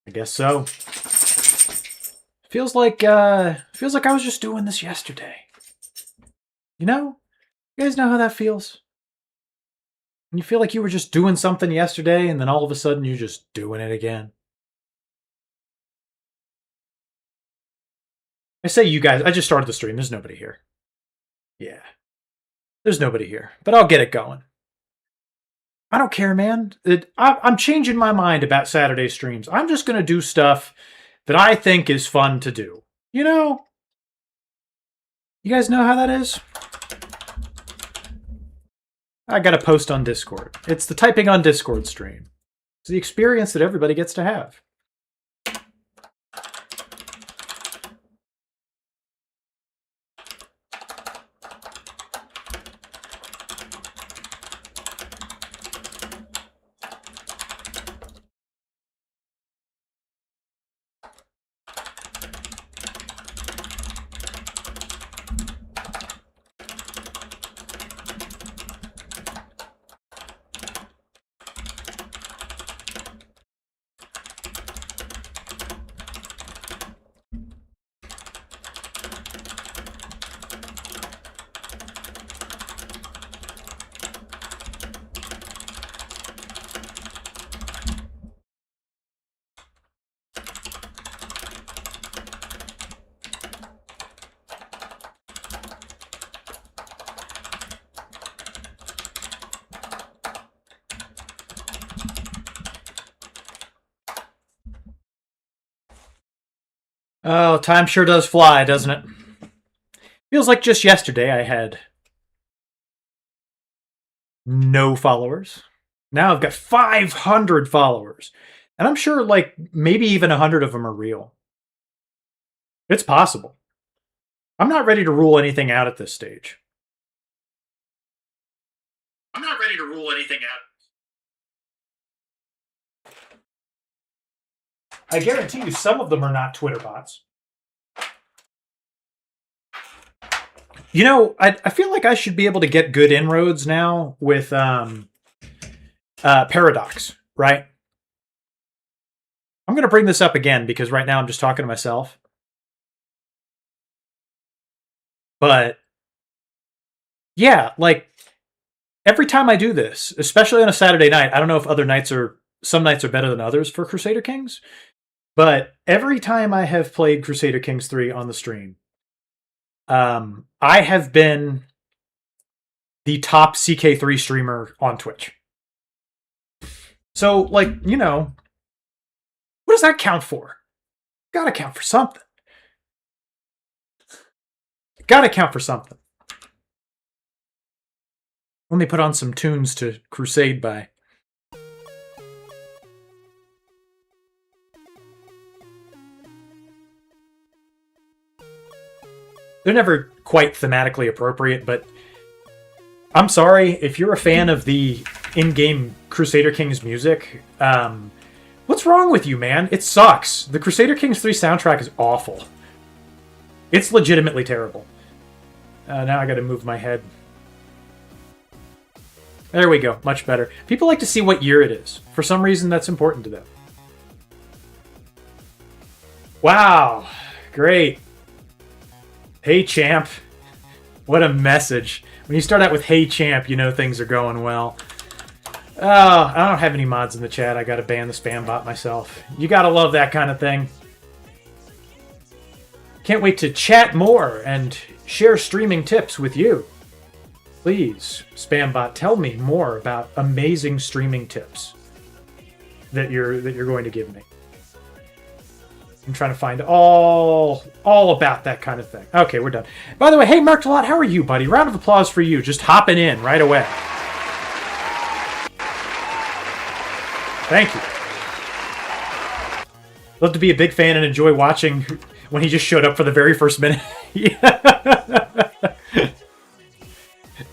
I guess so. Feels like I was just doing this yesterday. You know? You guys know how that feels? When you feel like you were just doing something yesterday and then all of a sudden you're just doing it again. I say you guys, I just started the stream. There's nobody here. Yeah. There's nobody here. But I'll get it going. I don't care, man. I'm changing my mind about Saturday streams. I'm just going to do stuff that I think is fun to do. You know? You guys know how that is? I got to post on Discord. It's the typing on Discord stream. It's the experience that everybody gets to have. Oh, time sure does fly, doesn't it? Feels like just yesterday I had no followers. Now I've got 500 followers. And I'm sure like maybe even 100 of them are real. It's possible. I'm not ready to rule anything out at this stage. I'm not ready to rule anything out. I guarantee you some of them are not Twitter bots. You know, I feel like I should be able to get good inroads now with Paradox, right? I'm going to bring this up again because right now I'm just talking to myself. But yeah, like every time I do this, especially on a Saturday night, I don't know if some nights are better than others for Crusader Kings. But every time I have played Crusader Kings 3 on the stream, I have been the top CK3 streamer on Twitch. So, like, you know, what does that count for? Gotta count for something. Gotta count for something. Let me put on some tunes to crusade by. They're never quite thematically appropriate, but I'm sorry, if you're a fan of the in-game Crusader Kings music, what's wrong with you, man? It sucks. The Crusader Kings 3 soundtrack is awful. It's legitimately terrible. Now I gotta move my head. There we go, much better. People like to see what year it is. For some reason, that's important to them. Wow, great. Hey, champ. What a message. When you start out with, hey, champ, you know things are going well. Oh, I don't have any mods in the chat. I gotta ban the spam bot myself. You gotta love that kind of thing. Can't wait to chat more and share streaming tips with you. Please, spam bot, tell me more about amazing streaming tips that you're going to give me. I'm trying to find all about that kind of thing. Okay, we're done. By the way, hey, Merkelot, how are you, buddy? Round of applause for you. Just hopping in right away. Thank you. Love to be a big fan and enjoy watching when he just showed up for the very first minute. You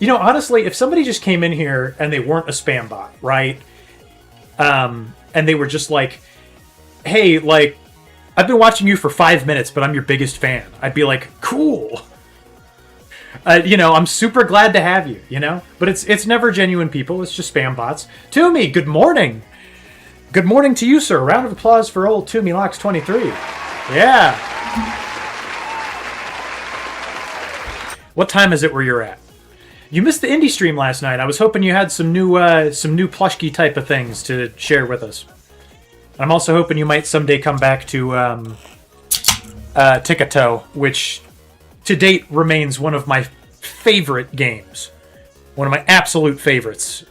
know, honestly, if somebody just came in here and they weren't a spam bot, right? And they were just like, hey, like, I've been watching you for 5 minutes, but I'm your biggest fan. I'd be like, cool. You know, I'm super glad to have you, you know? But it's never genuine people. It's just spam bots. Toomey, good morning. Good morning to you, sir. Round of applause for old ToomeyLocks23. Yeah. What time is it where you're at? You missed the indie stream last night. I was hoping you had some new plushkey type of things to share with us. I'm also hoping you might someday come back to Tic-A-Toe, which to date remains one of my favorite games. One of my absolute favorites.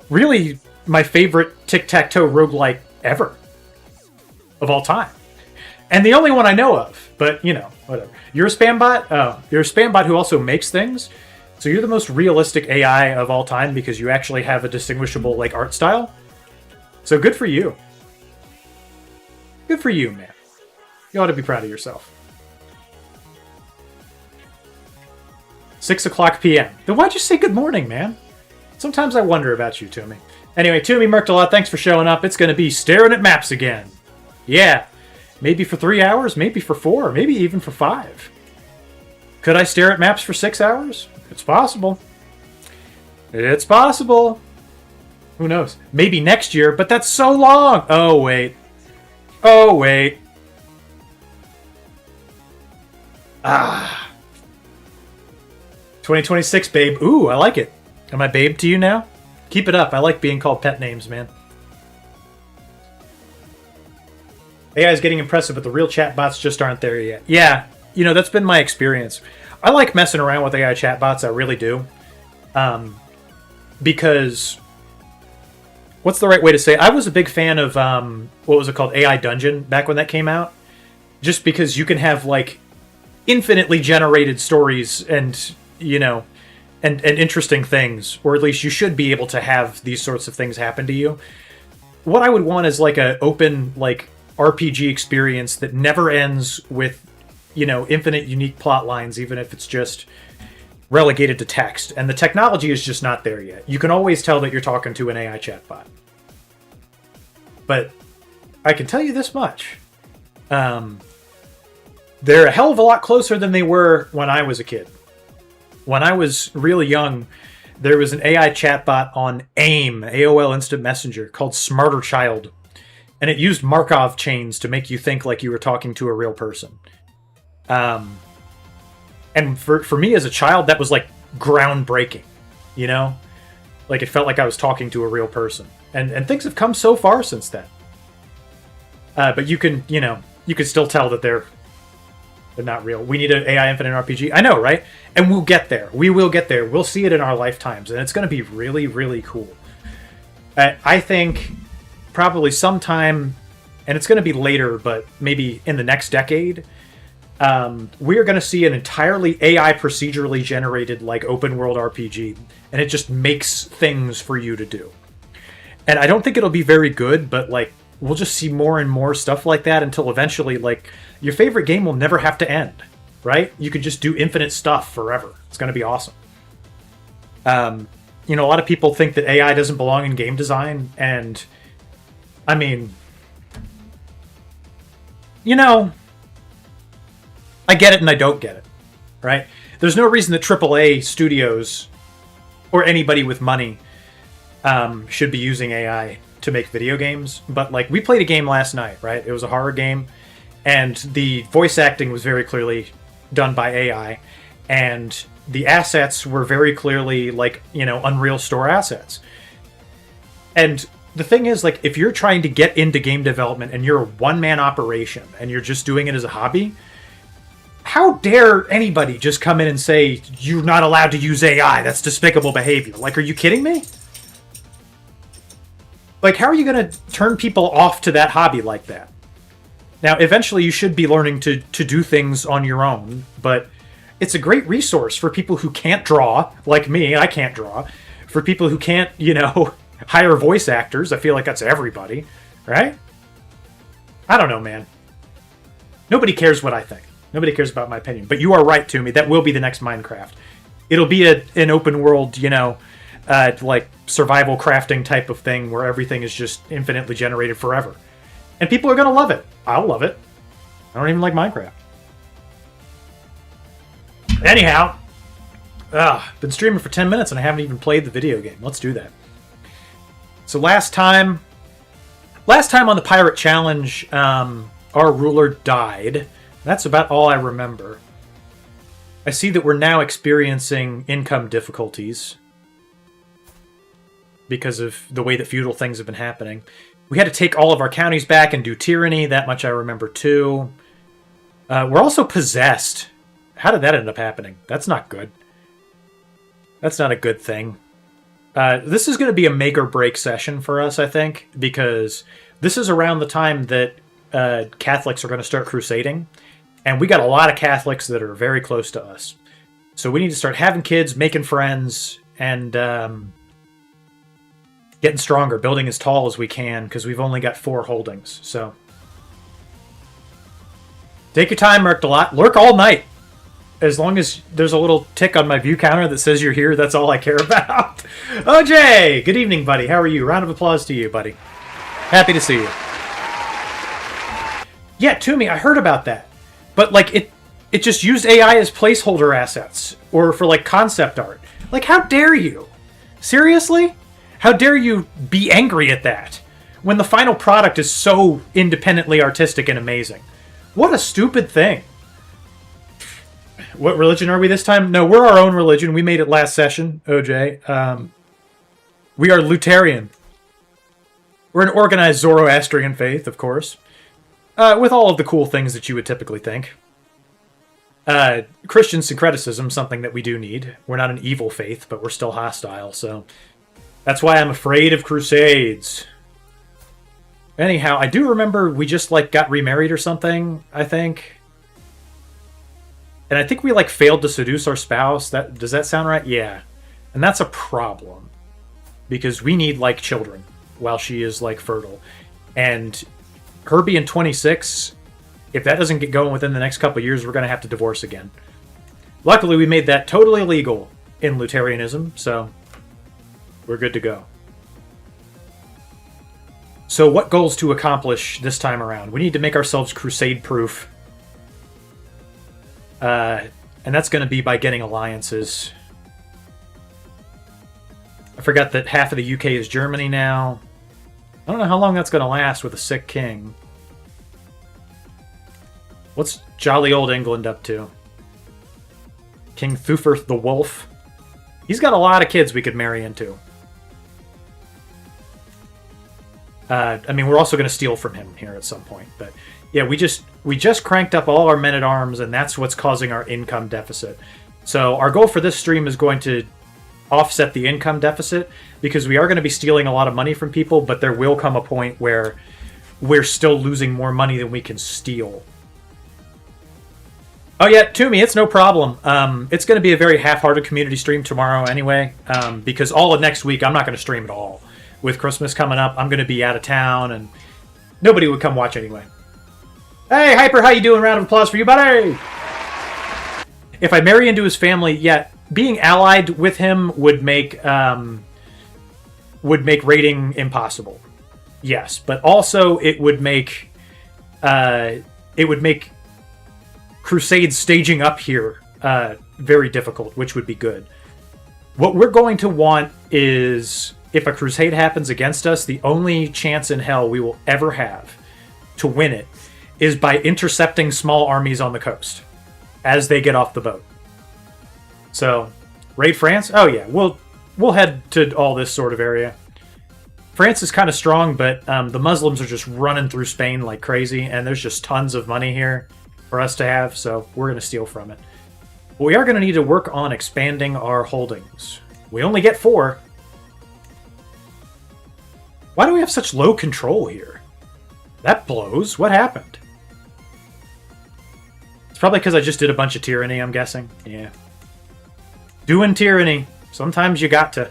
Really, my favorite tic-tac-toe roguelike ever. Of all time. And the only one I know of. But, you know, whatever. You're a spam bot? Oh, you're a spam bot who also makes things? So you're the most realistic AI of all time because you actually have a distinguishable, like, art style? So good for you. Good for you, man. You ought to be proud of yourself. 6 o'clock p.m. Then why'd you say good morning, man? Sometimes I wonder about you, Toomey. Anyway, Toomey Merked a lot. Thanks for showing up. It's going to be staring at maps again. Yeah. Maybe for 3 hours, maybe for 4, maybe even for 5. Could I stare at maps for 6 hours? It's possible. It's possible. Who knows? Maybe next year, but that's so long. Oh, wait. Oh, wait. Ah. 2026, babe. Ooh, I like it. Am I babe to you now? Keep it up. I like being called pet names, man. AI is getting impressive, but the real chatbots just aren't there yet. Yeah, you know, that's been my experience. I like messing around with AI chatbots, I really do. Because, what's the right way to say it? I was a big fan of, what was it called? AI Dungeon, back when that came out. Just because you can have, like, infinitely generated stories and, you know, and interesting things. Or at least you should be able to have these sorts of things happen to you. What I would want is, like, an open, like, RPG experience that never ends with, you know, infinite unique plot lines, even if it's just relegated to text. And the technology is just not there yet. You can always tell that you're talking to an AI chatbot. But I can tell you this much. They're a hell of a lot closer than they were when I was a kid. When I was really young, there was an AI chatbot on AIM, AOL Instant Messenger, called Smarter Child. And it used Markov chains to make you think like you were talking to a real person. And for me as a child, that was like groundbreaking, you know? Like it felt like I was talking to a real person. And things have come so far since then. But you can, you know, you can still tell that they're not real. We need an AI Infinite RPG. I know, right? And we'll get there. We will get there. We'll see it in our lifetimes. And it's going to be really, really cool. I think probably sometime, and it's going to be later, but maybe in the next decade, we are going to see an entirely AI procedurally generated like open world RPG, and it just makes things for you to do. And I don't think it'll be very good, but like we'll just see more and more stuff like that until eventually like your favorite game will never have to end, right? You can just do infinite stuff forever. It's going to be awesome. You know, a lot of people think that AI doesn't belong in game design, and I mean, you know, I get it and I don't get it, right? There's no reason that AAA studios or anybody with money should be using AI to make video games. But, like, we played a game last night, right? It was a horror game, and the voice acting was very clearly done by AI, and the assets were very clearly, like, you know, Unreal Store assets. And the thing is, like, if you're trying to get into game development and you're a one-man operation and you're just doing it as a hobby, how dare anybody just come in and say, you're not allowed to use AI, that's despicable behavior? Like, are you kidding me? Like, how are you going to turn people off to that hobby like that? Now, eventually you should be learning to do things on your own, but it's a great resource for people who can't draw, like me, I can't draw. For people who can't, you know, hire voice actors. I feel like that's everybody, right? I don't know, man. Nobody cares what I think. Nobody cares about my opinion. But you are right, Toomey. That will be the next Minecraft. It'll be an open world, you know, like survival crafting type of thing where everything is just infinitely generated forever. And people are going to love it. I'll love it. I don't even like Minecraft. Anyhow, been streaming for 10 minutes and I haven't even played the video game. Let's do that. So last time on the Pirate Challenge, our ruler died. That's about all I remember. I see that we're now experiencing income difficulties because of the way that feudal things have been happening. We had to take all of our counties back and do tyranny. That much I remember too. We're also possessed. How did that end up happening? That's not good. That's not a good thing. This is going to be a make or break session for us, I think, because this is around the time that Catholics are going to start crusading. And we got a lot of Catholics that are very close to us. So we need to start having kids, making friends, and getting stronger, building as tall as we can, because we've only got 4 holdings. So take your time, Merc-a-Lot. Lurk all night. As long as there's a little tick on my view counter that says you're here, that's all I care about. OJ! Good evening, buddy. How are you? Round of applause to you, buddy. Happy to see you. Yeah, Toomey, I heard about that. But, like, it just used AI as placeholder assets. Or for, like, concept art. Like, how dare you? Seriously? How dare you be angry at that? When the final product is so independently artistic and amazing. What a stupid thing. What religion are we this time? No, we're our own religion. We made it last session, OJ. We are Lutheran. We're an organized Zoroastrian faith, of course. With all of the cool things that you would typically think. Christian syncretism, something that we do need. We're not an evil faith, but we're still hostile, so... That's why I'm afraid of crusades. Anyhow, I do remember we just, like, got remarried or something, I think. And I think we, like, failed to seduce our spouse. Does that sound right? Yeah. And that's a problem. Because we need, like, children while she is, like, fertile. And her being 26, if that doesn't get going within the next couple of years, we're going to have to divorce again. Luckily, we made that totally legal in Lutheranism, so we're good to go. So what goals to accomplish this time around? We need to make ourselves crusade-proof. And that's going to be by getting alliances. I forgot that half of the UK is Germany now. I don't know how long that's going to last with a sick king. What's jolly old England up to? King Thufirth the Wolf. He's got a lot of kids we could marry into. I mean, we're also going to steal from him here at some point. But yeah, we just cranked up all our men-at-arms, and that's what's causing our income deficit. So our goal for this stream is going to offset the income deficit, because we are going to be stealing a lot of money from people, but there will come a point where we're still losing more money than we can steal. Oh yeah, Toomey, it's no problem. It's going to be a very half-hearted community stream tomorrow anyway, because all of next week I'm not going to stream at all. With Christmas coming up, I'm going to be out of town, and nobody would come watch anyway. Hey, Hyper, how you doing? Round of applause for you, buddy! If I marry into his family, yeah, being allied with him would make raiding impossible. Yes, but also it would make crusade staging up here very difficult, which would be good. What we're going to want is, if a crusade happens against us, the only chance in hell we will ever have to win it is by intercepting small armies on the coast as they get off the boat. So, raid France? Oh yeah, we'll head to all this sort of area. France is kind of strong, but the Muslims are just running through Spain like crazy, and there's just tons of money here for us to have, so we're going to steal from it. But we are going to need to work on expanding our holdings. We only get 4. Why do we have such low control here? That blows. What happened? It's probably because I just did a bunch of tyranny, I'm guessing. Yeah. Doing tyranny. Sometimes you got to.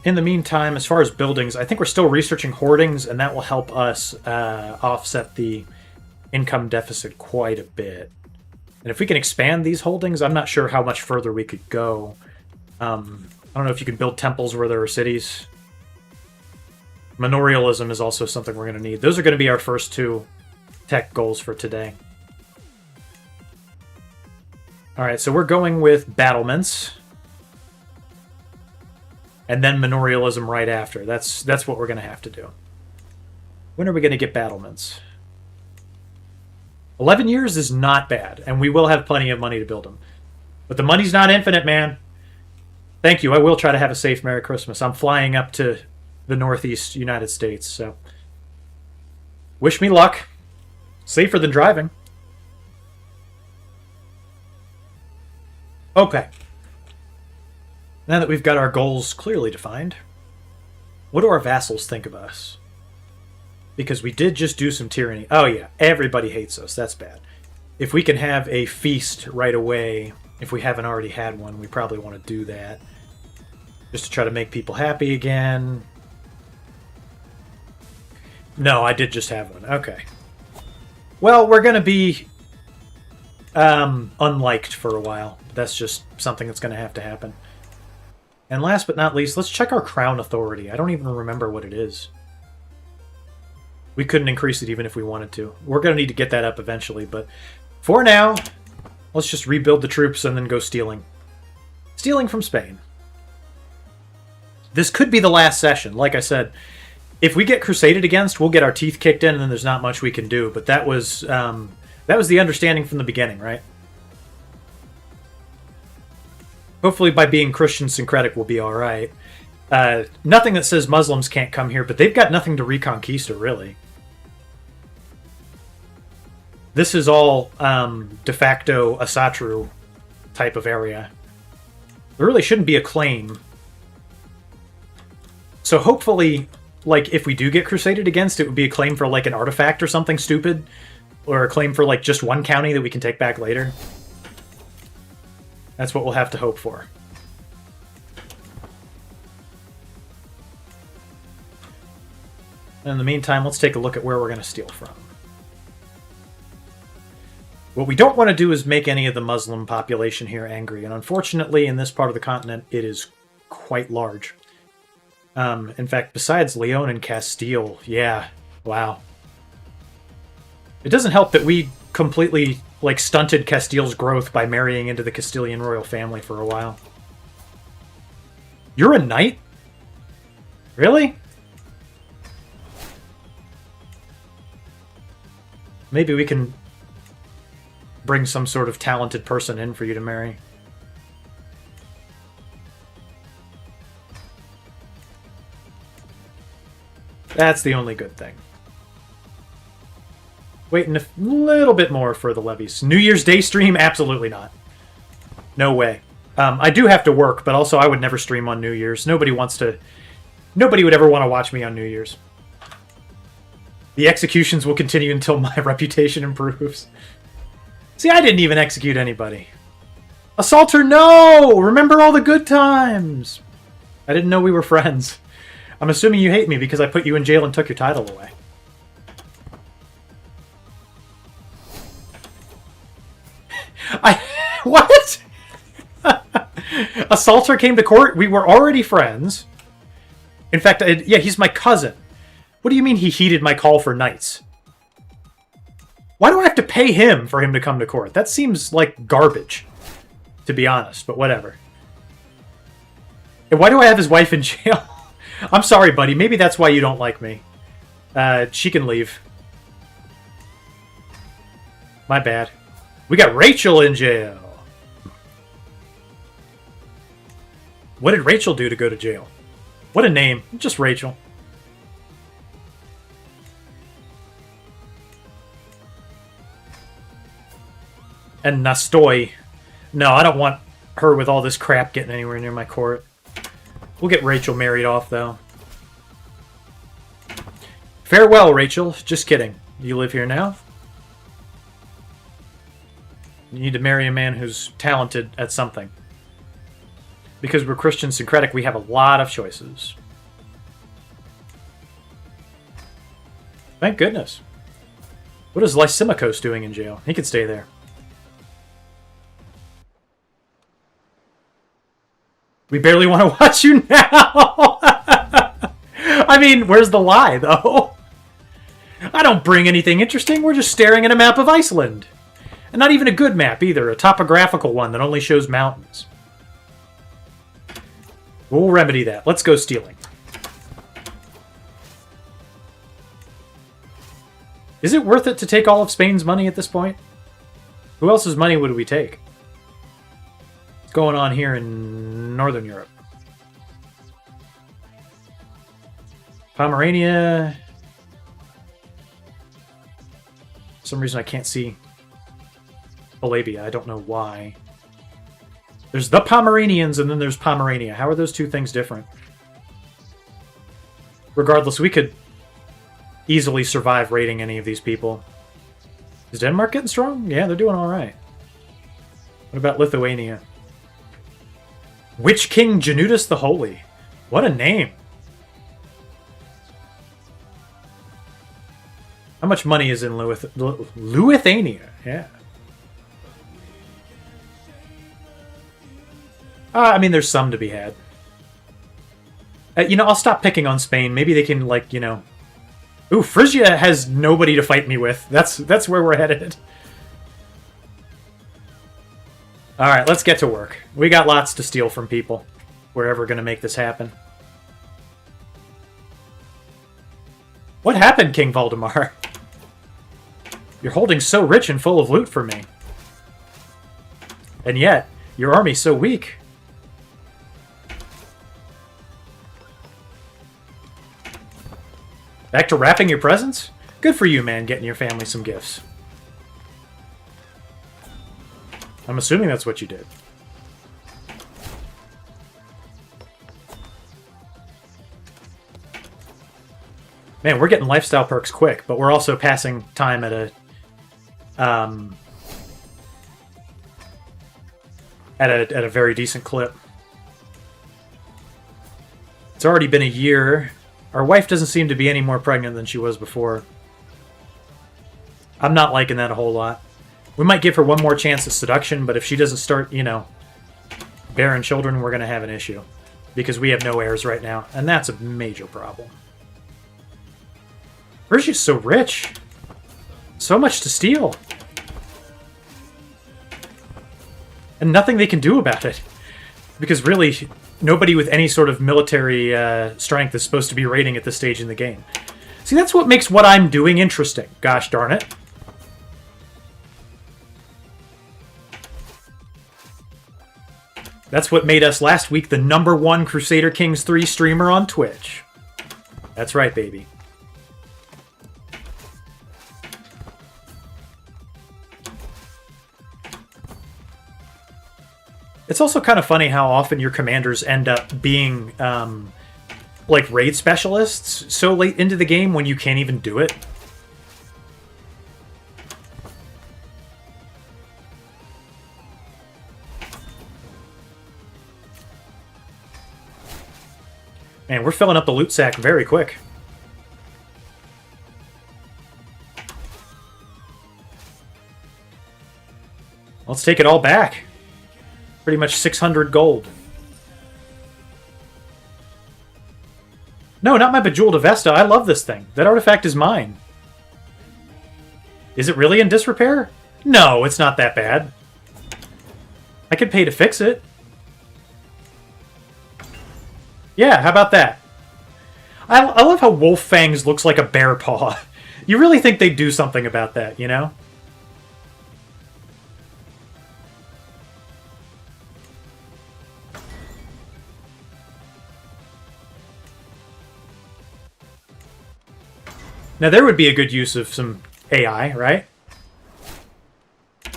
In the meantime, as far as buildings, I think we're still researching hoardings, and that will help us offset the income deficit quite a bit. And if we can expand these holdings, I'm not sure how much further we could go. I don't know if you can build temples where there are cities. Manorialism is also something we're going to need. Those are going to be our first 2 tech goals for today. All right, so we're going with battlements. And then manorialism right after. That's what we're going to have to do. When are we going to get battlements? 11 years is not bad, and we will have plenty of money to build them. But the money's not infinite, man. Thank you. I will try to have a safe Merry Christmas. I'm flying up to the Northeast United States, so wish me luck. Safer than driving. Okay. Now that we've got our goals clearly defined, what do our vassals think of us? Because we did just do some tyranny. Oh yeah, everybody hates us. That's bad. If we can have a feast right away, if we haven't already had one, we probably want to do that. Just to try to make people happy again. No, I did just have one. Okay. Well, we're going to be unliked for a while. That's just something that's going to have to happen. And last but not least, let's check our crown authority. I don't even remember what it is. We couldn't increase it even if we wanted to. We're going to need to get that up eventually, but for now, let's just rebuild the troops and then go stealing. Stealing from Spain. This could be the last session. Like I said, if we get crusaded against, we'll get our teeth kicked in and then there's not much we can do. But that was the understanding from the beginning, right? Hopefully by being Christian syncretic we'll be alright. Nothing that says Muslims can't come here, but they've got nothing to reconquista, really. This is all de facto Asatru type of area. There really shouldn't be a claim. So hopefully, like, if we do get crusaded against, it would be a claim for, like, an artifact or something stupid. Or a claim for, like, just one county that we can take back later. That's what we'll have to hope for. In the meantime, let's take a look at where we're going to steal from. What we don't want to do is make any of the Muslim population here angry, and unfortunately, in this part of the continent, it is quite large. In fact, besides Leon and Castile, yeah, wow. It doesn't help that we completely, like, stunted Castile's growth by marrying into the Castilian royal family for a while. You're a knight? Really? Maybe we can bring some sort of talented person in for you to marry. That's the only good thing. Waiting a little bit more for the levies. New Year's Day stream? Absolutely not. No way. I do have to work, but also I would never stream on New Year's. Nobody would ever want to watch me on New Year's. The executions will continue until my reputation improves. See, I didn't even execute anybody. Assaulter, no! Remember all the good times! I didn't know we were friends. I'm assuming you hate me because I put you in jail and took your title away. What? Assaulter came to court? We were already friends. In fact, yeah, he's my cousin. What do you mean he heeded my call for knights? Why do I have to pay him for him to come to court? That seems like garbage, to be honest, but whatever. And why do I have his wife in jail? I'm sorry, buddy. Maybe that's why you don't like me. She can leave. My bad. We got Rachel in jail. What did Rachel do to go to jail? What a name. Just Rachel. And Nastoy. No, I don't want her with all this crap getting anywhere near my court. We'll get Rachel married off, though. Farewell, Rachel. Just kidding. You live here now? You need to marry a man who's talented at something. Because we're Christian syncretic, we have a lot of choices. Thank goodness. What is Lysimachos doing in jail? He could stay there. We barely want to watch you now! I mean, where's the lie, though? I don't bring anything interesting. We're just staring at a map of Iceland. And not even a good map either, a topographical one that only shows mountains. We'll remedy that. Let's go stealing. Is it worth it to take all of Spain's money at this point? Who else's money would we take? What's going on here in Northern Europe? Pomerania. For some reason I can't see Belabia. I don't know why. There's the Pomeranians and then there's Pomerania. How are those two things different? Regardless, we could easily survive raiding any of these people. Is Denmark getting strong? Yeah, they're doing alright. What about Lithuania? Witch King Janudis the Holy. What a name. How much money is in Lithuania? Yeah. I mean, there's some to be had. You know, I'll stop picking on Spain. Maybe they can, like, you know... Ooh, Frisia has nobody to fight me with. That's where we're headed. Alright, let's get to work. We got lots to steal from people. We're ever going to make this happen. What happened, King Valdemar? You're holding so rich and full of loot for me. And yet, your army's so weak. Back to wrapping your presents? Good for you, man, getting your family some gifts. I'm assuming that's what you did. Man, we're getting lifestyle perks quick, but we're also passing time at a at a very decent clip. It's already been a year. Our wife doesn't seem to be any more pregnant than she was before. I'm not liking that a whole lot. We might give her one more chance at seduction, but if she doesn't start, you know, bearing children, we're going to have an issue. Because we have no heirs right now, and that's a major problem. Persia's so rich. So much to steal. And nothing they can do about it. Because really, nobody with any sort of military strength is supposed to be raiding at this stage in the game. See, that's what makes what I'm doing interesting. Gosh darn it. That's what made us last week the #1 Crusader Kings 3 streamer on Twitch. That's right, baby. It's also kind of funny how often your commanders end up being, like, raid specialists so late into the game when you can't even do it. Man, we're filling up the loot sack very quick. Let's take it all back. Pretty much 600 gold. No, not my Bejeweled Avesta. I love this thing. That artifact is mine. Is it really in disrepair? No, it's not that bad. I could pay to fix it. Yeah, how about that? I love how Wolf Fangs looks like a bear paw. You really think they'd do something about that, you know? Now there would be a good use of some AI, right?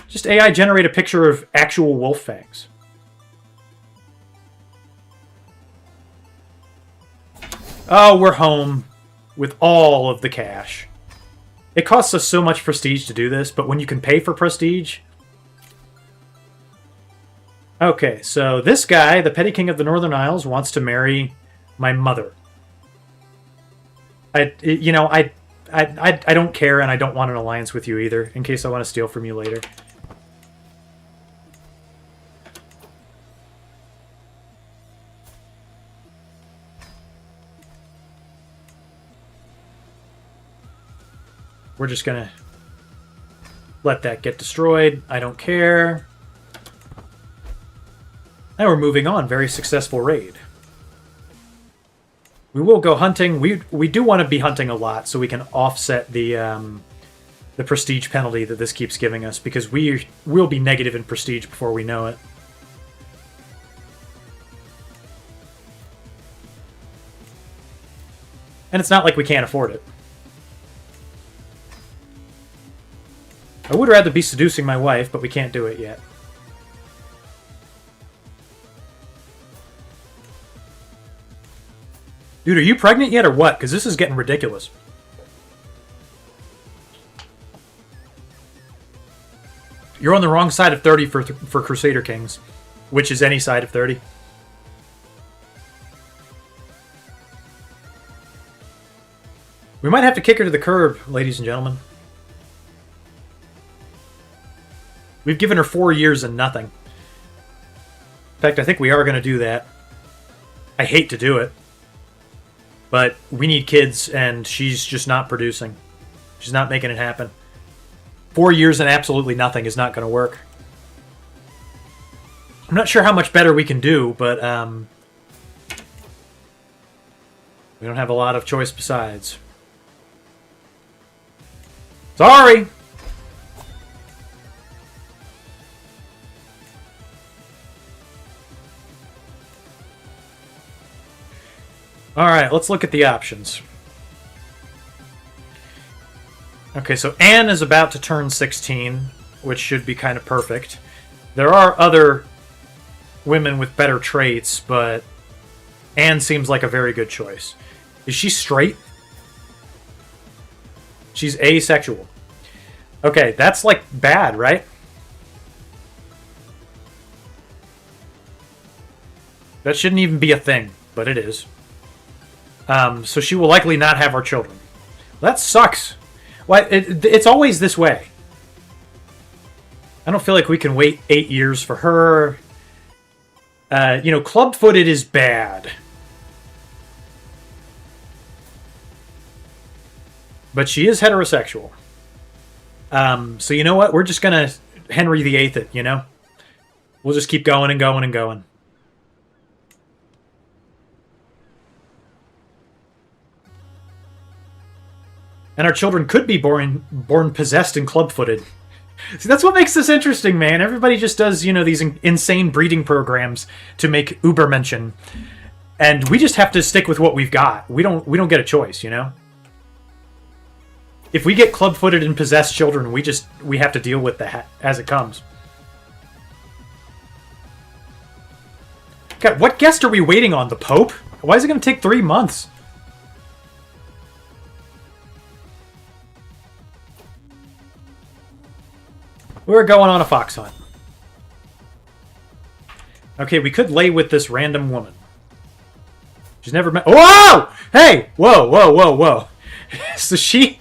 Just AI generate a picture of actual wolf fangs. Oh, we're home with all of the cash. It costs us so much prestige to do this, but when you can pay for prestige... Okay, so this guy, the Petty King of the Northern Isles, wants to marry my mother. I don't care, and I don't want an alliance with you either, in case I want to steal from you later. We're just gonna... Let that get destroyed. I don't care. Now we're moving on. Very successful raid. We will go hunting. We do want to be hunting a lot so we can offset the prestige penalty that this keeps giving us, because we will be negative in prestige before we know it. And it's not like we can't afford it. I would rather be seducing my wife, but we can't do it yet. Dude, are you pregnant yet or what? Because this is getting ridiculous. You're on the wrong side of 30 for Crusader Kings, which is any side of 30. We might have to kick her to the curb, ladies and gentlemen. We've given her 4 years and nothing. In fact, I think we are going to do that. I hate to do it. But we need kids, and she's just not producing. She's not making it happen. 4 years and absolutely nothing is not going to work. I'm not sure how much better we can do, but we don't have a lot of choice besides. Sorry! Alright, let's look at the options. Okay, so Anne is about to turn 16, which should be kind of perfect. There are other women with better traits, but Anne seems like a very good choice. Is she straight? She's asexual. Okay, that's like bad, right? That shouldn't even be a thing, but it is. So she will likely not have our children. That sucks. Why? It's always this way. I don't feel like we can wait 8 years for her. You know, club-footed is bad. But she is heterosexual. So you know what? We're just going to Henry VIII it, you know? We'll just keep going and going and going. And our children could be born possessed and club-footed. See, that's what makes this interesting, man. Everybody just does, you know, these insane breeding programs to make Ubermenschen. And we just have to stick with what we've got. We don't get a choice, you know? If we get club-footed and possessed children, we have to deal with that as it comes. God, what guest are we waiting on? The Pope? Why is it going to take 3 months? We're going on a fox hunt. Okay, we could lay with this random woman. She's never met... Whoa! Hey! Whoa, whoa, whoa, whoa. So she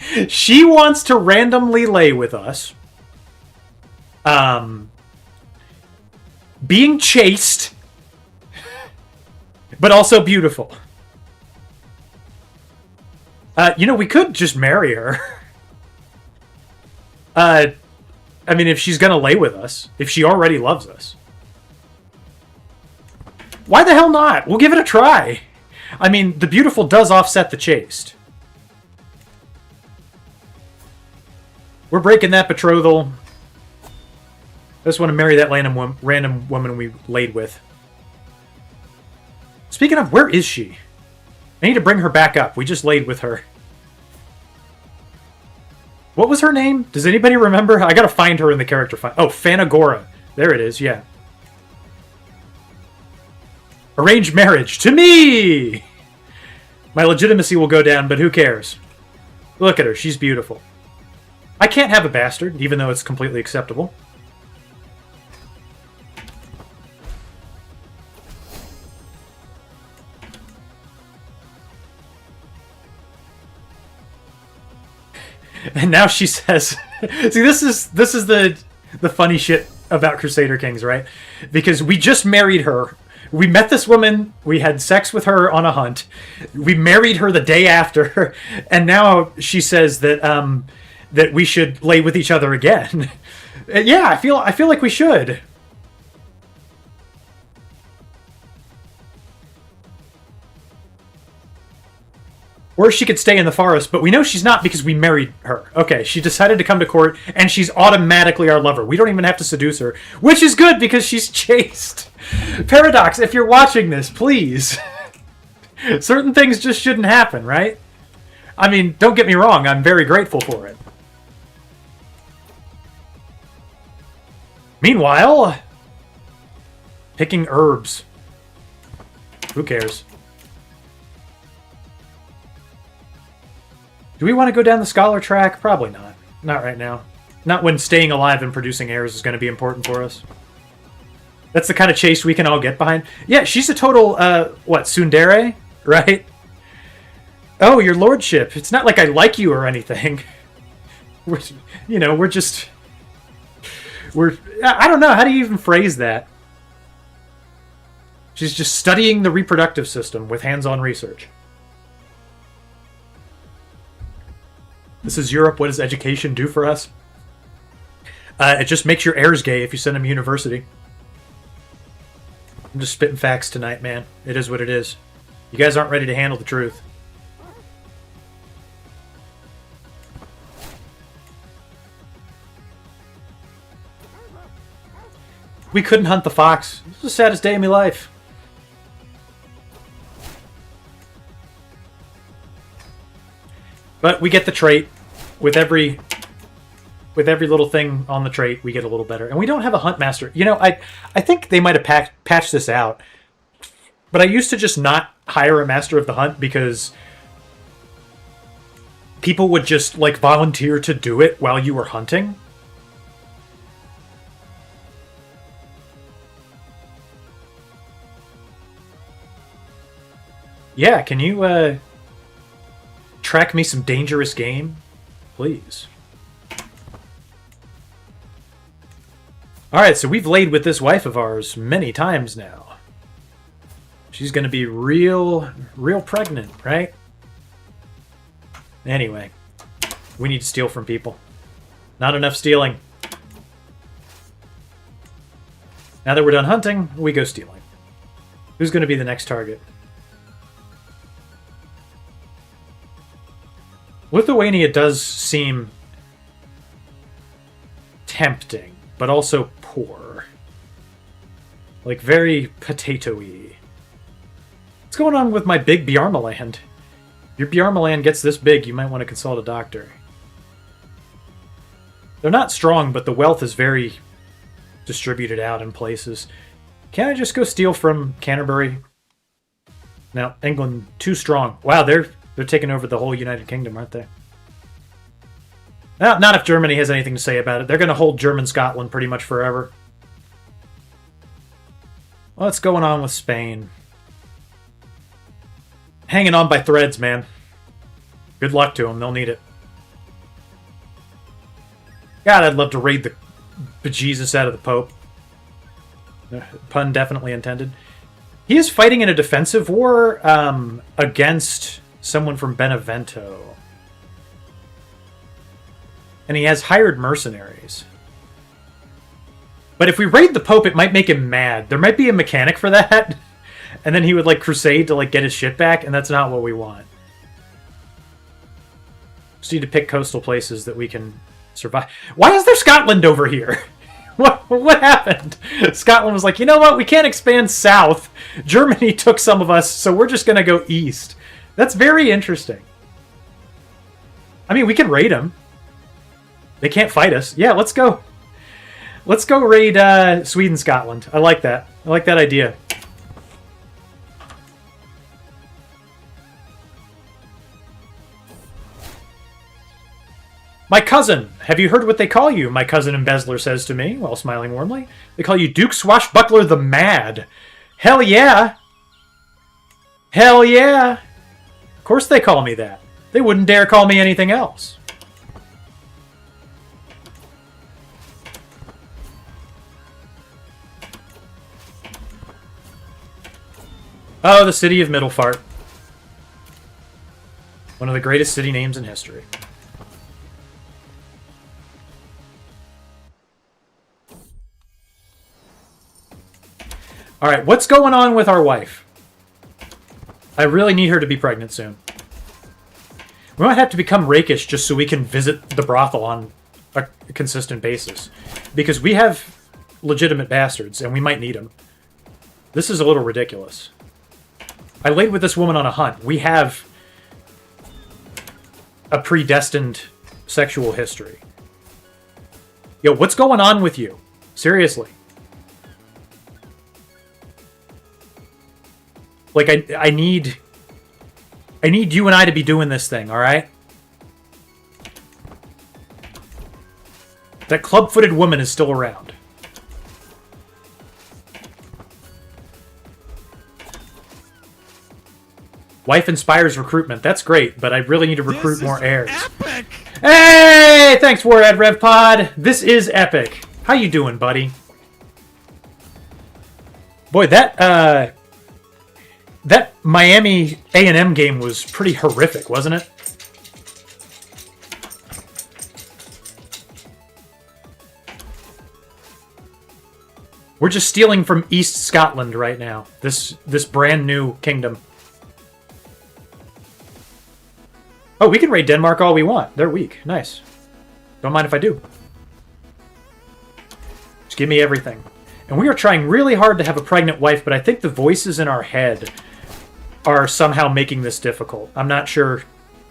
wants to randomly lay with us. Being chaste. But also beautiful. You know, we could just marry her. I mean, if she's gonna lay with us. If she already loves us. Why the hell not? We'll give it a try. I mean, the beautiful does offset the chaste. We're breaking that betrothal. I just want to marry that random woman we laid with. Speaking of, where is she? I need to bring her back up. We just laid with her. What was her name? Does anybody remember? I gotta find her in the character find. Oh, Fanagora. There it is, yeah. Arranged marriage. To me! My legitimacy will go down, but who cares? Look at her. She's beautiful. I can't have a bastard, even though it's completely acceptable. And now she says, see, this is the funny shit about Crusader Kings, right? Because we just married her. We met this woman, we had sex with her on a hunt. We married her the day after, and now she says that that we should lay with each other again. Yeah, I feel like we should. Or she could stay in the forest, but we know she's not because we married her. Okay, she decided to come to court, and she's automatically our lover. We don't even have to seduce her, which is good because she's chaste. Paradox, if you're watching this, please. Certain things just shouldn't happen, right? I mean, don't get me wrong, I'm very grateful for it. Meanwhile, picking herbs. Who cares? Do we want to go down the scholar track? Probably not. Not right now. Not when staying alive and producing heirs is going to be important for us. That's the kind of chase we can all get behind. Yeah, she's a total, what, tsundere? Right? Oh, your lordship. It's not like I like you or anything. We're, you know, we're just... I don't know. How do you even phrase that? She's just studying the reproductive system with hands-on research. This is Europe. What does education do for us? It just makes your heirs gay if you send them to university. I'm just spitting facts tonight, man. It is what it is. You guys aren't ready to handle the truth. We couldn't hunt the fox. It was the saddest day of my life. But we get the trait. With every little thing on the trait, we get a little better. And we don't have a hunt master. You know, I think they might have patched this out. But I used to just not hire a master of the hunt because people would just, like, volunteer to do it while you were hunting. Yeah, can you, track me some dangerous game? Please. Alright, so we've laid with this wife of ours many times now. She's gonna be real pregnant, right? Anyway. We need to steal from people. Not enough stealing. Now that we're done hunting, we go stealing. Who's gonna be the next target? Lithuania does seem tempting, but also poor. Like, very potato-y. What's going on with my big Bjarma land? If your Bjarma land gets this big, you might want to consult a doctor. They're not strong, but the wealth is very distributed out in places. Can't I just go steal from Canterbury? No, England, too strong. Wow, they're taking over the whole United Kingdom, aren't they? Not if Germany has anything to say about it. They're going to hold German Scotland pretty much forever. What's going on with Spain? Hanging on by threads, man. Good luck to them. They'll need it. God, I'd love to raid the bejesus out of the Pope. Pun definitely intended. He is fighting in a defensive war against someone from Benevento. And he has hired mercenaries. But if we raid the Pope, it might make him mad. There might be a mechanic for that. And then he would, like, crusade to, like, get his shit back, and that's not what we want. Just need to pick coastal places that we can survive. Why is there Scotland over here? What happened? Scotland was like, you know what? We can't expand south. Germany took some of us, so we're just going to go east. That's very interesting. I mean, we can raid them. They can't fight us. Yeah, let's go. Let's go raid Sweden, Scotland. I like that. I like that idea. My cousin, have you heard what they call you? My cousin Embezzler says to me, while smiling warmly. They call you Duke Swashbuckler the Mad. Hell yeah! Hell yeah! Of course they call me that. They wouldn't dare call me anything else. Oh, the city of Middlefart. One of the greatest city names in history. Alright, what's going on with our wife? I really need her to be pregnant soon. We might have to become rakish just so we can visit the brothel on a consistent basis. Because we have legitimate bastards, and we might need them. This is a little ridiculous. I laid with this woman on a hunt. We have a predestined sexual history. Yo, what's going on with you? Seriously. Like, I need you and I to be doing this thing, alright? That club-footed woman is still around. Wife inspires recruitment. That's great, but I really need to recruit more heirs. Epic! Hey! Thanks, Warhead RevPod. This is epic. How you doing, buddy? Boy, that Miami A&M game was pretty horrific, wasn't it? We're just stealing from East Scotland right now. This brand new kingdom. Oh, we can raid Denmark all we want. They're weak. Nice. Don't mind if I do. Just give me everything. And we are trying really hard to have a pregnant wife, but I think the voices in our head are somehow making this difficult. I'm not sure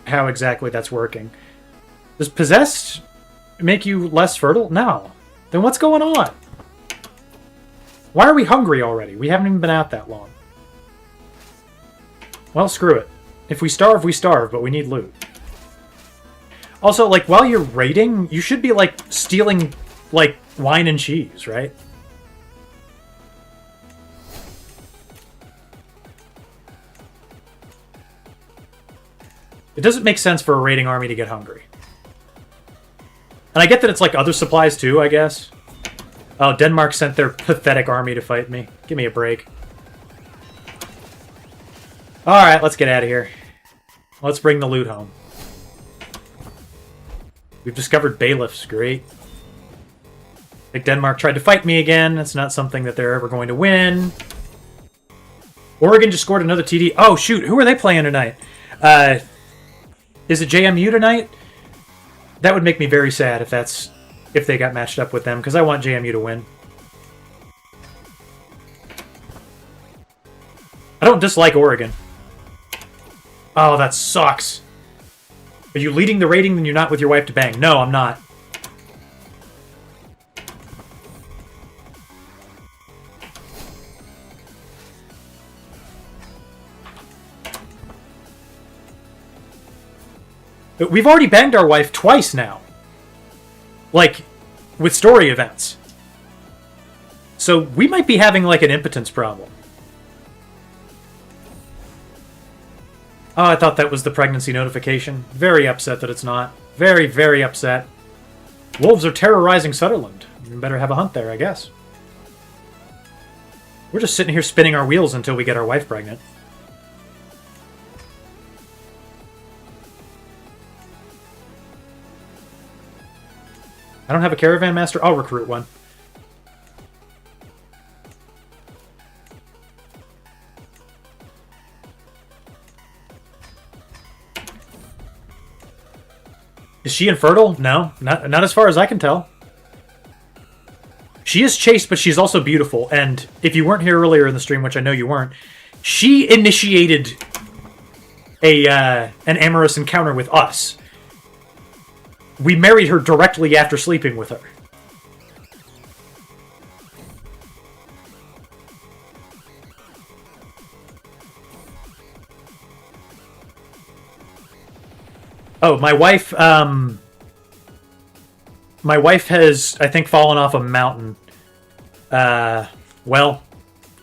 how exactly that's working. Does possessed make you less fertile? No. Then what's going on? Why are we hungry already? We haven't even been out that long. Well, screw it. If we starve, but we need loot. Also, like, while you're raiding, you should be, like, stealing, like, wine and cheese, right? It doesn't make sense for a raiding army to get hungry. And I get that it's like other supplies too, I guess. Oh, Denmark sent their pathetic army to fight me. Give me a break. Alright, let's get out of here. Let's bring the loot home. We've discovered bailiffs. Great. Like Denmark tried to fight me again. That's not something that they're ever going to win. Oregon just scored another TD. Oh, shoot. Who are they playing tonight? Is it JMU tonight? That would make me very sad if they got matched up with them, because I want JMU to win. I don't dislike Oregon. Oh, that sucks. Are you leading the rating, then you're not with your wife to bang? No, I'm not. But we've already banged our wife twice now. Like, with story events. So we might be having, like, an impotence problem. Oh, I thought that was the pregnancy notification. Very upset that it's not. Very, very upset. Wolves are terrorizing Sutherland. We better have a hunt there, I guess. We're just sitting here spinning our wheels until we get our wife pregnant. I don't have a caravan master. I'll recruit one. Is she infertile? No, not as far as I can tell. She is chaste, but she's also beautiful. And if you weren't here earlier in the stream, which I know you weren't, she initiated an amorous encounter with us. We married her directly after sleeping with her. Oh, my wife has, I think, fallen off a mountain. Well,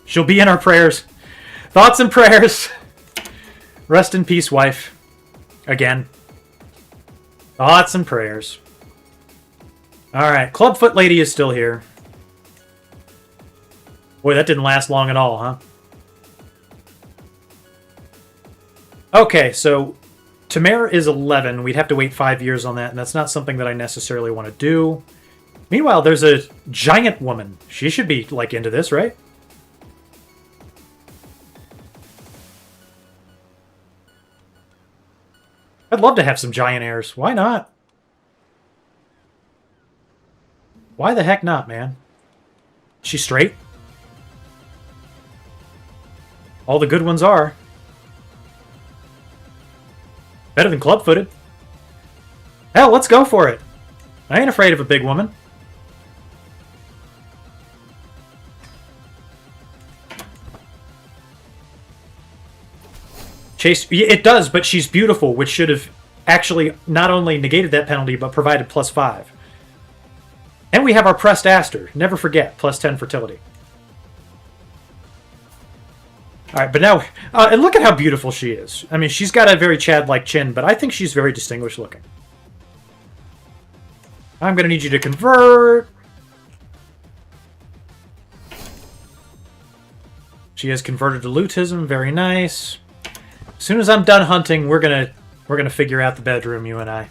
she'll be in our prayers. Thoughts and prayers. Rest in peace, wife. Again. Thoughts and prayers. Alright, Clubfoot Lady is still here. Boy, that didn't last long at all, huh? Okay, so Tamara is 11. We'd have to wait 5 years on that, and that's not something that I necessarily want to do. Meanwhile, there's a giant woman. She should be, like, into this, right? I'd love to have some giant heirs. Why not? Why the heck not, man? She's straight. All the good ones are. Better than club-footed. Hell, let's go for it. I ain't afraid of a big woman. Chase, it does, but she's beautiful, which should have actually not only negated that penalty, but provided +5. And we have our pressed Aster. Never forget, +10 fertility. Alright, but now, and look at how beautiful she is. I mean, she's got a very Chad-like chin, but I think she's very distinguished looking. I'm going to need you to convert. She has converted to Lutism, very nice. As soon as I'm done hunting, we're gonna figure out the bedroom, you and I.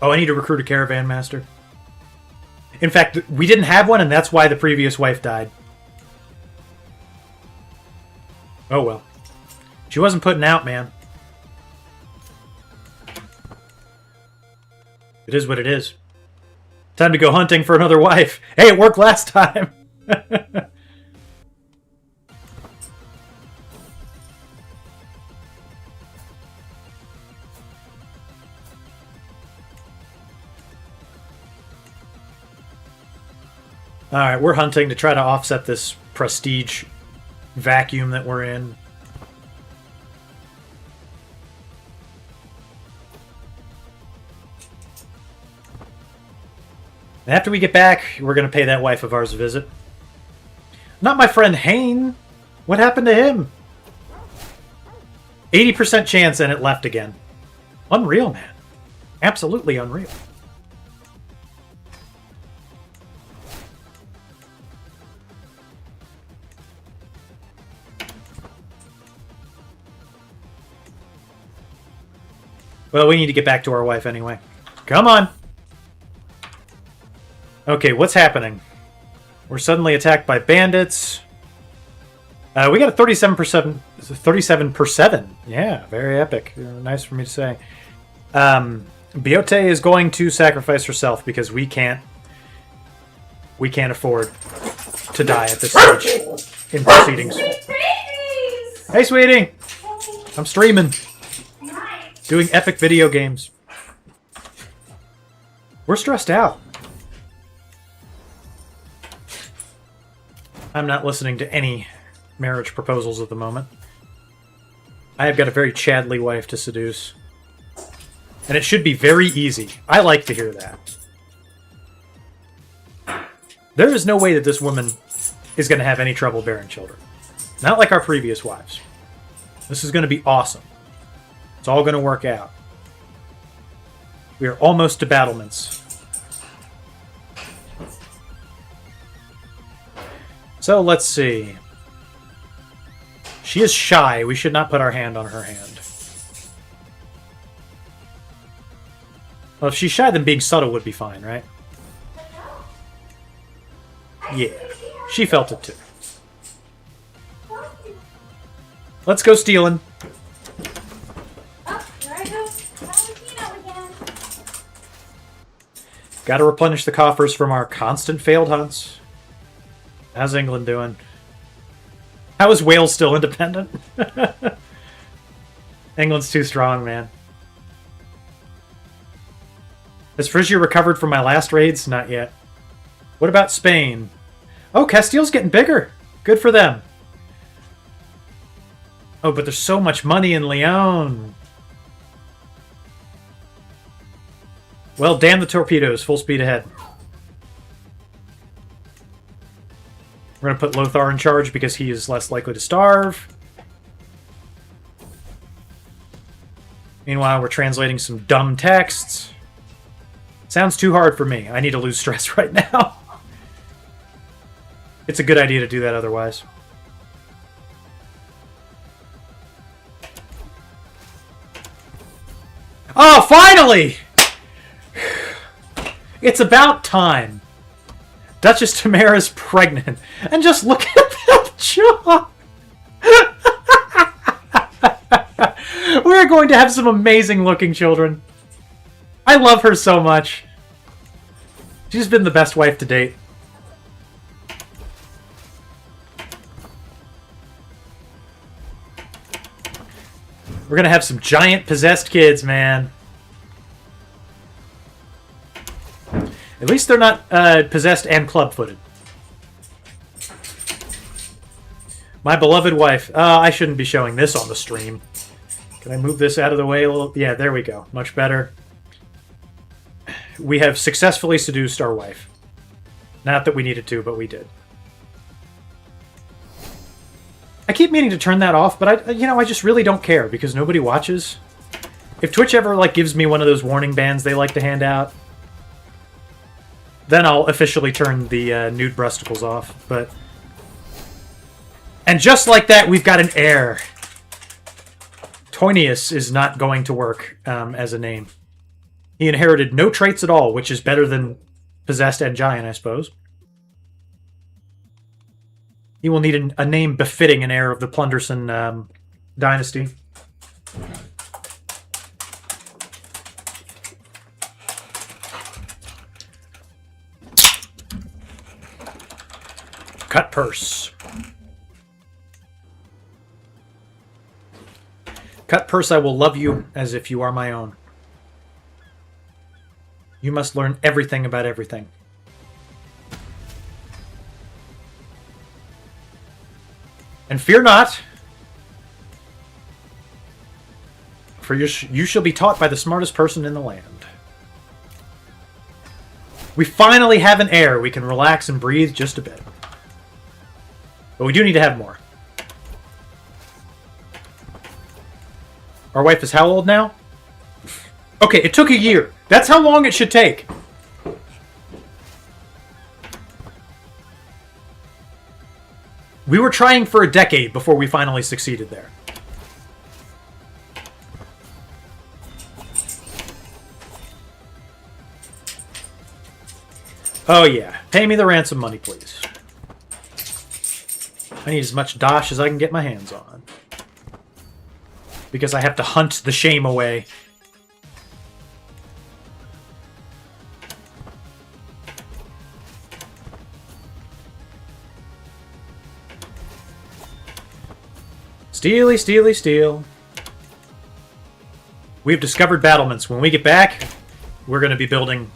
Oh, I need to recruit a caravan master. In fact, we didn't have one, and that's why the previous wife died. Oh well. She wasn't putting out, man. It is what it is. Time to go hunting for another wife. Hey, it worked last time. Alright, we're hunting to try to offset this prestige vacuum that we're in. And after we get back, we're going to pay that wife of ours a visit. Not my friend Hane. What happened to him? 80% chance and it left again. Unreal, man. Absolutely unreal. Well, we need to get back to our wife anyway. Come on! Okay, what's happening? We're suddenly attacked by bandits. We got a 37%. Yeah, very epic. Nice for me to say. Biote is going to sacrifice herself because we can't afford to die at this stage in proceedings. Hey, sweetie! I'm streaming. Doing epic video games. We're stressed out. I'm not listening to any marriage proposals at the moment. I have got a very Chadly wife to seduce. And it should be very easy. I like to hear that. There is no way that this woman is going to have any trouble bearing children. Not like our previous wives. This is going to be awesome. It's all going to work out. We are almost to battlements. So let's see. She is shy. We should not put our hand on her hand. Well, if she's shy, then being subtle would be fine, right? Yeah. She felt it too. Let's go stealing. Got to replenish the coffers from our constant failed hunts. How's England doing? How is Wales still independent? England's too strong, man. Has Frisia recovered from my last raids? Not yet. What about Spain? Oh, Castile's getting bigger. Good for them. Oh, but there's so much money in Leon. Well, damn the torpedoes. Full speed ahead. We're going to put Lothar in charge because he is less likely to starve. Meanwhile, we're translating some dumb texts. Sounds too hard for me. I need to lose stress right now. It's a good idea to do that otherwise. Oh, finally! It's about time. Duchess Tamara's pregnant. And just look at that jaw! We're going to have some amazing looking children. I love her so much. She's been the best wife to date. We're gonna have some giant possessed kids, man. At least they're not possessed and club-footed. My beloved wife. I shouldn't be showing this on the stream. Can I move this out of the way a little? Yeah, there we go. Much better. We have successfully seduced our wife. Not that we needed to, but we did. I keep meaning to turn that off, but I just really don't care because nobody watches. If Twitch ever like gives me one of those warning bans they like to hand out, then I'll officially turn the nude breasticles off. And just like that, we've got an heir. Toinius is not going to work as a name. He inherited no traits at all, which is better than possessed and giant, I suppose. He will need a name befitting an heir of the Plunderson dynasty. Cut purse. Cut purse, I will love you as if you are my own. You must learn everything about everything. And fear not, for you shall be taught by the smartest person in the land. We finally have an heir. We can relax and breathe just a bit. But we do need to have more. Our wife is how old now? Okay, it took a year. That's how long it should take. We were trying for a decade before we finally succeeded there. Oh yeah, pay me the ransom money, please. I need as much dosh as I can get my hands on. Because I have to hunt the shame away. Steely, steely, steel. We've discovered battlements. When we get back, we're going to be building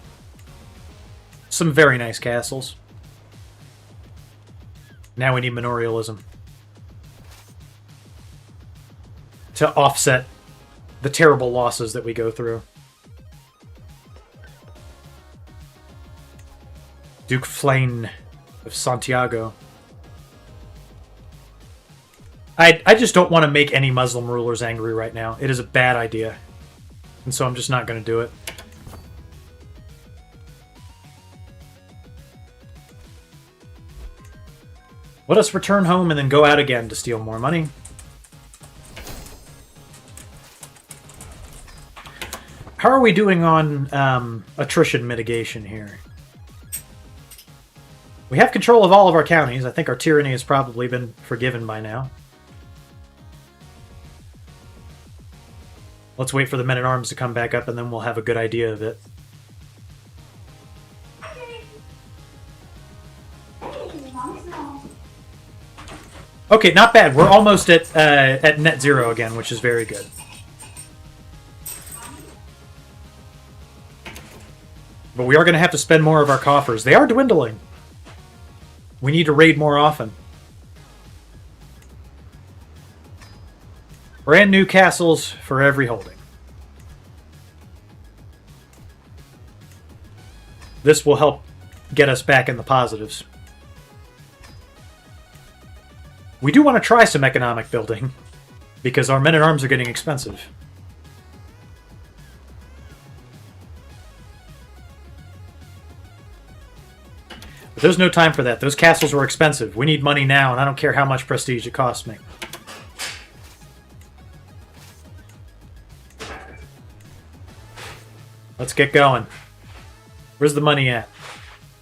some very nice castles. Now we need manorialism to offset the terrible losses that we go through. Duke Flain of Santiago. I just don't want to make any Muslim rulers angry right now. It is a bad idea. And so I'm just not going to do it. Let us return home and then go out again to steal more money. How are we doing on attrition mitigation here? We have control of all of our counties. I think our tyranny has probably been forgiven by now. Let's wait for the men-at-arms to come back up, and then we'll have a good idea of it. Okay, not bad. We're almost at net zero again, which is very good. But we are going to have to spend more of our coffers. They are dwindling. We need to raid more often. Brand new castles for every holding. This will help get us back in the positives. We do want to try some economic building, because our men-at-arms are getting expensive. But there's no time for that. Those castles were expensive. We need money now, and I don't care how much prestige it costs me. Let's get going. Where's the money at?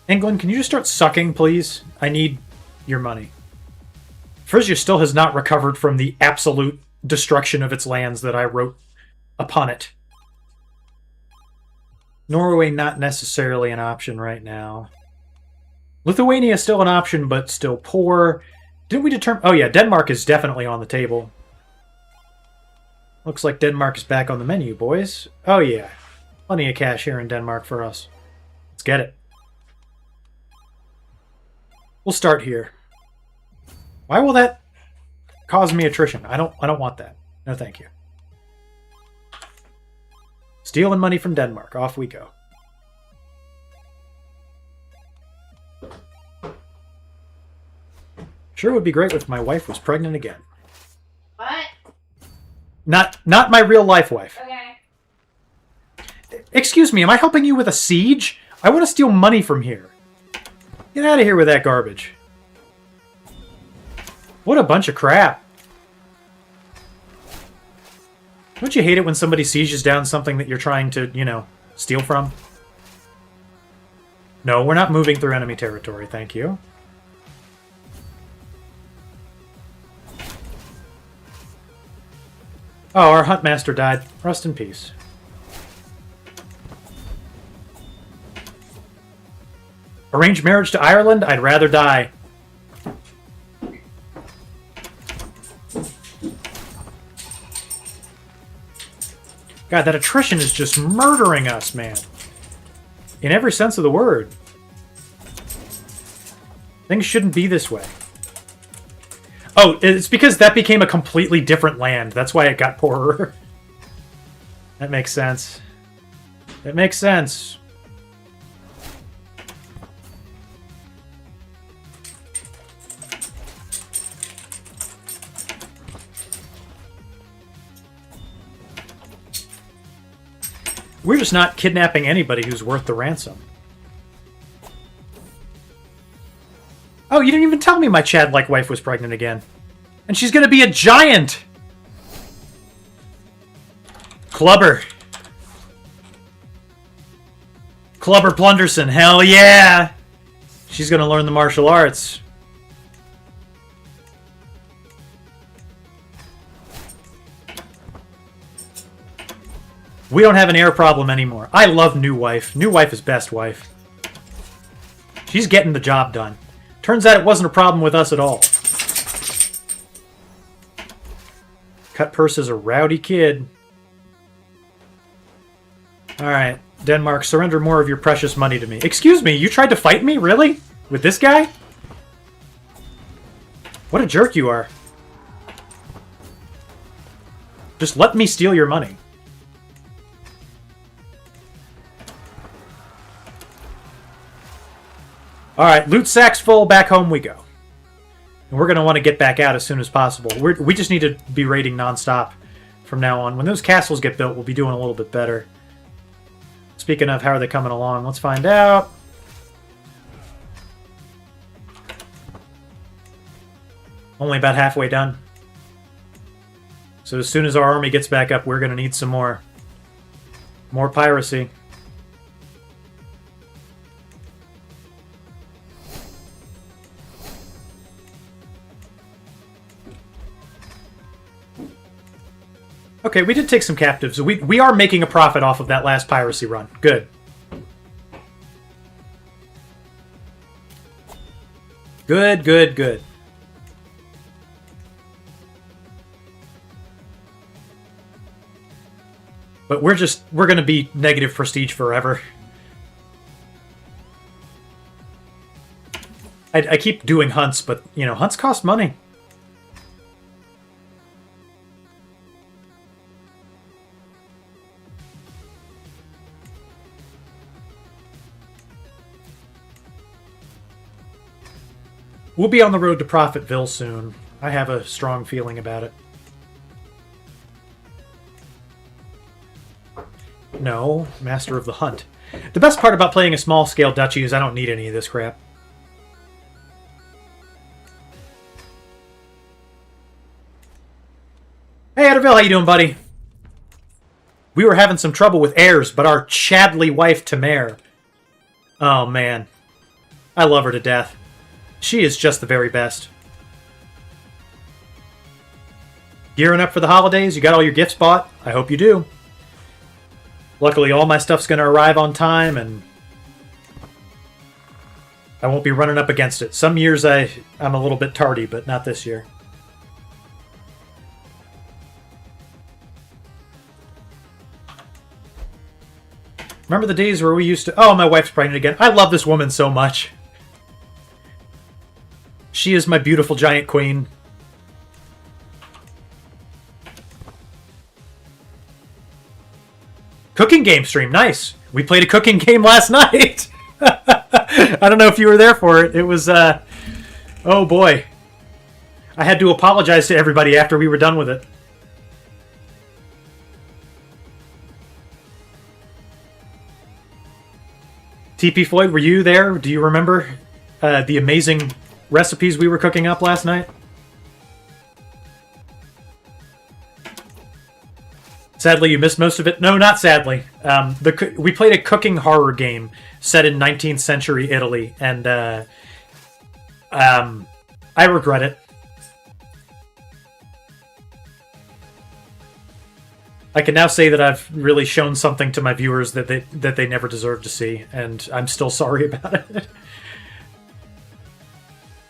England, can you just start sucking, please? I need your money. Frisia still has not recovered from the absolute destruction of its lands that I wrote upon it. Norway not necessarily an option right now. Lithuania is still an option, but still poor. Didn't we determine... Oh yeah, Denmark is definitely on the table. Looks like Denmark is back on the menu, boys. Oh yeah. Plenty of cash here in Denmark for us. Let's get it. We'll start here. Why will that cause me attrition? I don't want that. No, thank you. Stealing money from Denmark. Off we go. Sure would be great if my wife was pregnant again. What? Not my real life wife. Okay. Excuse me, am I helping you with a siege? I want to steal money from here. Get out of here with that garbage. What a bunch of crap. Don't you hate it when somebody sieges down something that you're trying to, you know, steal from? No, we're not moving through enemy territory, thank you. Oh, our Huntmaster died. Rest in peace. Arranged marriage to Ireland? I'd rather die. God, that attrition is just murdering us, man. In every sense of the word. Things shouldn't be this way. Oh, it's because that became a completely different land. That's why it got poorer. That makes sense. It makes sense. We're just not kidnapping anybody who's worth the ransom. Oh, you didn't even tell me my Chad-like wife was pregnant again. And she's gonna be a giant! Clubber. Clubber Plunderson, hell yeah! She's gonna learn the martial arts. We don't have an air problem anymore. I love New Wife. New Wife is best wife. She's getting the job done. Turns out it wasn't a problem with us at all. Cut Purse is a rowdy kid. Alright, Denmark, surrender more of your precious money to me. Excuse me, you tried to fight me? Really? With this guy? What a jerk you are. Just let me steal your money. Alright, loot sack's full, back home we go. And we're going to want to get back out as soon as possible. We just need to be raiding non-stop from now on. When those castles get built, we'll be doing a little bit better. Speaking of, how are they coming along? Let's find out. Only about halfway done. So as soon as our army gets back up, we're going to need some more piracy. Okay, we did take some captives. We are making a profit off of that last piracy run. Good. Good, good, good. But we're going to be negative prestige forever. I keep doing hunts, but, you know, hunts cost money. We'll be on the road to Profitville soon. I have a strong feeling about it. No, Master of the Hunt. The best part about playing a small-scale duchy is I don't need any of this crap. Hey, Ederville, how you doing, buddy? We were having some trouble with heirs, but our Chadley wife, Tamare... Oh, man. I love her to death. She is just the very best. Gearing up for the holidays? You got all your gifts bought? I hope you do. Luckily, all my stuff's going to arrive on time, and I won't be running up against it. Some years I'm a little bit tardy, but not this year. Remember the days where we used to... Oh, my wife's pregnant again. I love this woman so much. She is my beautiful giant queen. Cooking game stream. Nice. We played a cooking game last night. I don't know if you were there for it. It was... oh, boy. I had to apologize to everybody after we were done with it. TP Floyd, were you there? Do you remember the amazing recipes we were cooking up last night? Sadly, you missed most of it. No, not sadly. We played a cooking horror game set in 19th century Italy, and I regret it. I can now say that I've really shown something to my viewers that they never deserved to see, and I'm still sorry about it.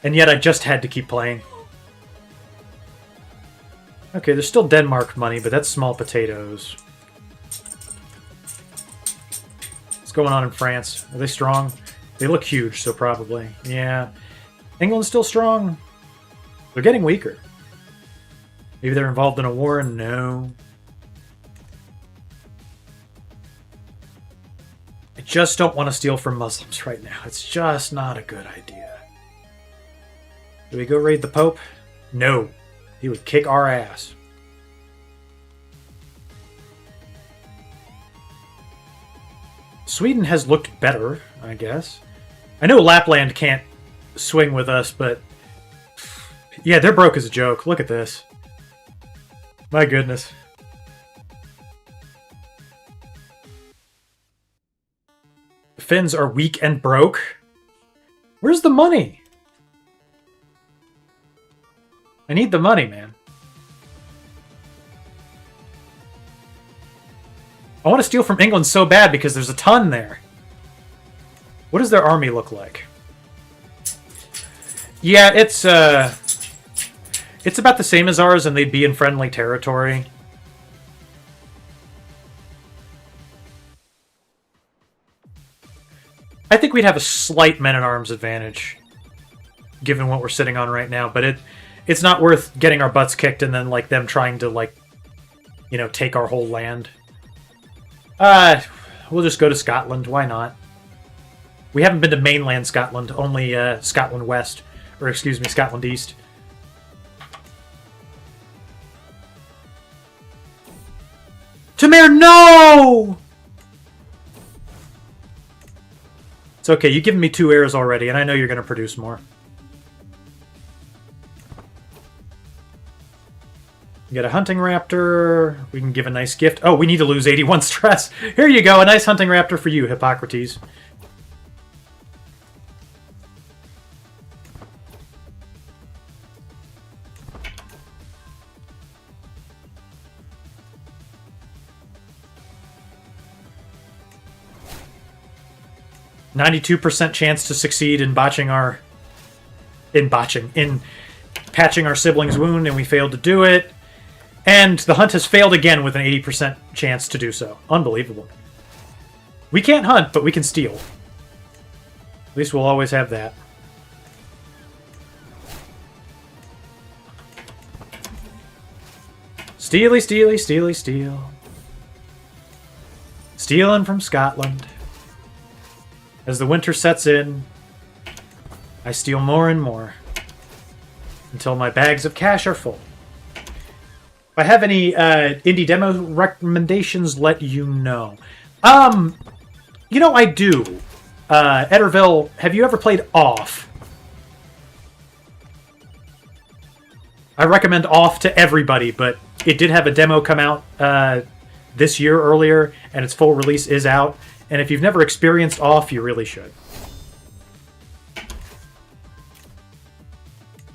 And yet I just had to keep playing. Okay, there's still Denmark money, but that's small potatoes. What's going on in France? Are they strong? They look huge, so probably. Yeah. England's still strong. They're getting weaker. Maybe they're involved in a war? No. I just don't want to steal from Muslims right now. It's just not a good idea. Do we go raid the Pope? No. He would kick our ass. Sweden has looked better, I guess. I know Lapland can't swing with us, but... yeah, they're broke as a joke. Look at this. My goodness. The Finns are weak and broke? Where's the money? I need the money, man. I want to steal from England so bad because there's a ton there. What does their army look like? Yeah, it's about the same as ours, and they'd be in friendly territory. I think we'd have a slight men-at-arms advantage, given what we're sitting on right now, but it's not worth getting our butts kicked and then, like, them trying to, like, you know, take our whole land. We'll just go to Scotland. Why not? We haven't been to mainland Scotland, only Scotland West. Or, excuse me, Scotland East. Tamir, no! It's okay, you've given me 2 heirs already, and I know you're going to produce more. Get a hunting raptor. We can give a nice gift. Oh, we need to lose 81 stress. Here you go, a nice hunting raptor for you, Hippocrates. %92% chance to succeed in patching our sibling's wound, and we failed to do it. And the hunt has failed again with an 80% chance to do so. Unbelievable. We can't hunt, but we can steal. At least we'll always have that. Steely, steely, steely, steal. Stealing from Scotland. As the winter sets in, I steal more and more. Until my bags of cash are full. If I have any indie demo recommendations, let you know. You know, I do. Ederville, have you ever played Off? I recommend Off to everybody, but it did have a demo come out this year earlier, and its full release is out. And if you've never experienced Off, you really should.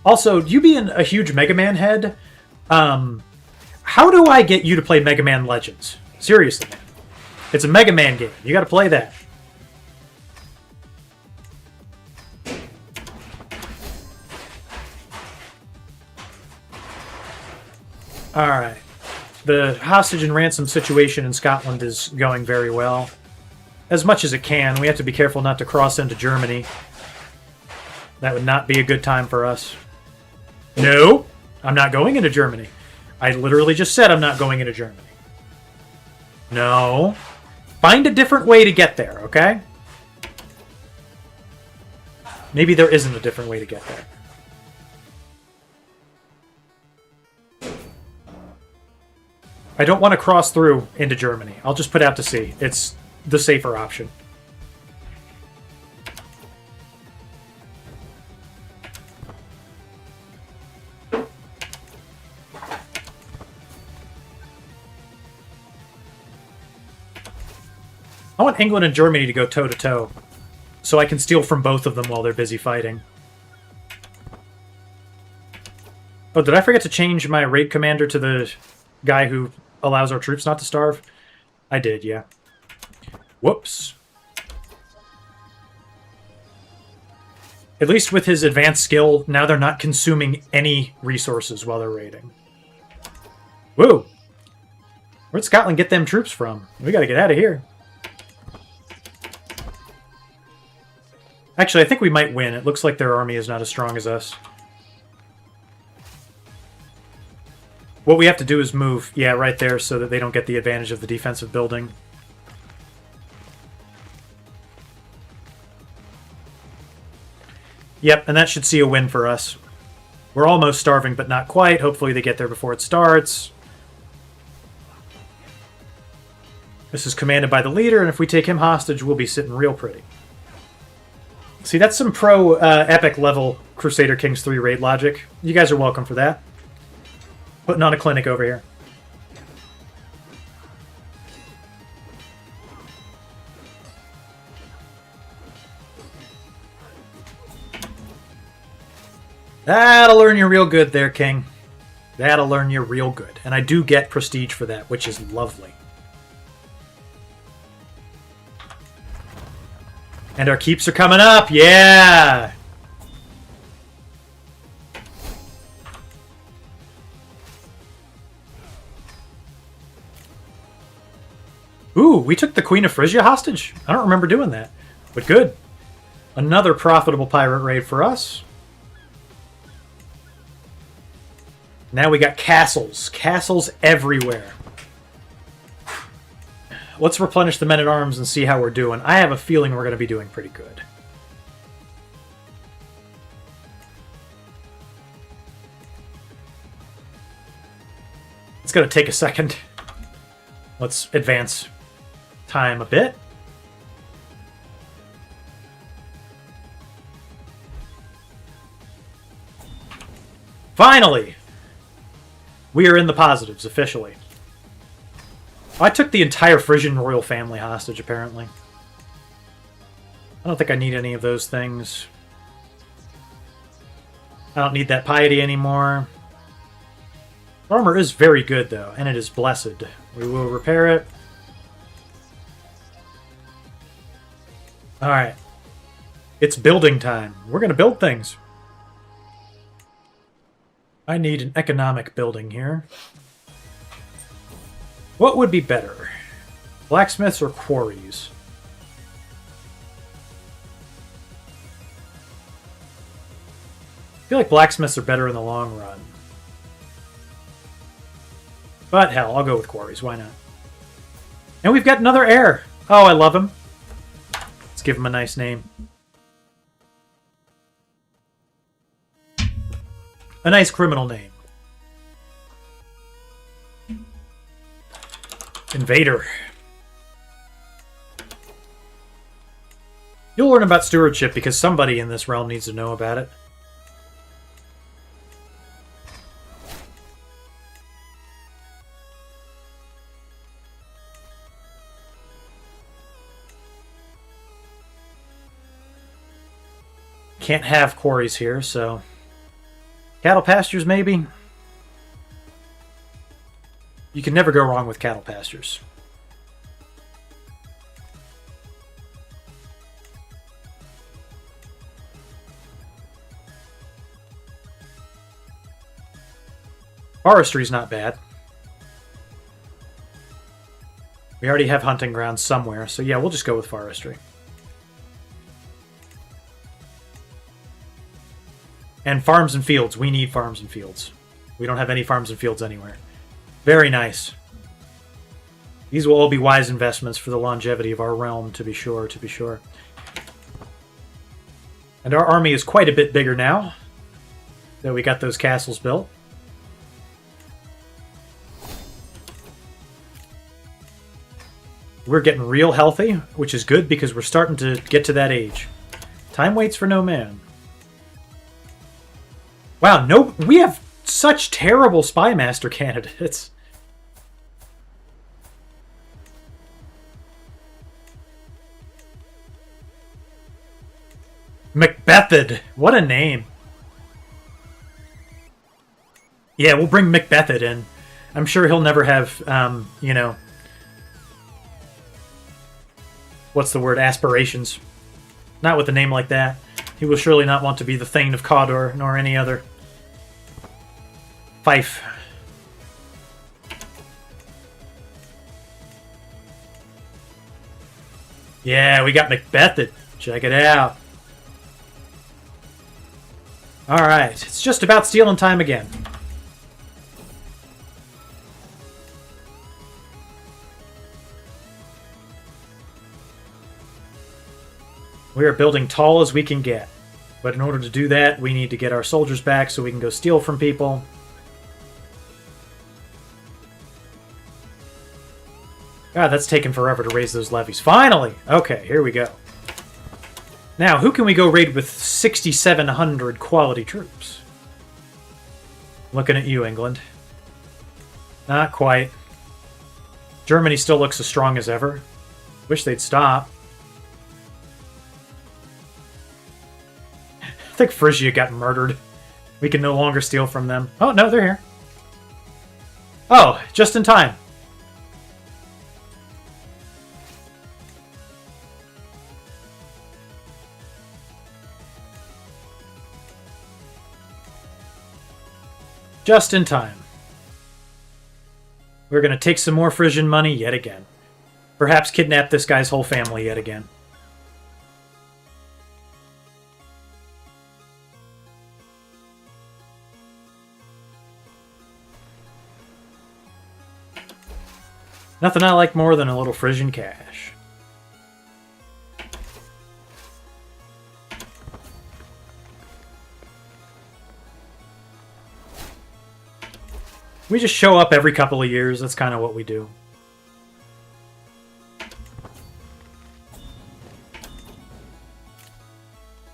Also, you being a huge Mega Man head, how do I get you to play Mega Man Legends? Seriously, man. It's a Mega Man game. You got to play that. All right. The hostage and ransom situation in Scotland is going very well. As much as it can. We have to be careful not to cross into Germany. That would not be a good time for us. No, I'm not going into Germany. I literally just said I'm not going into Germany. No. Find a different way to get there, okay? Maybe there isn't a different way to get there. I don't want to cross through into Germany. I'll just put out to sea. It's the safer option. I want England and Germany to go toe-to-toe, so I can steal from both of them while they're busy fighting. Oh, did I forget to change my raid commander to the guy who allows our troops not to starve? I did, yeah. Whoops. At least with his advanced skill, now they're not consuming any resources while they're raiding. Woo! Where'd Scotland get them troops from? We gotta get out of here. Actually, I think we might win. It looks like their army is not as strong as us. What we have to do is move, yeah, right there so that they don't get the advantage of the defensive building. Yep, and that should see a win for us. We're almost starving, but not quite. Hopefully they get there before it starts. This is commanded by the leader, and if we take him hostage, we'll be sitting real pretty. See, that's some pro-epic level Crusader Kings 3 raid logic. You guys are welcome for that. Putting on a clinic over here. That'll learn you real good there, King. That'll learn you real good. And I do get prestige for that, which is lovely. And our keeps are coming up, yeah! Ooh, we took the Queen of Frisia hostage? I don't remember doing that. But good. Another profitable pirate raid for us. Now we got castles. Castles everywhere. Let's replenish the men-at-arms and see how we're doing. I have a feeling we're going to be doing pretty good. It's going to take a second. Let's advance time a bit. Finally! We are in the positives, officially. I took the entire Frisian royal family hostage, apparently. I don't think I need any of those things. I don't need that piety anymore. Armor is very good, though, and it is blessed. We will repair it. Alright. It's building time. We're going to build things. I need an economic building here. What would be better? Blacksmiths or quarries? I feel like blacksmiths are better in the long run. But hell, I'll go with quarries. Why not? And we've got another heir. Oh, I love him. Let's give him a nice name. A nice criminal name. Invader. You'll learn about stewardship because somebody in this realm needs to know about it. Can't have quarries here, so... Cattle pastures, maybe? You can never go wrong with cattle pastures. Forestry's not bad. We already have hunting grounds somewhere, so yeah, we'll just go with forestry. And farms and fields. We need farms and fields. We don't have any farms and fields anywhere. Very nice. These will all be wise investments for the longevity of our realm, to be sure, to be sure. And our army is quite a bit bigger now that we got those castles built. We're getting real healthy, which is good because we're starting to get to that age. Time waits for no man. Wow, no, we have such terrible spy master candidates. Macbethid. What a name. Yeah, we'll bring Macbethid in. I'm sure he'll never have, you know... What's the word? Aspirations. Not with a name like that. He will surely not want to be the Thane of Cawdor, nor any other. Fife. Yeah, we got Macbethid. Check it out. Alright, it's just about stealing time again. We are building tall as we can get. But in order to do that, we need to get our soldiers back so we can go steal from people. God, that's taken forever to raise those levies. Finally! Okay, here we go. Now, who can we go raid with 6,700 quality troops? Looking at you, England. Not quite. Germany still looks as strong as ever. Wish they'd stop. I think Frisia got murdered. We can no longer steal from them. Oh, no, they're here. Oh, just in time. Just in time. We're going to take some more Frisian money yet again. Perhaps kidnap this guy's whole family yet again. Nothing I like more than a little Frisian cash. We just show up every couple of years. That's kind of what we do.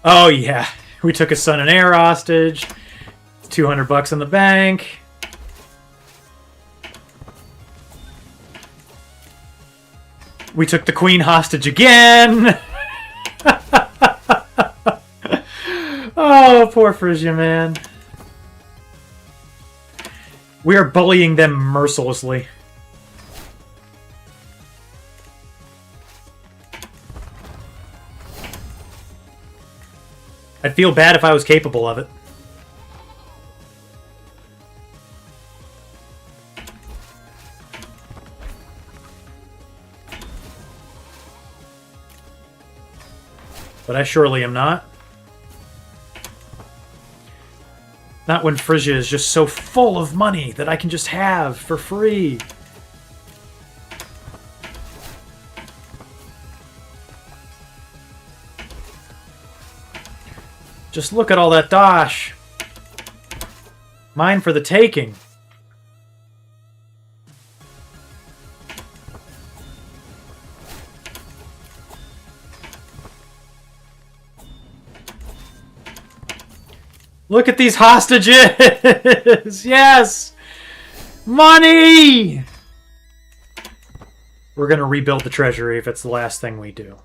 Oh, yeah. We took a son and heir hostage. $200 in the bank. We took the queen hostage again. Oh, poor Frisia, man. We are bullying them mercilessly. I'd feel bad if I was capable of it. But I surely am not. Not when Frisia is just so full of money that I can just have for free. Just look at all that dosh. Mine for the taking. Look at these hostages! Yes! Money! We're gonna rebuild the treasury if it's the last thing we do.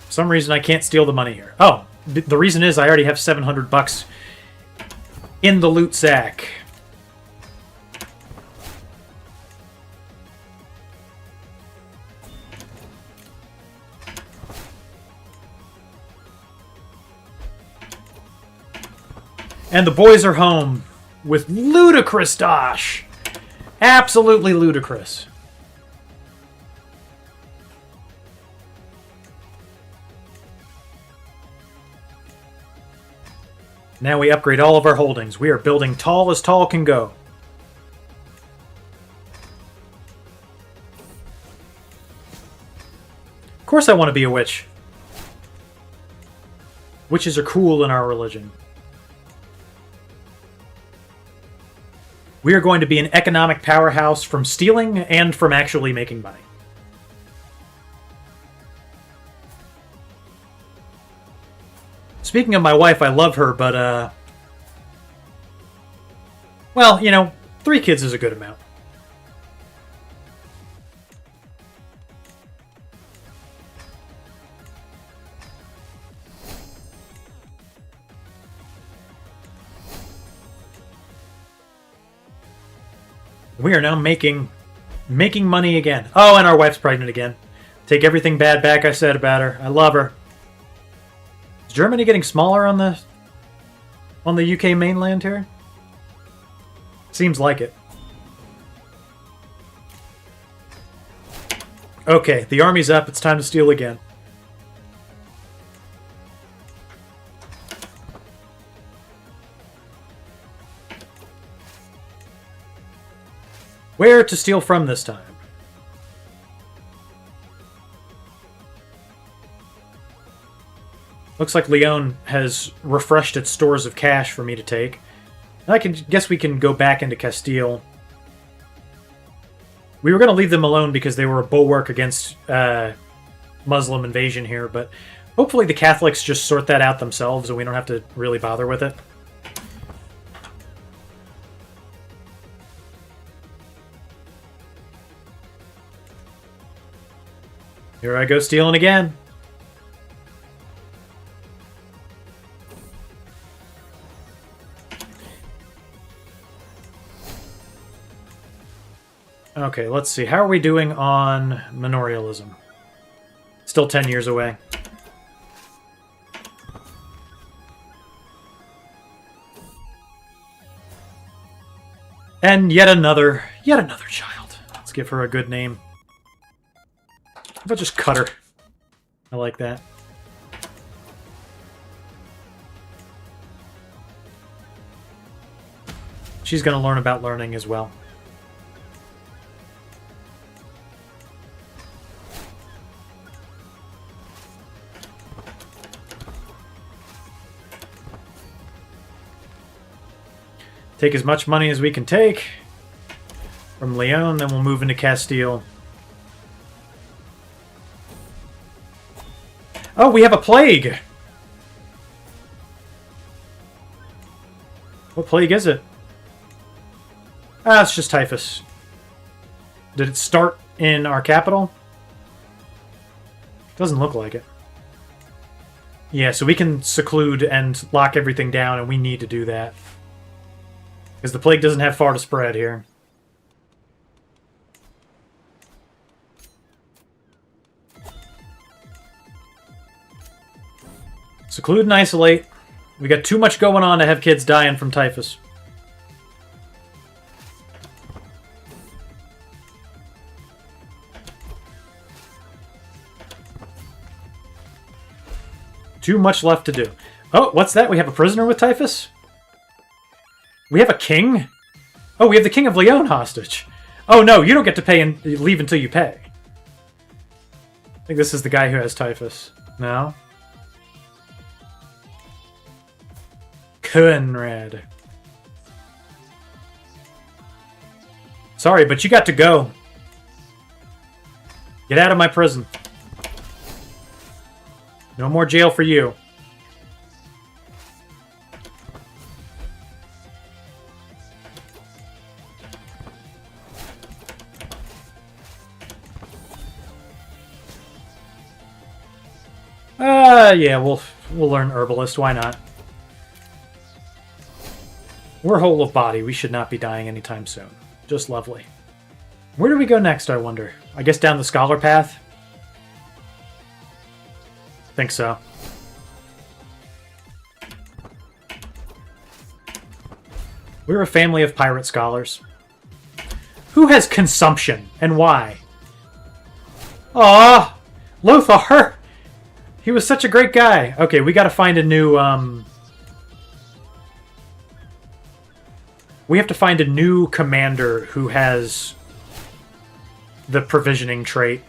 For some reason I can't steal the money here. Oh, the reason is I already have 700 bucks in the loot sack. And the boys are home with ludicrous dosh. Absolutely ludicrous. Now we upgrade all of our holdings. We are building tall as tall can go. Of course I want to be a witch. Witches are cool in our religion. We are going to be an economic powerhouse from stealing and from actually making money. Speaking of my wife, I love her, but, well, you know, 3 kids is a good amount. We are now making money again. Oh, and our wife's pregnant again. Take everything bad back I said about her. I love her. Is Germany getting smaller on the UK mainland here? Seems like it. Okay, the army's up. It's time to steal again. Where to steal from this time? Looks like Leon has refreshed its stores of cash for me to take. And I guess we can go back into Castile. We were going to leave them alone because they were a bulwark against Muslim invasion here, but hopefully the Catholics just sort that out themselves and we don't have to really bother with it. Here I go stealing again. Okay, let's see. How are we doing on manorialism? Still 10 years away. And yet another child. Let's give her a good name. How about just Cutter? I like that. She's going to learn about learning as well. Take as much money as we can take from Leon, then we'll move into Castile. Oh, we have a plague! What plague is it? Ah, it's just typhus. Did it start in our capital? Doesn't look like it. Yeah, so we can seclude and lock everything down, and we need to do that. Because the plague doesn't have far to spread here. Seclude and isolate. We got too much going on to have kids dying from typhus. Too much left to do. Oh, what's that? We have a prisoner with typhus? We have a king? Oh, we have the King of Leon hostage. Oh no, you don't get to pay and leave until you pay. I think this is the guy who has typhus. No? Conrad. Sorry, but you got to go. Get out of my prison. No more jail for you. Yeah, we'll learn Herbalist. Why not? We're whole of body. We should not be dying anytime soon. Just lovely. Where do we go next, I wonder? I guess down the Scholar path? Think so. We're a family of pirate scholars. Who has consumption, and why? Aw! Lothar! He was such a great guy. Okay, we gotta find a new, we have to find a new commander who has the provisioning trait.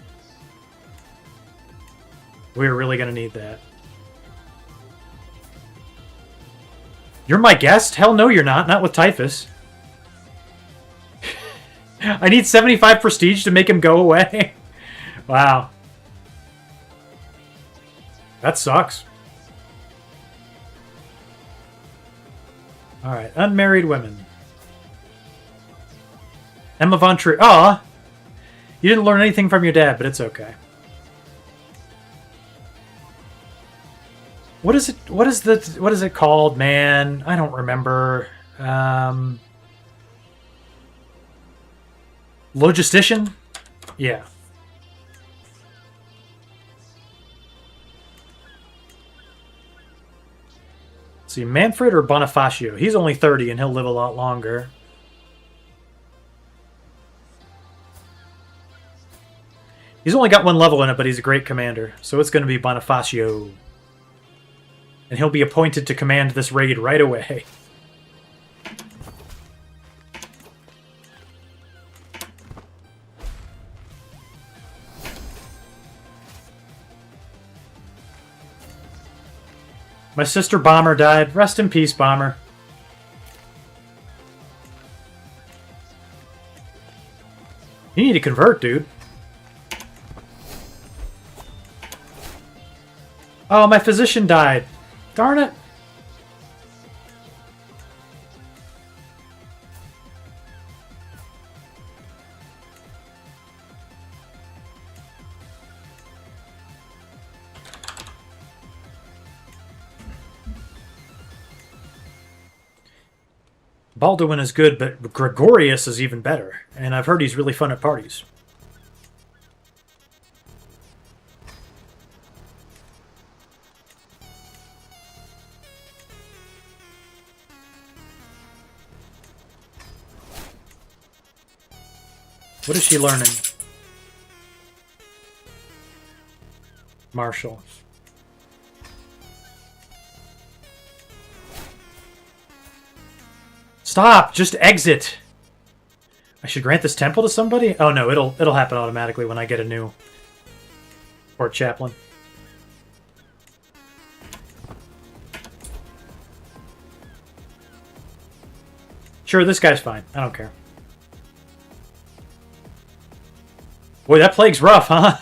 We're really gonna need that. You're my guest? Hell no you're not. Not with Typhus. I need 75 prestige to make him go away. Wow. That sucks. Alright, unmarried women. Emma Von Tree. Aw! You didn't learn anything from your dad, but it's okay. What is it? What is it called, man? I don't remember. Logistician? Yeah. Let's see, Manfred or Bonifacio? He's only 30 and he'll live a lot longer. He's only got one level in it, but he's a great commander. So it's going to be Bonifacio. And he'll be appointed to command this raid right away. My sister Bomber died. Rest in peace, Bomber. You need to convert, dude. Oh, my physician died. Darn it. Baldwin is good, but Gregorius is even better. And I've heard he's really fun at parties. What is she learning? Marshall. Stop! Just exit! I should grant this temple to somebody? Oh no, it'll happen automatically when I get a new court chaplain. Sure, this guy's fine. I don't care. Boy, that plague's rough, huh?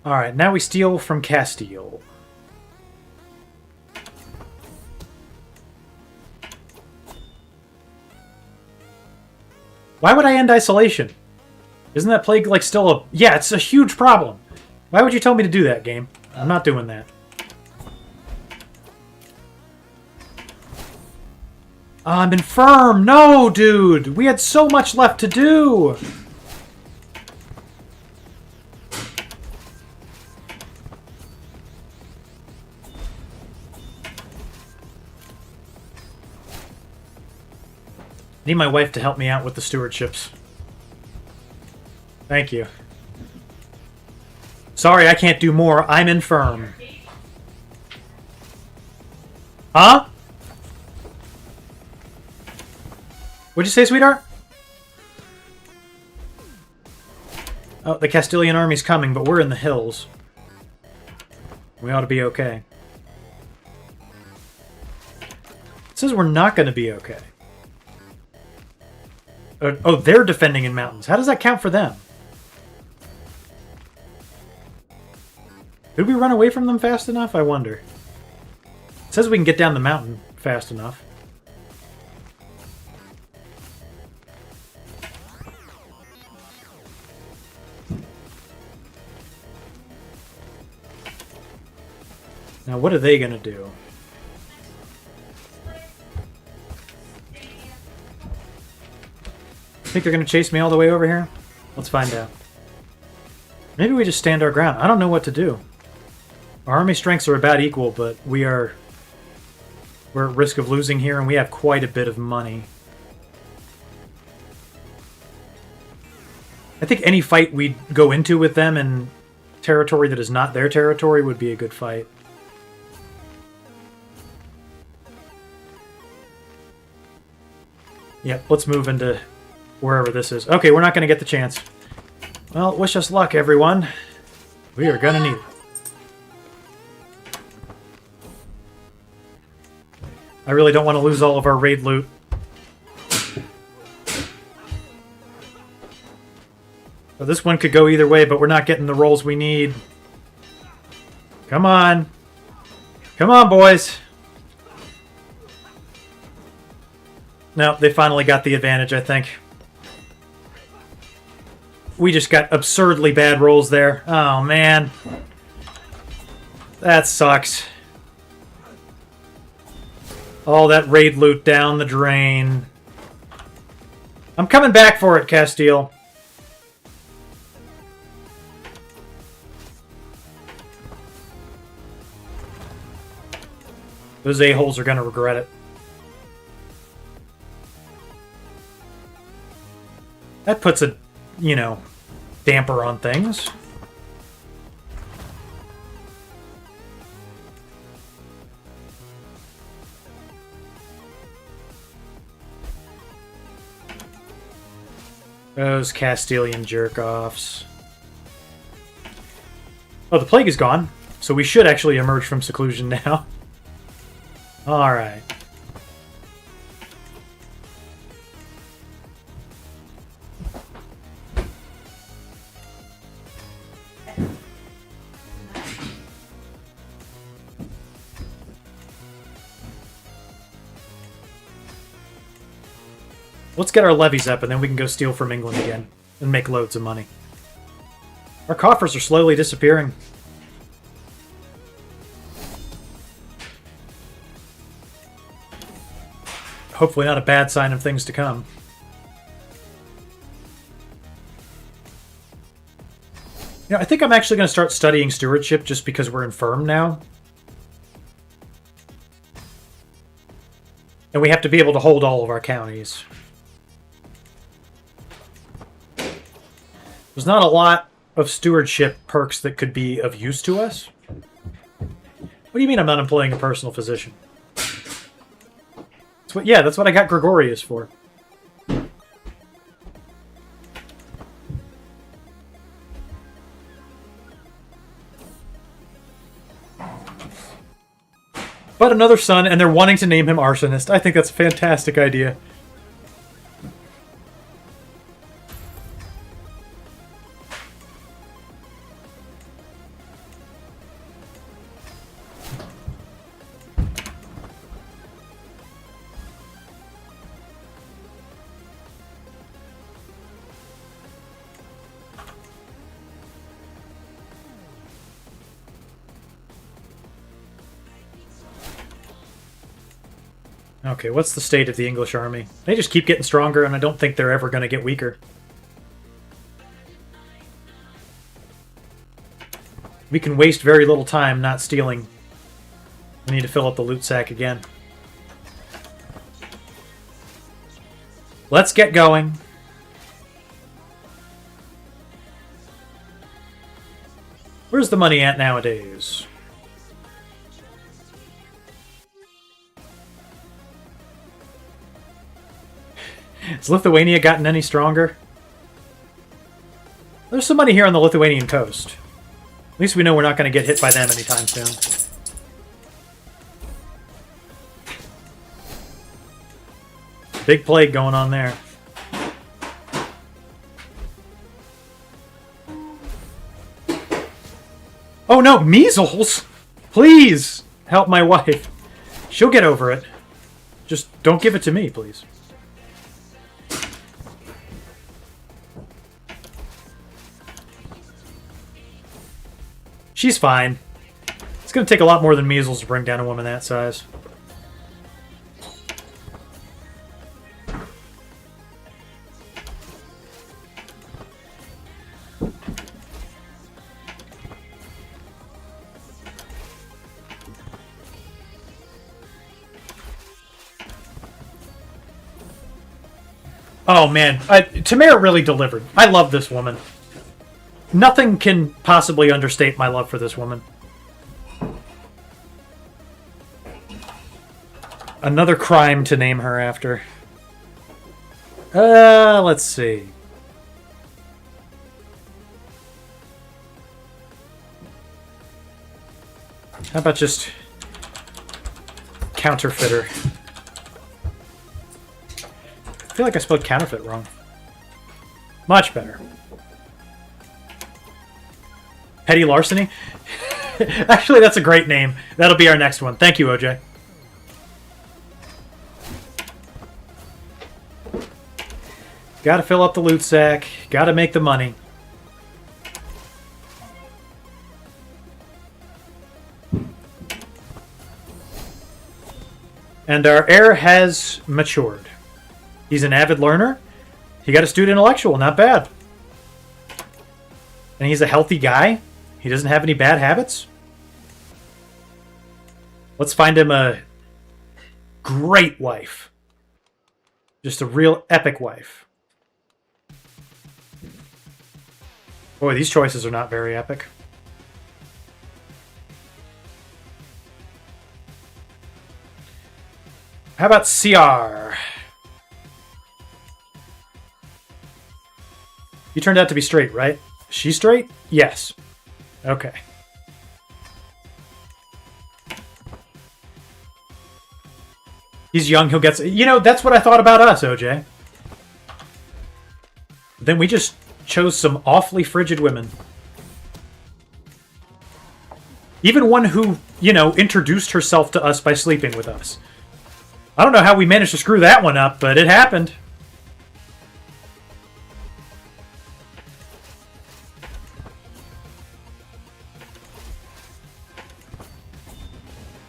Alright, now we steal from Castile. Why would I end isolation? Isn't that plague, like, still a... Yeah, it's a huge problem. Why would you tell me to do that, game? I'm not doing that. I'm infirm! No, dude! We had so much left to do! Need my wife to help me out with the stewardships. Thank you. Sorry, I can't do more. I'm infirm. Huh? What'd you say, sweetheart? Oh, the Castilian army's coming, but we're in the hills. We ought to be okay. says we're not going to be okay. Oh, they're defending in mountains. How does that count for them? Did we run away from them fast enough? I wonder. It says we can get down the mountain fast enough. Now, what are they going to do? Think they're going to chase me all the way over here? Let's find out. Maybe we just stand our ground. I don't know what to do. Our army strengths are about equal, but we're at risk of losing here, and we have quite a bit of money. I think any fight we'd go into with them in territory that is not their territory would be a good fight. Yep, let's move into wherever this is. Okay, we're not going to get the chance. Well, wish us luck, everyone. We are going to need it. I really don't want to lose all of our raid loot. So this one could go either way, but we're not getting the rolls we need. Come on. Come on, boys. No, they finally got the advantage, I think. We just got absurdly bad rolls there. Oh, man. That sucks. All that raid loot down the drain. I'm coming back for it, Castile. Those a-holes are going to regret it. That puts a, you know, damper on things. Those Castilian jerk-offs. Oh, the plague is gone, so we should actually emerge from seclusion now. Alright. Let's get our levies up, and then we can go steal from England again and make loads of money. Our coffers are slowly disappearing. Hopefully not a bad sign of things to come. You know, I think I'm actually going to start studying stewardship just because we're infirm now. And we have to be able to hold all of our counties. There's not a lot of stewardship perks that could be of use to us. What do you mean I'm not employing a personal physician? That's what, yeah, that's what I got Gregorius for. But another son, and they're wanting to name him Arsonist. I think that's a fantastic idea. Okay, what's the state of the English army? They just keep getting stronger, and I don't think they're ever going to get weaker. We can waste very little time not stealing. We need to fill up the loot sack again. Let's get going. Where's the money at nowadays? Has Lithuania gotten any stronger? There's some money here on the Lithuanian coast. At least we know we're not going to get hit by them anytime soon. Big plague going on there. Oh no, measles! Please help my wife. She'll get over it. Just don't give it to me, please. She's fine. It's going to take a lot more than measles to bring down a woman that size. Oh man, Tamara really delivered. I love this woman. Nothing can possibly understate my love for this woman. Another crime to name her after. Let's see. How about just counterfeiter? I feel like I spelled counterfeit wrong. Much better. Petty larceny? Actually, that's a great name. That'll be our next one. Thank you, OJ. Gotta fill up the loot sack. Gotta make the money. And our heir has matured. He's an avid learner. He got a student intellectual. Not bad. And he's a healthy guy. He doesn't have any bad habits. Let's find him a great wife. Just a real epic wife. Boy, these choices are not very epic. How about CR? You turned out to be straight, right? She's straight? Yes. Okay. He's young, he'll get... You know, that's what I thought about us, OJ. Then we just chose some awfully frigid women. Even one who, you know, introduced herself to us by sleeping with us. I don't know how we managed to screw that one up, but it happened.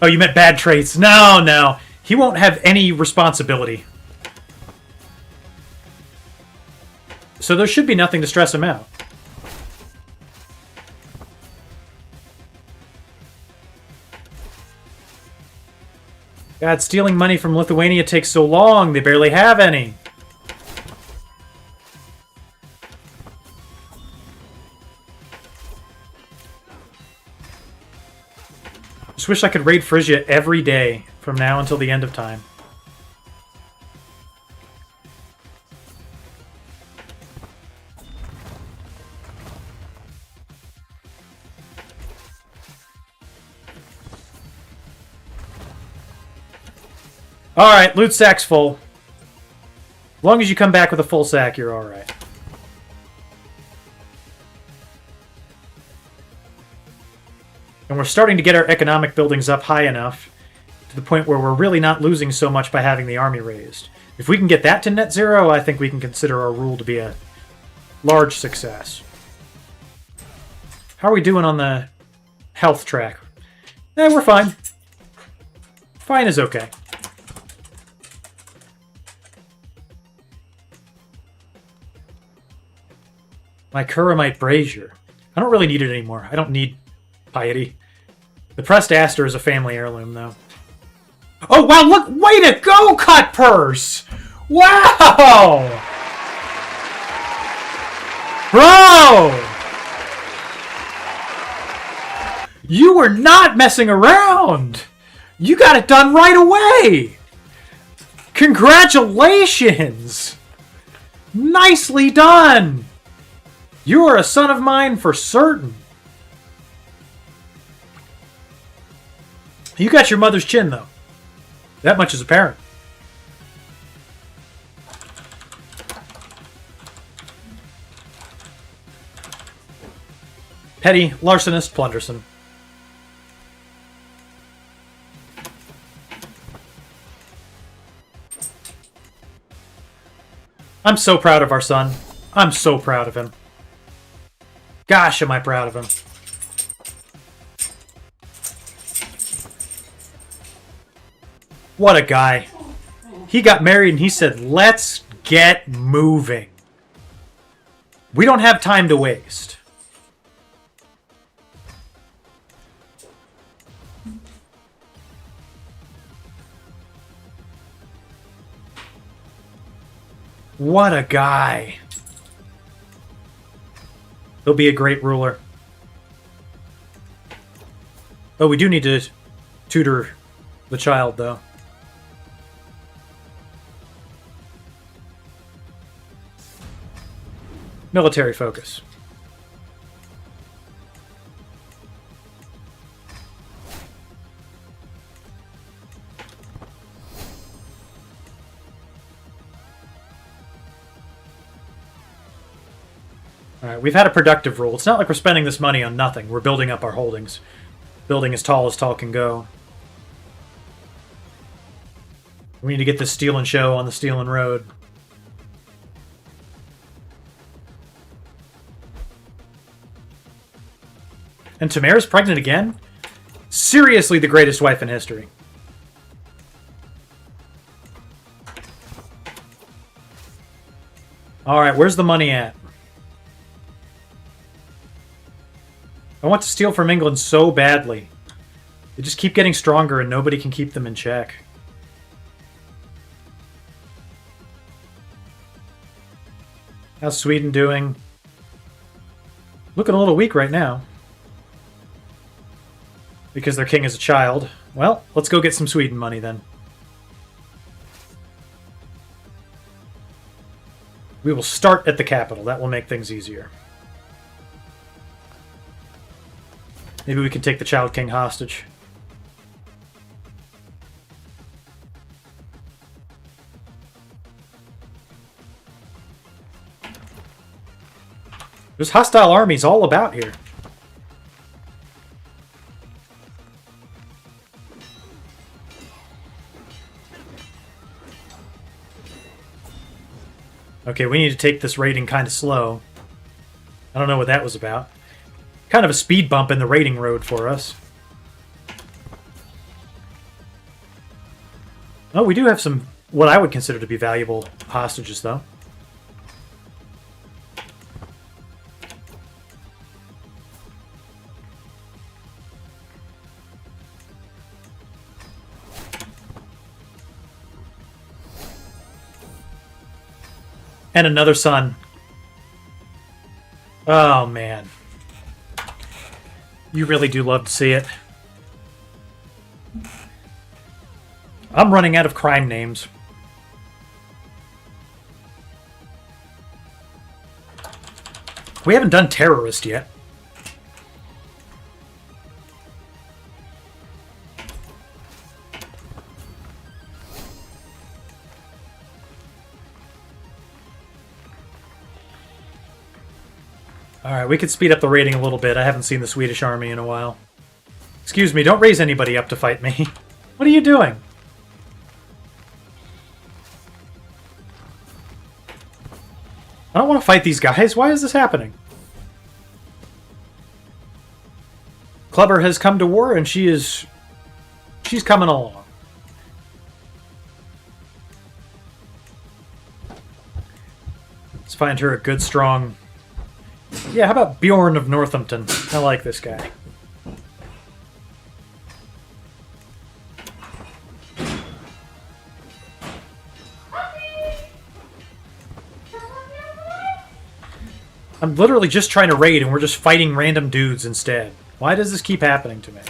Oh, you meant bad traits. No, no. He won't have any responsibility. So there should be nothing to stress him out. God, stealing money from Lithuania takes so long. They barely have any. Just wish I could raid Frisia every day from now until the end of time. Alright, loot sack's full. As long as you come back with a full sack, you're alright. And we're starting to get our economic buildings up high enough to the point where we're really not losing so much by having the army raised. If we can get that to net zero, I think we can consider our rule to be a large success. How are we doing on the health track? We're fine. Fine is okay. My Kuramite brazier. I don't really need it anymore. I don't need piety. The pressed aster is a family heirloom, though. Oh, wow, look! Way to go, Cut Purse! Wow! Bro! You were not messing around! You got it done right away! Congratulations! Nicely done! You are a son of mine for certain. You got your mother's chin, though. That much is apparent. Petty, larcenist, plunderson. I'm so proud of our son. I'm so proud of him. Gosh, am I proud of him. What a guy. He got married and he said, let's get moving. We don't have time to waste. What a guy. He'll be a great ruler. Oh, we do need to tutor the child, though. Military focus. Alright, we've had a productive rule. It's not like we're spending this money on nothing. We're building up our holdings. Building as tall can go. We need to get this Steel and Show on the Steel and Road. And Tamara's pregnant again? Seriously the greatest wife in history. Alright, where's the money at? I want to steal from England so badly. They just keep getting stronger and nobody can keep them in check. How's Sweden doing? Looking a little weak right now. Because their king is a child. Well, let's go get some Sweden money then. We will start at the capital. That will make things easier. Maybe we can take the Child King hostage. There's hostile armies all about here. Okay, we need to take this raiding kind of slow. I don't know what that was about. Kind of a speed bump in the raiding road for us. Oh, we do have some, what I would consider to be valuable hostages, though. And another son. Oh, man. You really do love to see it. I'm running out of crime names. We haven't done terrorist yet. Alright, we could speed up the raiding a little bit. I haven't seen the Swedish army in a while. Excuse me, don't raise anybody up to fight me. What are you doing? I don't want to fight these guys. Why is this happening? Kleber has come to war and she's coming along. Let's find her a good, strong... Yeah, how about Bjorn of Northampton? I like this guy. I'm literally just trying to raid and we're just fighting random dudes instead. Why does this keep happening to me?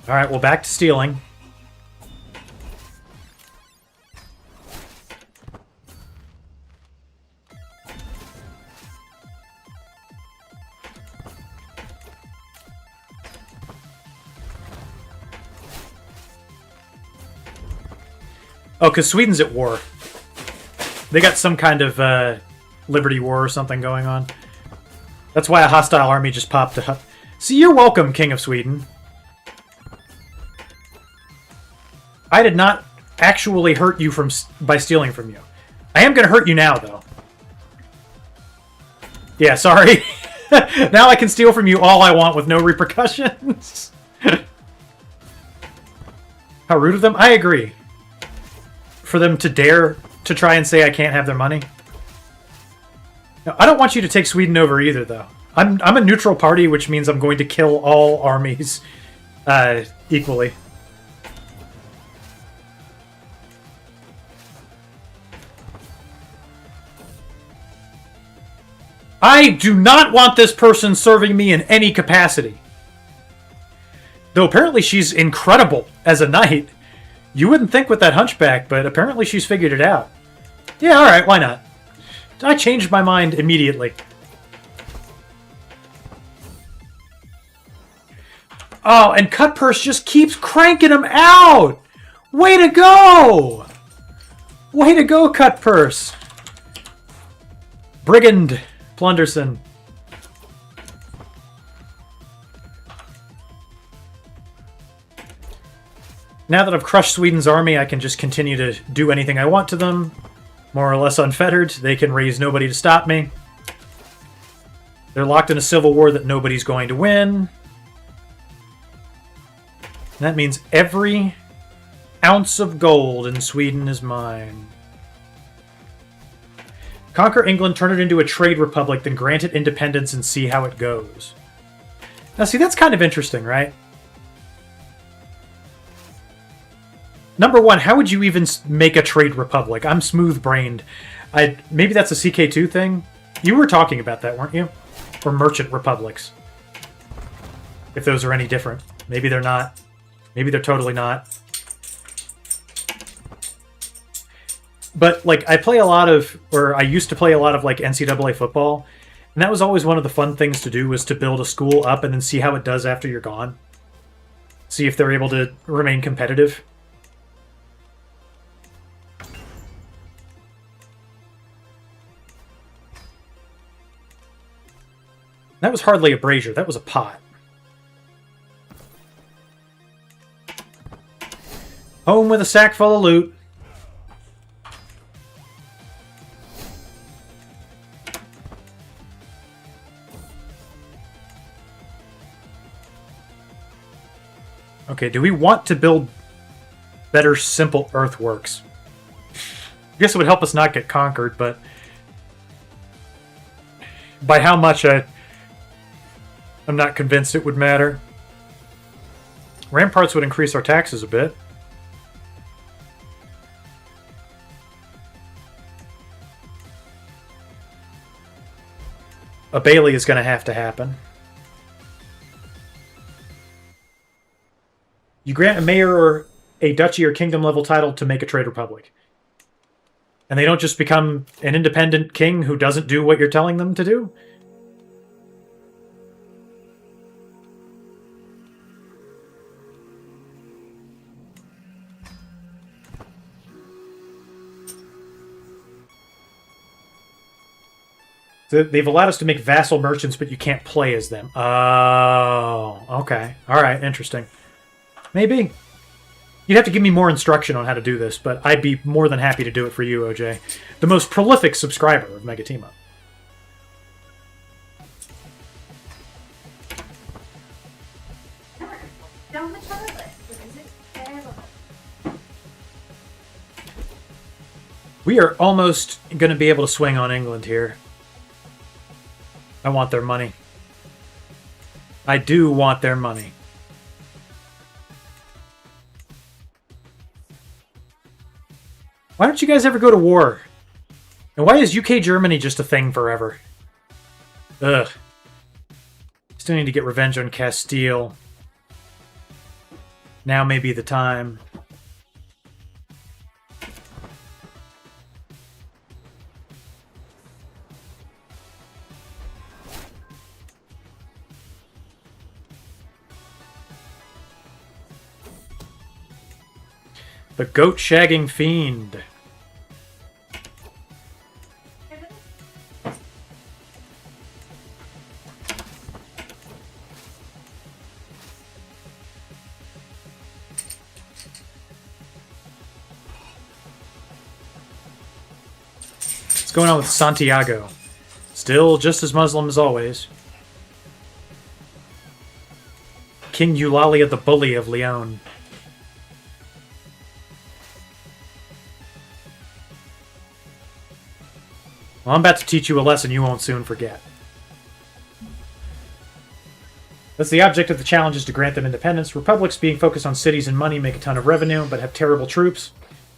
Alright, well, back to stealing. Oh, because Sweden's at war. They got some kind of Liberty War or something going on. That's why a hostile army just popped up. See, you're welcome, King of Sweden. I did not actually hurt you by stealing from you. I am going to hurt you now, though. Yeah, sorry. Now I can steal from you all I want with no repercussions. How rude of them. I agree. For them to dare to try and say I can't have their money. No, I don't want you to take Sweden over either, though. I'm a neutral party, which means I'm going to kill all armies equally. I do not want this person serving me in any capacity. Though apparently she's incredible as a knight. You wouldn't think with that hunchback, but apparently she's figured it out. Yeah, alright, why not? I changed my mind immediately. Oh, and Cutpurse just keeps cranking them out! Way to go! Way to go, Cutpurse! Brigand Plunderson. Now that I've crushed Sweden's army, I can just continue to do anything I want to them. More or less unfettered. They can raise nobody to stop me. They're locked in a civil war that nobody's going to win. That means every ounce of gold in Sweden is mine. Conquer England, turn it into a trade republic, then grant it independence and see how it goes. Now, see, that's kind of interesting, right? Number one, how would you even make a trade republic? I'm smooth-brained. Maybe that's a CK2 thing? You were talking about that, weren't you? Or merchant republics. If those are any different. Maybe they're not. Maybe they're totally not. But, like, I play a lot of, or I used to play a lot of, like, NCAA football, and that was always one of the fun things to do, was to build a school up and then see how it does after you're gone. See if they're able to remain competitive. That was hardly a brazier, that was a pot. Home with a sack full of loot. Okay, do we want to build better simple earthworks? I guess it would help us not get conquered, but by how much I'm not convinced it would matter. Ramparts would increase our taxes a bit. A Bailey is going to have to happen. You grant a mayor or a duchy or kingdom level title to make a trade republic. And they don't just become an independent king who doesn't do what you're telling them to do? They've allowed us to make vassal merchants, but you can't play as them. Oh, okay. All right, interesting. Maybe. You'd have to give me more instruction on how to do this, but I'd be more than happy to do it for you, OJ. The most prolific subscriber of Mega Team Up. Down the toilet. Is it terrible? We are almost going to be able to swing on England here. I want their money. I do want their money. Why don't you guys ever go to war? And why is UK-Germany just a thing forever? Ugh. Still need to get revenge on Castile. Now may be the time. The goat-shagging fiend. going on with Santiago? Still just as Muslim as always. King Eulalia the Bully of Leon. Well, I'm about to teach you a lesson you won't soon forget. Thus, the object of the challenge is to grant them independence. Republics, being focused on cities and money, make a ton of revenue, but have terrible troops.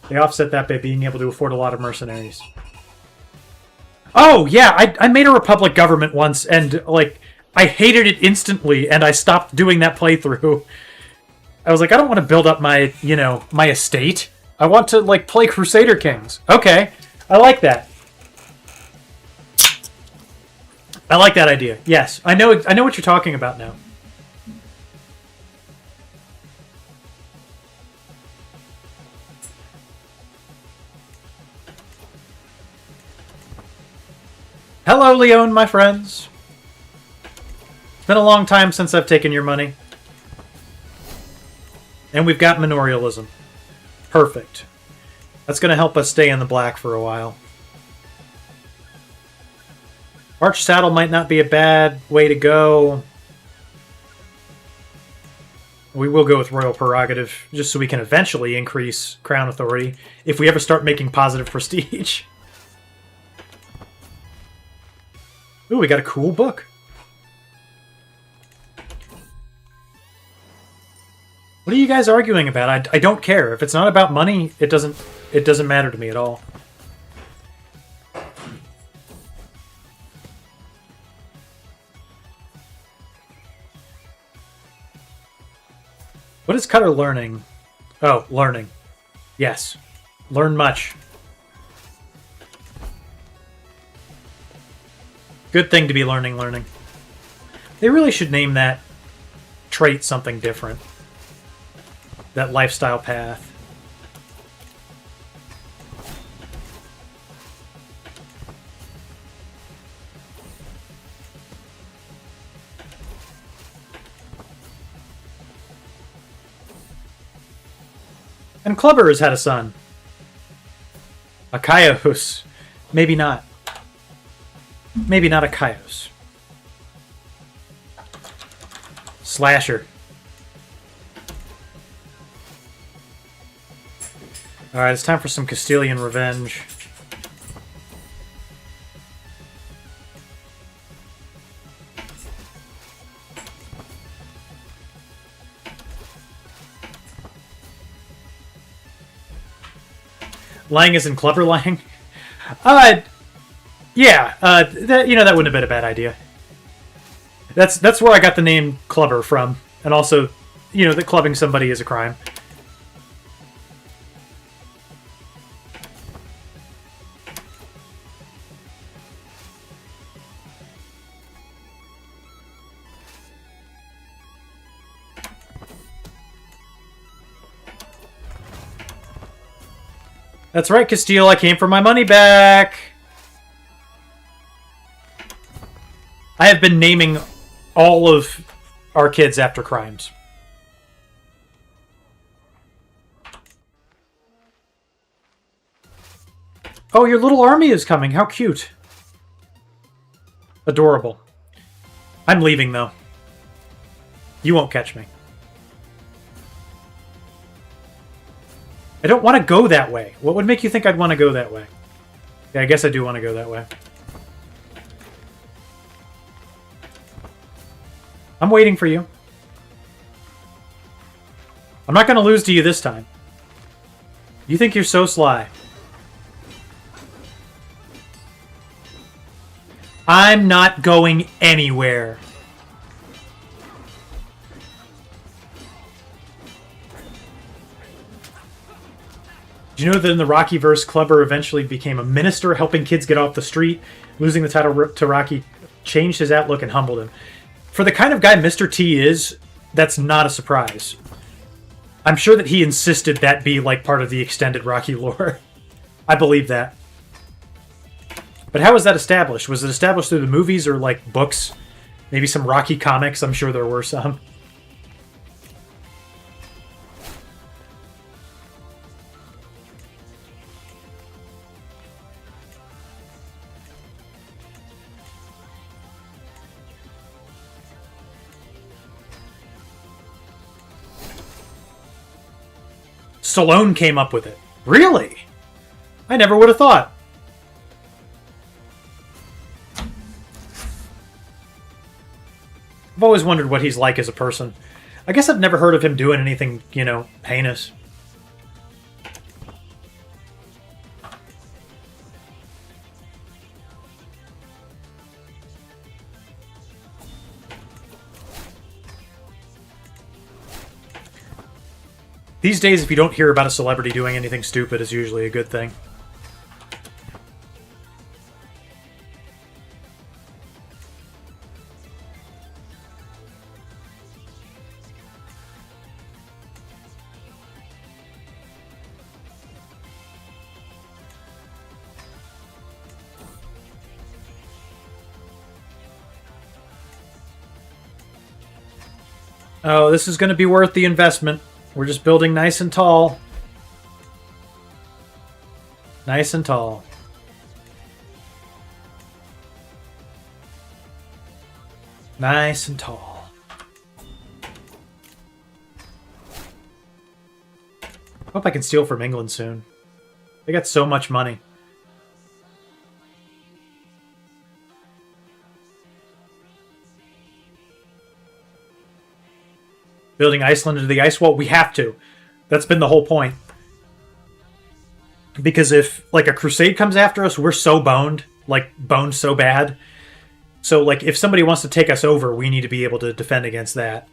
They offset that by being able to afford a lot of mercenaries. Oh, yeah, I made a Republic government once, and, like, I hated it instantly, and I stopped doing that playthrough. I was like, I don't want to build up my, you know, my estate. I want to, like, play Crusader Kings. Okay, I like that. I like that idea. Yes, I know what you're talking about now. Hello, Leon, my friends. It's been a long time since I've taken your money. And we've got manorialism. Perfect. That's going to help us stay in the black for a while. Arch Saddle might not be a bad way to go. We will go with Royal Prerogative, just so we can eventually increase Crown Authority if we ever start making positive prestige. Ooh, we got a cool book. What are you guys arguing about? I don't care. If it's not about money, it doesn't matter to me at all. What is Cutter learning? Oh, learning. Yes. Learn much. Good thing to be learning. They really should name that trait something different. That lifestyle path. And Clubber has had a son. A Kaios. Maybe not. Maybe not a Kaios. Slasher. Alright, it's time for some Castilian revenge. Lang is in Clubber Lang? Yeah, that, you know, that wouldn't have been a bad idea. That's where I got the name Clubber from. And also, you know, that clubbing somebody is a crime. That's right, Castile, I came for my money back! I have been naming all of our kids after crimes. Oh, your little army is coming. How cute. Adorable. I'm leaving, though. You won't catch me. I don't want to go that way. What would make you think I'd want to go that way? Yeah, I guess I do want to go that way. I'm waiting for you. I'm not going to lose to you this time. You think you're so sly. I'm not going anywhere. Did you know that in the Rockyverse, Clubber eventually became a minister, helping kids get off the street? Losing the title to Rocky changed his outlook and humbled him. For the kind of guy Mr. T is, that's not a surprise. I'm sure that he insisted that be like part of the extended Rocky lore. I believe that. But how was that established? Was it established through the movies or like books? Maybe some Rocky comics? I'm sure there were some. Stallone came up with it. Really? I never would have thought. I've always wondered what he's like as a person. I guess I've never heard of him doing anything, you know, heinous. These days, if you don't hear about a celebrity doing anything stupid, it's usually a good thing. Oh, this is going to be worth the investment. We're just building nice and tall. Nice and tall. Nice and tall. Hope I can steal from England soon. They got so much money. Building Iceland into the ice wall? We have to. That's been the whole point. Because if, like, a crusade comes after us, we're so boned. Like, boned so bad. So, like, if somebody wants to take us over, we need to be able to defend against that.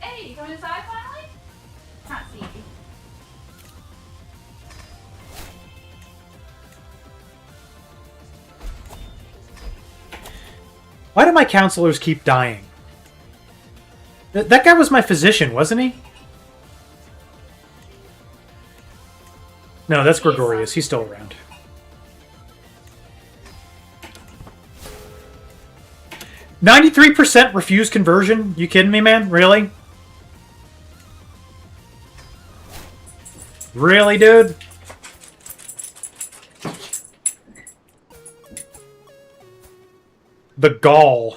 Hey, you going inside finally? Not see you. Why do my counselors keep dying? That guy was my physician, wasn't he? No, that's Gregorius. He's still around. "93% refuse conversion? You kidding me, man? Really? Really, dude? The gall.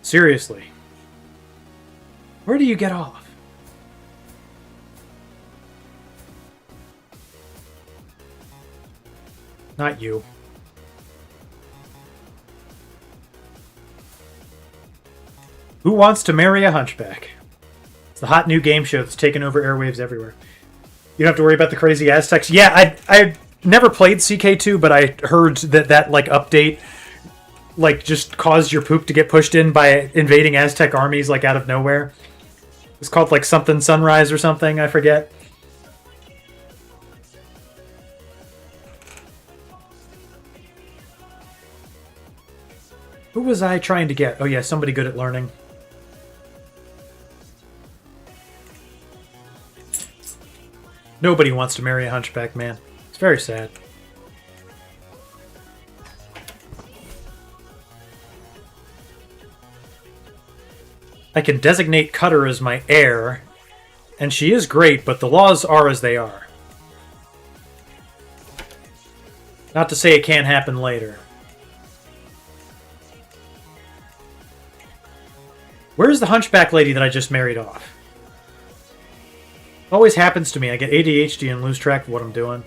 Seriously. Where do you get off? Not you. Who Wants to Marry a Hunchback? It's the hot new game show that's taken over airwaves everywhere. You don't have to worry about the crazy Aztecs. Yeah, I never played CK2, but I heard that like update like just caused your poop to get pushed in by invading Aztec armies like out of nowhere. It's called like something Sunrise or something, I forget. Who was I trying to get? Oh yeah, somebody good at learning. Nobody wants to marry a hunchback man. It's very sad. I can designate Cutter as my heir, and she is great, but the laws are as they are. Not to say it can't happen later. Where's the hunchback lady that I just married off? It always happens to me. I get ADHD and lose track of what I'm doing.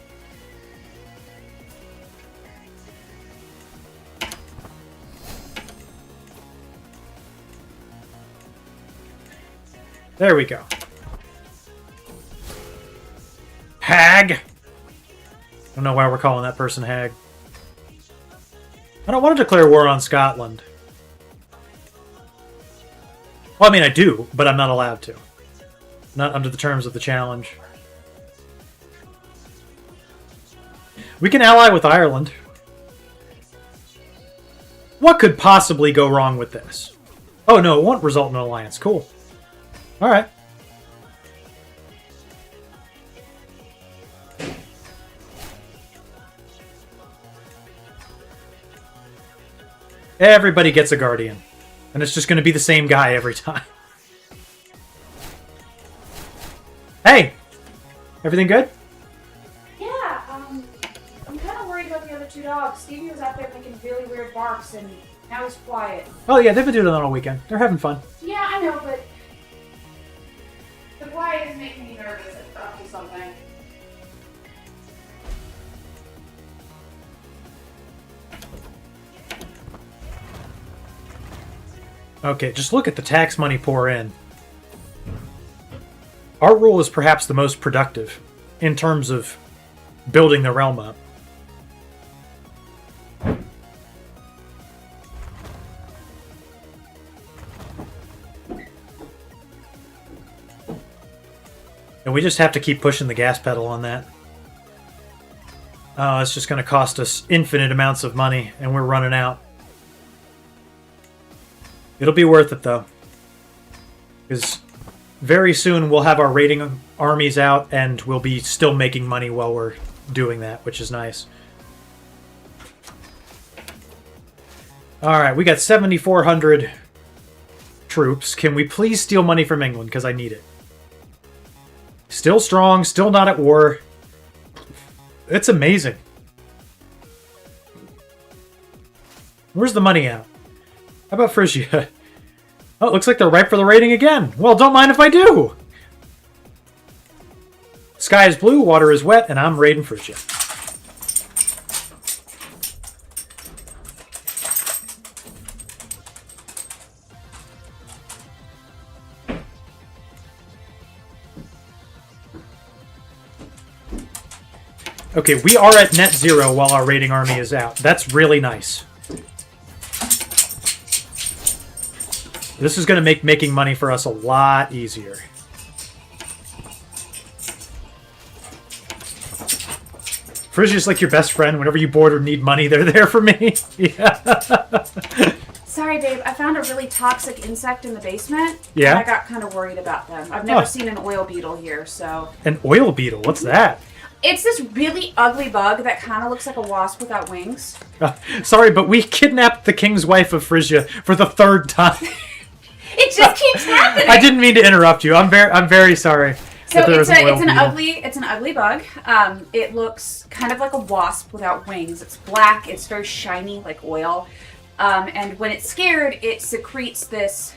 There we go. Hag! I don't know why we're calling that person Hag. I don't want to declare war on Scotland. Well, I mean, I do, but I'm not allowed to. Not under the terms of the challenge. We can ally with Ireland. What could possibly go wrong with this? Oh no, it won't result in an alliance. Cool. Alright. Everybody gets a Guardian. And it's just going to be the same guy every time. Hey! Everything good? Yeah, I'm kind of worried about the other two dogs. Stevie was out there making really weird barks, and now he's quiet. Oh yeah, they've been doing it all weekend. They're having fun. Yeah, I know, but the quiet is making me nervous that they're up to something. Okay, just look at the tax money pour in. Our rule is perhaps the most productive in terms of building the realm up. And we just have to keep pushing the gas pedal on that. Oh, it's just going to cost us infinite amounts of money, and we're running out. It'll be worth it, though. Because very soon we'll have our raiding armies out, and we'll be still making money while we're doing that, which is nice. Alright, we got 7,400 troops. Can we please steal money from England? Because I need it. Still strong, still not at war. It's amazing. Where's the money at? How about Frisia? Oh, it looks like they're ripe for the raiding again. Well, don't mind if I do. Sky is blue, water is wet, and I'm raiding Frisia. Okay, we are at net zero while our raiding army is out. That's really nice. This is going to make making money for us a lot easier. Frisia's like your best friend. Whenever you bored or need money, they're there for me. Yeah. Sorry, babe. I found a really toxic insect in the basement. Yeah? And I got kind of worried about them. I've never seen an oil beetle here, so... An oil beetle? What's that? It's this really ugly bug that kind of looks like a wasp without wings. Sorry, but we kidnapped the king's wife of Frisia for the 3rd time. It just keeps happening. I didn't mean to interrupt you. I'm very sorry. So it's an ugly bug. It looks kind of like a wasp without wings. It's black. It's very shiny, like oil. And when it's scared, it secretes this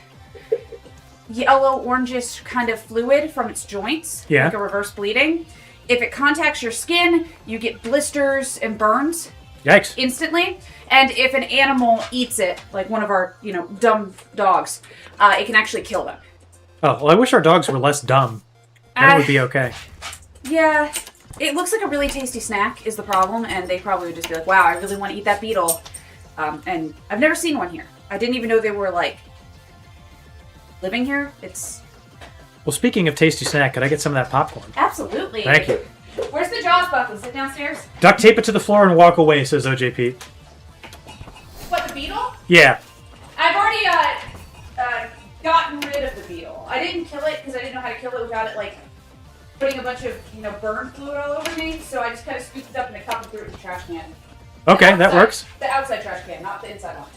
yellow orangish kind of fluid from its joints, like a reverse bleeding. If it contacts your skin, you get blisters and burns. Yikes. Instantly. And if an animal eats it, like one of our, dumb dogs, it can actually kill them. Oh, well, I wish our dogs were less dumb. Then it would be okay. Yeah. It looks like a really tasty snack is the problem, and they probably would just be like, wow, I really want to eat that beetle. And I've never seen one here. I didn't even know they were, living here. It's... Well, speaking of tasty snack, could I get some of that popcorn? Absolutely. Thank you. Where's the Jaws button? Sit downstairs? Duct tape it to the floor and walk away, says OJ Pete. What, the beetle? Yeah. I've already gotten rid of the beetle. I didn't kill it because I didn't know how to kill it without it, putting a bunch of, burn fluid all over me. So I just kind of scooped it up in a cup and threw it in the trash can. Okay, that works. The outside trash can, not the inside one.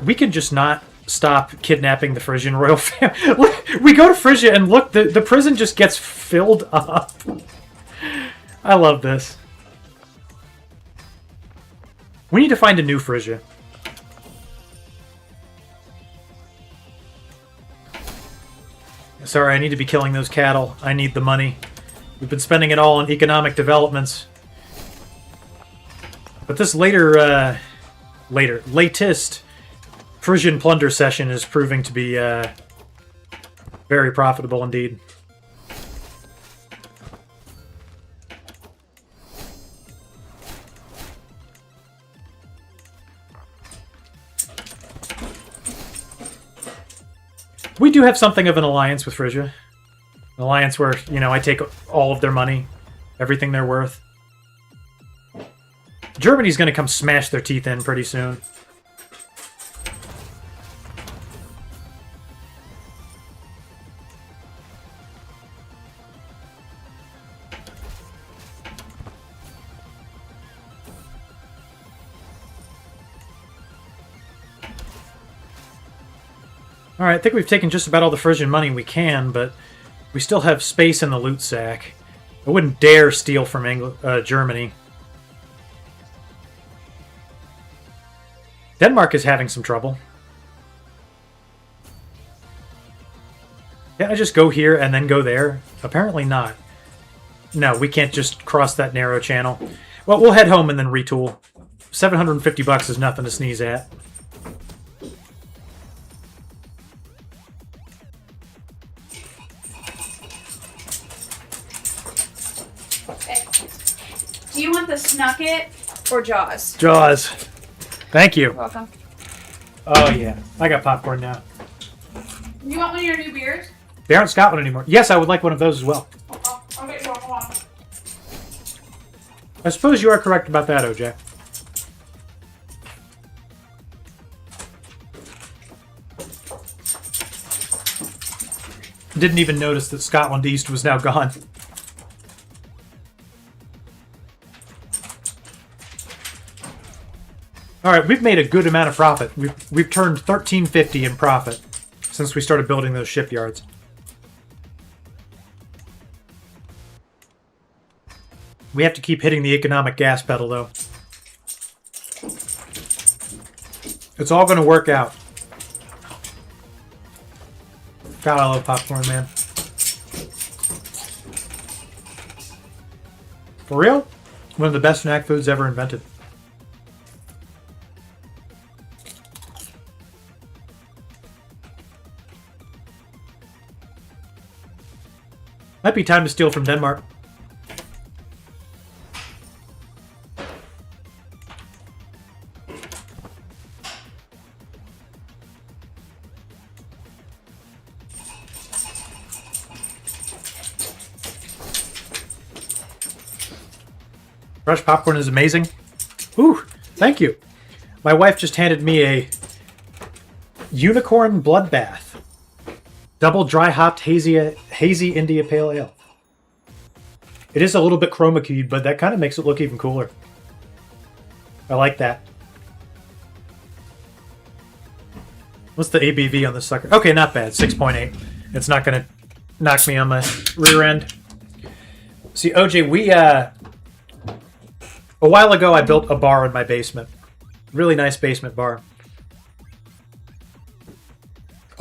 We can just not stop kidnapping the Frisian royal family. We go to Frisia and look, the prison just gets filled up. I love this. We need to find a new Frisia. Sorry, I need to be killing those cattle. I need the money. We've been spending it all on economic developments. But this latest Frisian plunder session is proving to be very profitable indeed. We do have something of an alliance with Frisia. An alliance where, I take all of their money, everything they're worth. Germany's going to come smash their teeth in pretty soon. Alright, I think we've taken just about all the Frisian money we can, but we still have space in the loot sack. I wouldn't dare steal from Germany. Denmark is having some trouble. Can I just go here and then go there? Apparently not. No, we can't just cross that narrow channel. Well, we'll head home and then retool. 750 bucks is nothing to sneeze at. Okay. Do you want the Snucket or Jaws? Jaws. Thank you. You're welcome. Oh, yeah. I got popcorn now. You want one of your new beers? They aren't Scotland anymore. Yes, I would like one of those as well. I'll get you one. I suppose you are correct about that, OJ. Didn't even notice that Scotland East was now gone. Alright, we've made a good amount of profit. We've turned $13.50 in profit since we started building those shipyards. We have to keep hitting the economic gas pedal, though. It's all going to work out. God, I love popcorn, man. For real? One of the best snack foods ever invented. Might be time to steal from Denmark. Fresh popcorn is amazing. Ooh, thank you. My wife just handed me a unicorn bloodbath. Double dry hopped hazy India Pale Ale. It is a little bit chroma keyed, but that kind of makes it look even cooler. I like that. What's the ABV on this sucker? Okay, not bad. 6.8. It's not going to knock me on my rear end. See, OJ, a while ago, I built a bar in my basement. Really nice basement bar.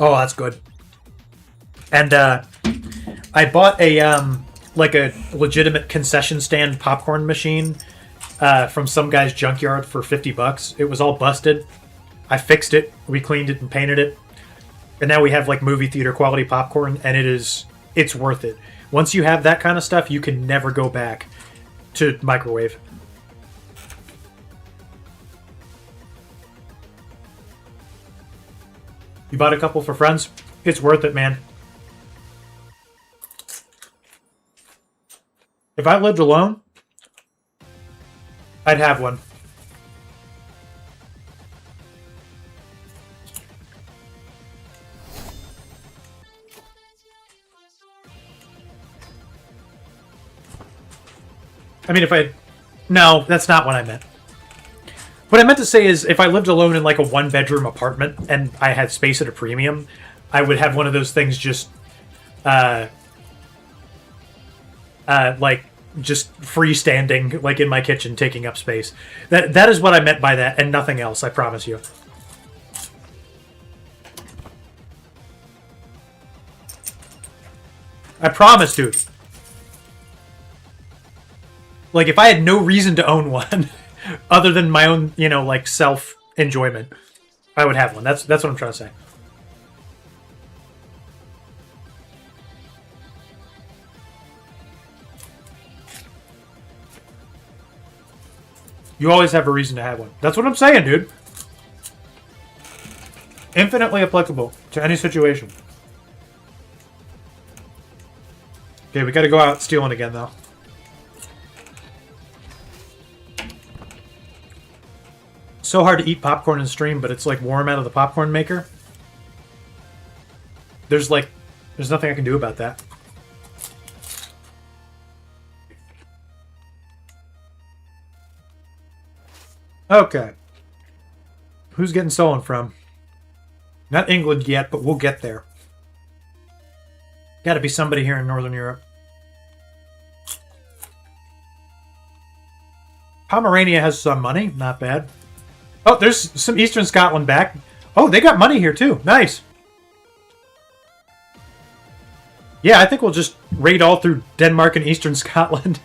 Oh, that's good. And I bought like a legitimate concession stand popcorn machine from some guy's junkyard for 50 bucks. It was all busted. I fixed it. We cleaned it and painted it. And now we have like movie theater quality popcorn, and it's worth it. Once you have that kind of stuff, you can never go back to microwave. You bought a couple for friends? It's worth it, man. If I lived alone, I'd have one. I mean, no, that's not what I meant. What I meant to say is, if I lived alone in like a one-bedroom apartment and I had space at a premium, I would have one of those things just, like just freestanding, like in my kitchen, taking up space. That is what I meant by that, and nothing else. I promise you. I promise, dude. Like, if I had no reason to own one, other than my own, like, self-enjoyment, I would have one. That's what I'm trying to say. You always have a reason to have one. That's what I'm saying, dude. Infinitely applicable to any situation. Okay, we gotta go out stealing again, though. So hard to eat popcorn in stream, but it's like warm out of the popcorn maker. There's nothing I can do about that. Okay. Who's getting stolen from? Not England yet, but we'll get there. Got to be somebody here in Northern Europe. Pomerania has some money. Not bad. Oh, there's some Eastern Scotland back. Oh, they got money here too. Nice. Yeah, I think we'll just raid all through Denmark and Eastern Scotland.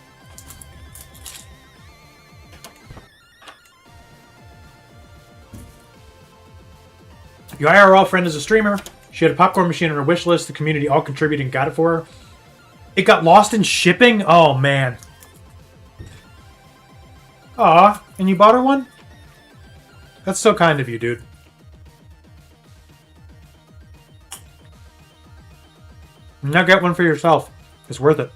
Your IRL friend is a streamer. She had a popcorn machine on her wish list. The community all contributed and got it for her. It got lost in shipping? Oh, man. Aw, and you bought her one? That's so kind of you, dude. Now get one for yourself. It's worth it.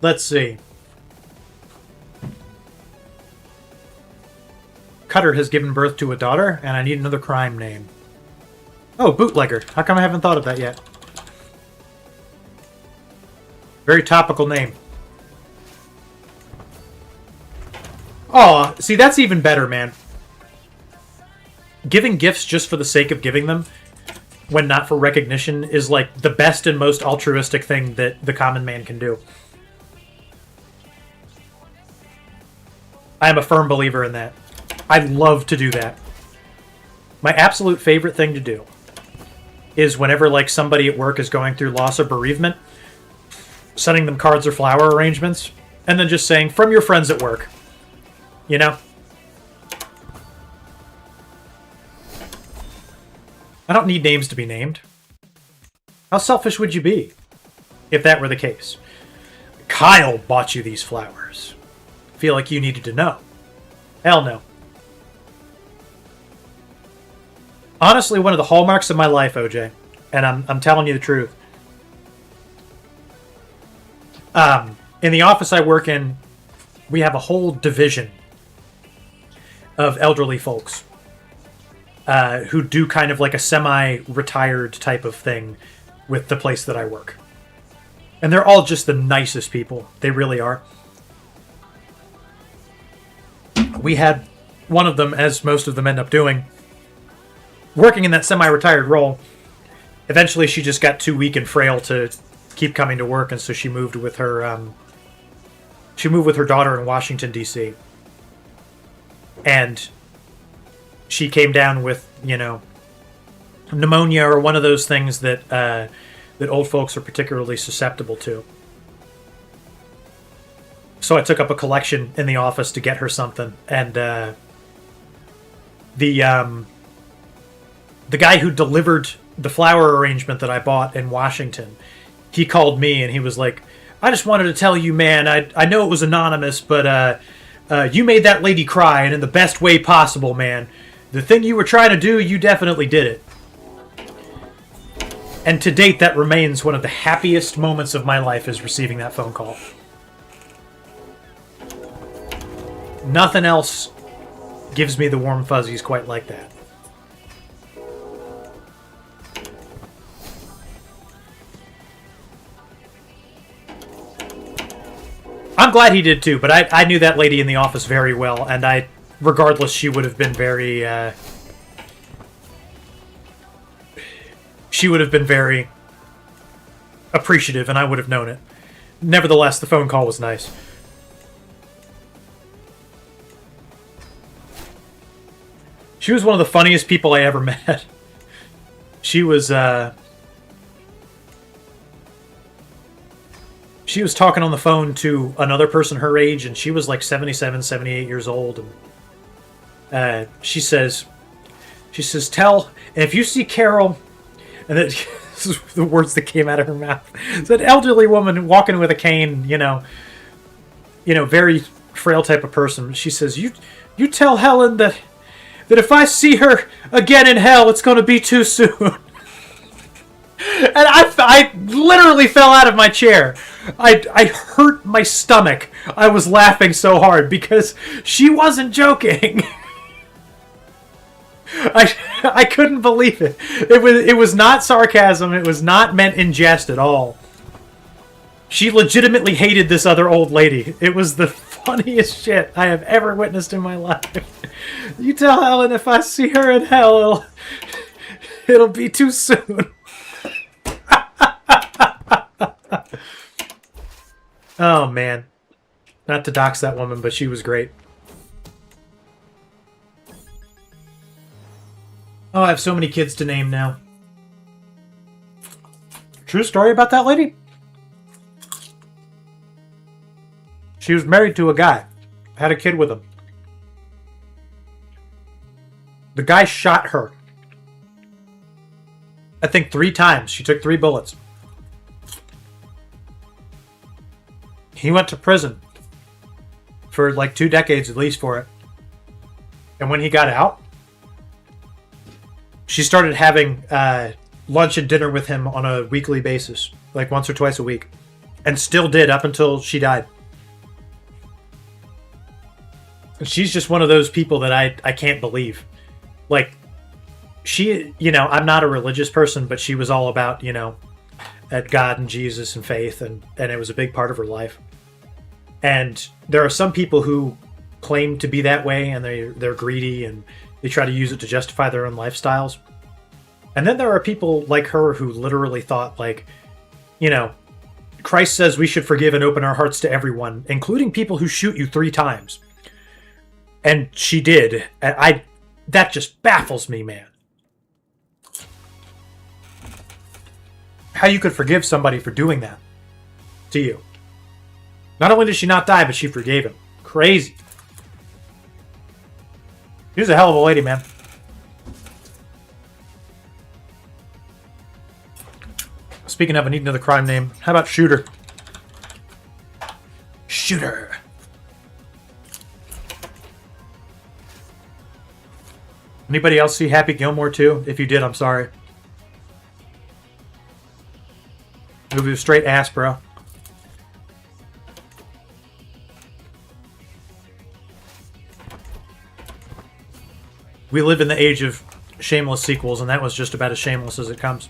Let's see. Cutter has given birth to a daughter, and I need another crime name. Oh, bootlegger. How come I haven't thought of that yet? Very topical name. Oh, see, that's even better, man. Giving gifts just for the sake of giving them, when not for recognition, is like the best and most altruistic thing that the common man can do. I am a firm believer in that. I love to do that. My absolute favorite thing to do is whenever like somebody at work is going through loss or bereavement, sending them cards or flower arrangements, and then just saying, from your friends at work. You know? I don't need names to be named. How selfish would you be if that were the case? Kyle bought you these flowers. Feel like you needed to know. Hell no. Honestly, one of the hallmarks of my life, OJ, and I'm telling you the truth. In the office I work in, we have a whole division of elderly folks who do kind of like a semi-retired type of thing with the place that I work. And they're all just the nicest people. They really are. We had one of them, as most of them end up doing, working in that semi-retired role. Eventually, she just got too weak and frail to keep coming to work, and so she moved with her. She moved with her daughter in Washington, D.C. And she came down with, you know, pneumonia or one of those things that that old folks are particularly susceptible to. So I took up a collection in the office to get her something, and the guy who delivered the flower arrangement that I bought in Washington, he called me and he was like, "I just wanted to tell you, man, I know it was anonymous, but you made that lady cry, and in the best way possible, man. The thing you were trying to do, you definitely did it." And to date, that remains one of the happiest moments of my life, is receiving that phone call. Nothing else gives me the warm fuzzies quite like that. I'm glad he did too, but I knew that lady in the office very well, and regardless, she would have been very, appreciative, and I would have known it. Nevertheless, the phone call was nice. She was one of the funniest people I ever met. She was talking on the phone to another person her age, and she was like 77, 78 years old. And She says, tell, and if you see Carol, and then this is the words that came out of her mouth. It's an elderly woman walking with a cane, very frail type of person. She says, you tell Helen that if I see her again in hell, it's going to be too soon. And I literally fell out of my chair. I hurt my stomach. I was laughing so hard because she wasn't joking. I couldn't believe it. It was not sarcasm. It was not meant in jest at all. She legitimately hated this other old lady. It was the funniest shit I have ever witnessed in my life. You tell Helen if I see her in hell, it'll be too soon. Oh, man. Not to dox that woman, but she was great. Oh, I have so many kids to name now. True story about that lady? She was married to a guy. Had a kid with him. The guy shot her. I think 3 times. She took 3 bullets. He went to prison for like 2 decades at least for it. And when he got out, she started having lunch and dinner with him on a weekly basis, like once or twice a week, and still did up until she died. And she's just one of those people that I can't believe. Like, she, I'm not a religious person, but she was all about, at God and Jesus and faith, and it was a big part of her life. And there are some people who claim to be that way, and they're greedy, and they try to use it to justify their own lifestyles. And then there are people like her who literally thought, like, Christ says we should forgive and open our hearts to everyone, including people who shoot you 3 times. And she did. That just baffles me, man. How you could forgive somebody for doing that to you. Not only did she not die, but she forgave him. Crazy. She was a hell of a lady, man. Speaking of, I need another crime name. How about Shooter? Shooter. Anybody else see Happy Gilmore 2? If you did, I'm sorry. Movie was straight ass, bro. We live in the age of shameless sequels, and that was just about as shameless as it comes.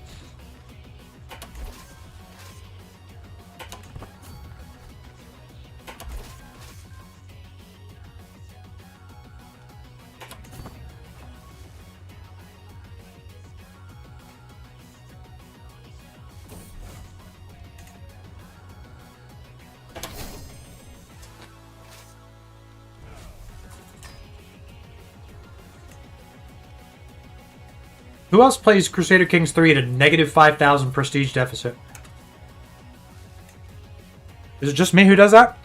Who else plays Crusader Kings 3 at a negative 5,000 prestige deficit? Is it just me who does that?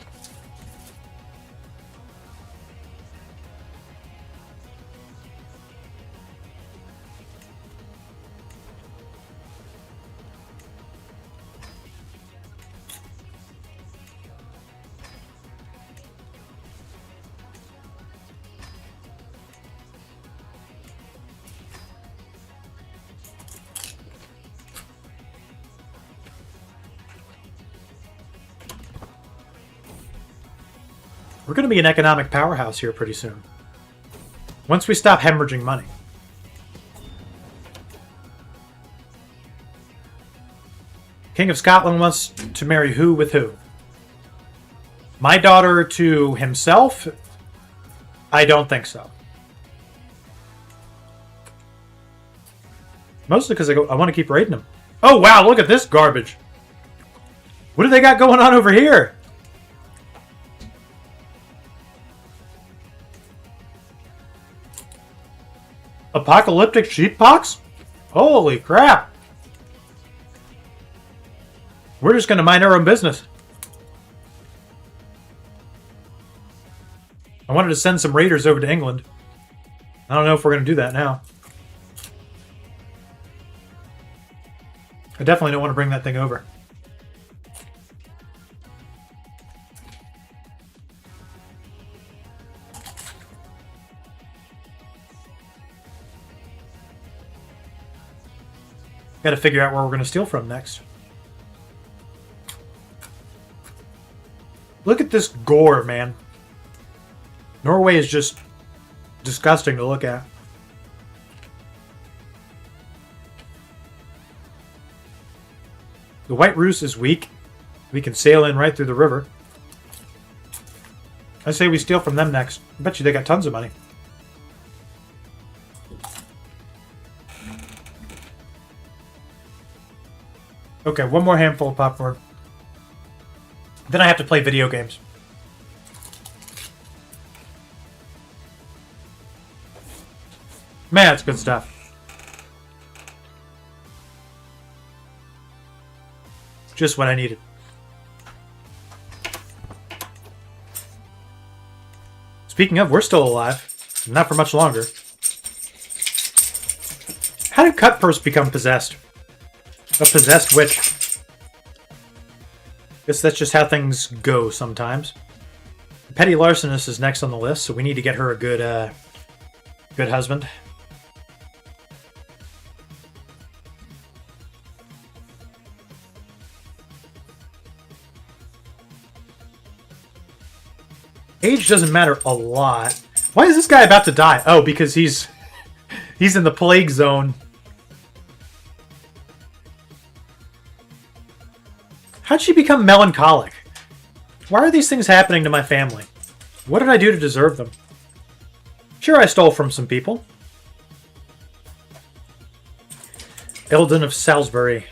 We're going to be an economic powerhouse here pretty soon. Once we stop hemorrhaging money. King of Scotland wants to marry who with who? My daughter to himself? I don't think so. Mostly because I want to keep raiding them. Oh wow, look at this garbage. What do they got going on over here? Apocalyptic sheeppox? Holy crap. We're just going to mind our own business. I wanted to send some raiders over to England. I don't know if we're going to do that now. I definitely don't want to bring that thing over. Got to figure out where we're going to steal from next. Look at this gore, man. Norway is just disgusting to look at. The White Rus is weak. We can sail in right through the river. I say we steal from them next. I bet you they got tons of money. Okay, one more handful of popcorn. Then I have to play video games. Man, that's good stuff. Just what I needed. Speaking of, we're still alive. Not for much longer. How did Cutpurse become possessed? A possessed witch. Guess that's just how things go sometimes. Petty Larcenist is next on the list, so we need to get her a good, good husband. Age doesn't matter a lot. Why is this guy about to die? Oh, because he's in the plague zone. How'd she become melancholic? Why are these things happening to my family? What did I do to deserve them? Sure, I stole from some people. Eldon of Salisbury.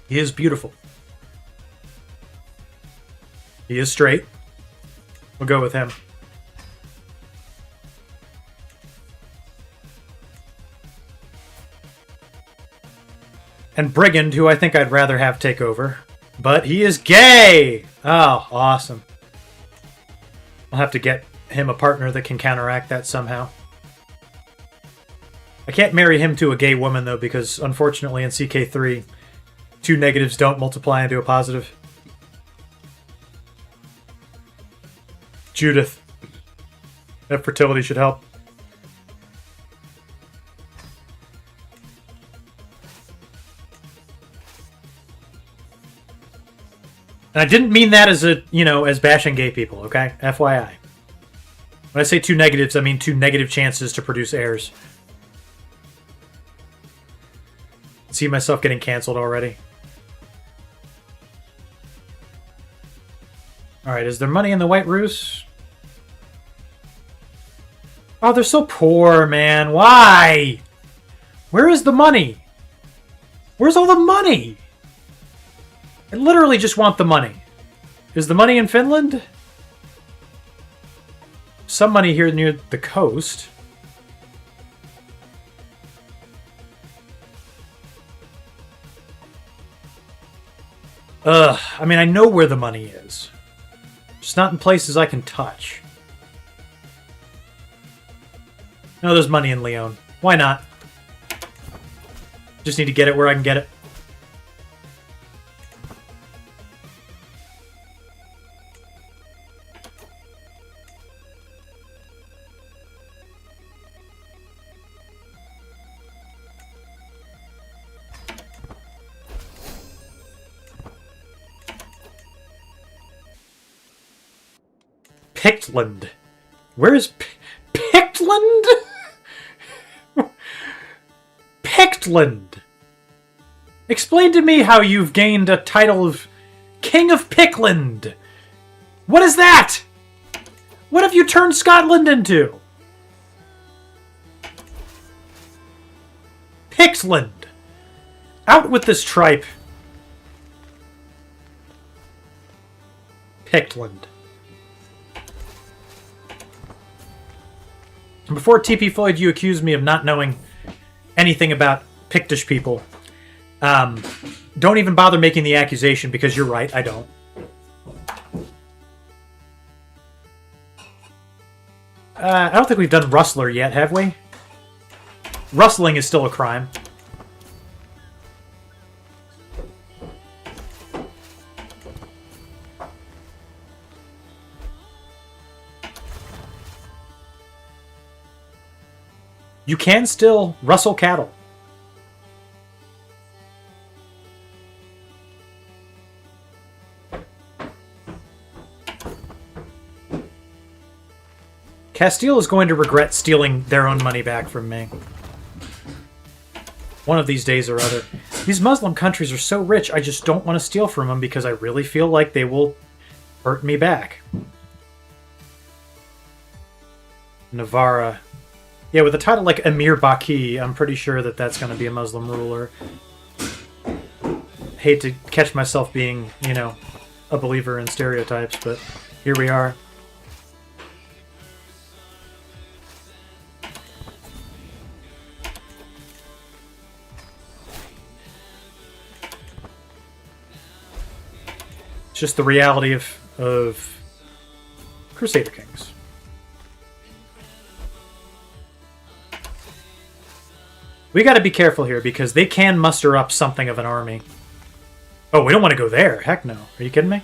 He is beautiful. He is straight. We'll go with him. And Brigand, who I think I'd rather have take over. But he is gay! Oh, awesome. I'll have to get him a partner that can counteract that somehow. I can't marry him to a gay woman, though, because unfortunately in CK3, 2 negatives don't multiply into a positive. Judith. That fertility should help. And I didn't mean that as a, as bashing gay people, okay? FYI. When I say 2 negatives, I mean 2 negative chances to produce heirs. I see myself getting canceled already. Alright, is there money in the White Rus? Oh, they're so poor, man. Why? Where is the money? Where's all the money? I literally just want the money. Is the money in Finland? Some money here near the coast. I mean, I know where the money is. Just not in places I can touch. No, there's money in Leon. Why not? Just need to get it where I can get it. Pictland. Where is Pictland? Pictland. Explain to me how you've gained a title of King of Pictland. What is that? What have you turned Scotland into? Pictland. Out with this tripe. Pictland. Before TP Floyd, you accused me of not knowing anything about Pictish people. Don't even bother making the accusation because you're right, I don't. I don't think we've done Rustler yet, have we? Rustling is still a crime. You can still rustle cattle. Castile is going to regret stealing their own money back from me. One of these days or other. These Muslim countries are so rich, I just don't want to steal from them because I really feel like they will hurt me back. Navarra. Yeah, with a title like Emir Baki, I'm pretty sure that that's going to be a Muslim ruler. Hate to catch myself being, you know, a believer in stereotypes, but here we are. It's just the reality of Crusader Kings. We got to be careful here because they can muster up something of an army. Oh, we don't want to go there. Heck no. Are you kidding me?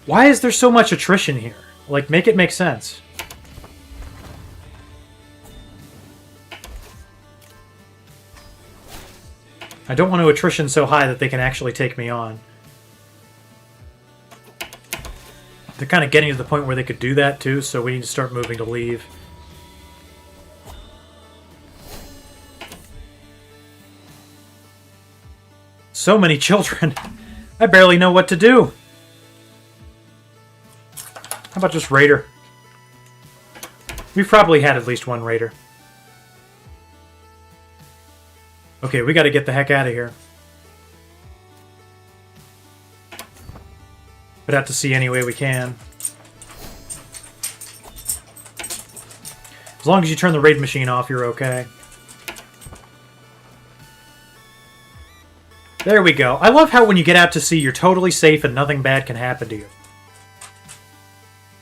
Why is there so much attrition here? Like, make it make sense. I don't want to attrition so high that they can actually take me on. They're kind of getting to the point where they could do that too, so we need to start moving to leave. So many children. I barely know what to do. How about just Raider? We've probably had at least one Raider. Okay, we got to get the heck out of here. Put out to sea any way we can. As long as you turn the raid machine off, you're okay. There we go. I love how when you get out to sea, you're totally safe and nothing bad can happen to you.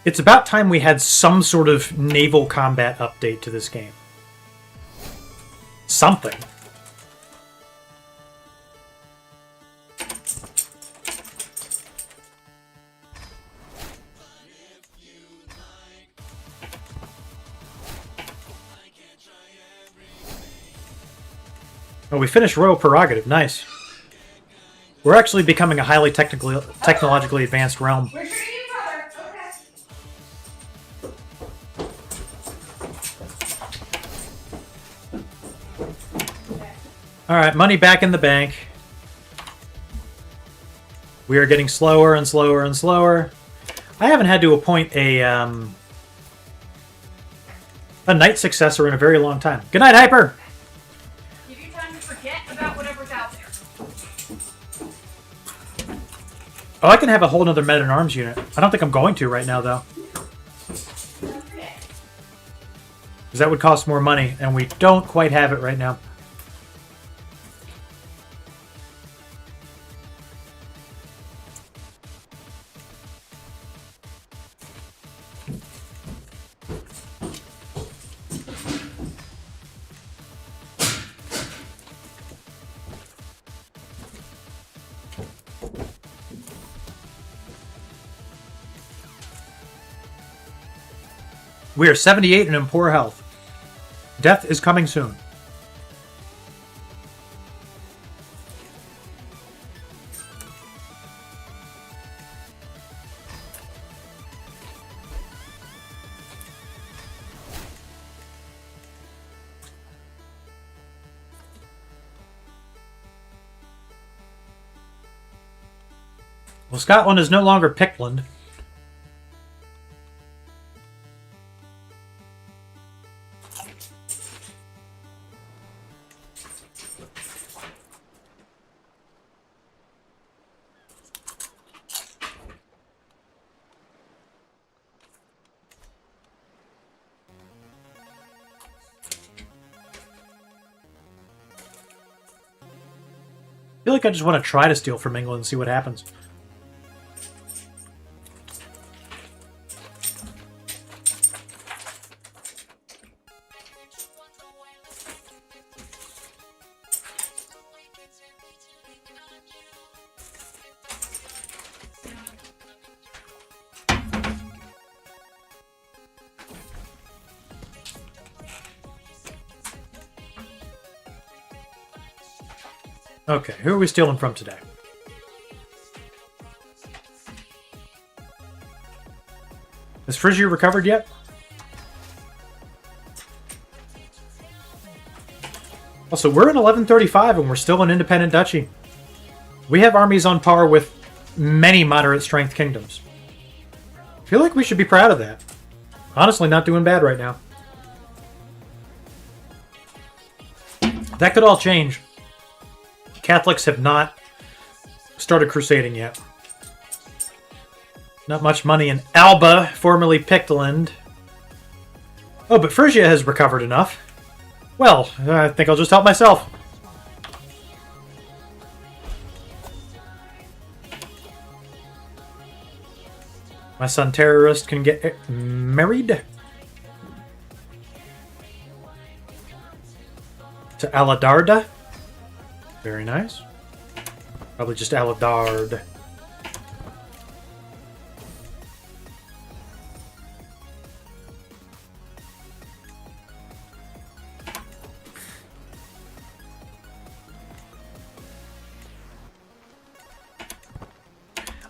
It's about time we had some sort of naval combat update to this game. Something. Oh, we finished Royal Prerogative. Nice. We're actually becoming a highly technologically advanced realm. We're treating each other. Okay. Alright, money back in the bank. We are getting slower and slower and slower. I haven't had to appoint a knight successor in a very long time. Good night, Hyper! Give you time to forget about whatever's out there. Oh, I can have a whole other men-at-arms unit. I don't think I'm going to right now, though. Don't forget. Because that would cost more money, and we don't quite have it right now. We are 78 and in poor health. Death is coming soon. Well, Scotland is no longer Pickland. I feel like I just want to try to steal from England and see what happens. Okay, who are we stealing from today? Has Phrygia recovered yet? Also, we're in 1135 and we're still an independent duchy. We have armies on par with many moderate strength kingdoms. I feel like we should be proud of that. Honestly, not doing bad right now. That could all change. Catholics have not started crusading yet. Not much money in Alba, formerly Pictland. Oh, but Phrygia has recovered enough. Well, I think I'll just help myself. My son Terrorist can get married to Aladarda. Very nice. Probably just Aladard.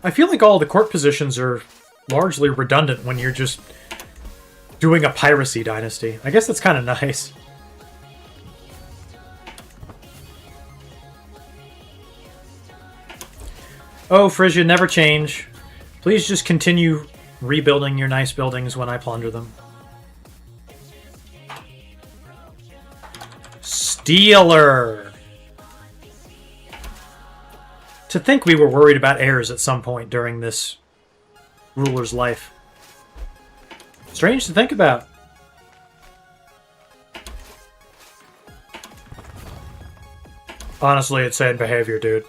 I feel like all the court positions are largely redundant when you're just doing a piracy dynasty. I guess that's kind of nice. Oh, Phrygia, never change. Please just continue rebuilding your nice buildings when I plunder them. Stealer! To think we were worried about heirs at some point during this ruler's life. Strange to think about. Honestly, it's sad behavior, dude.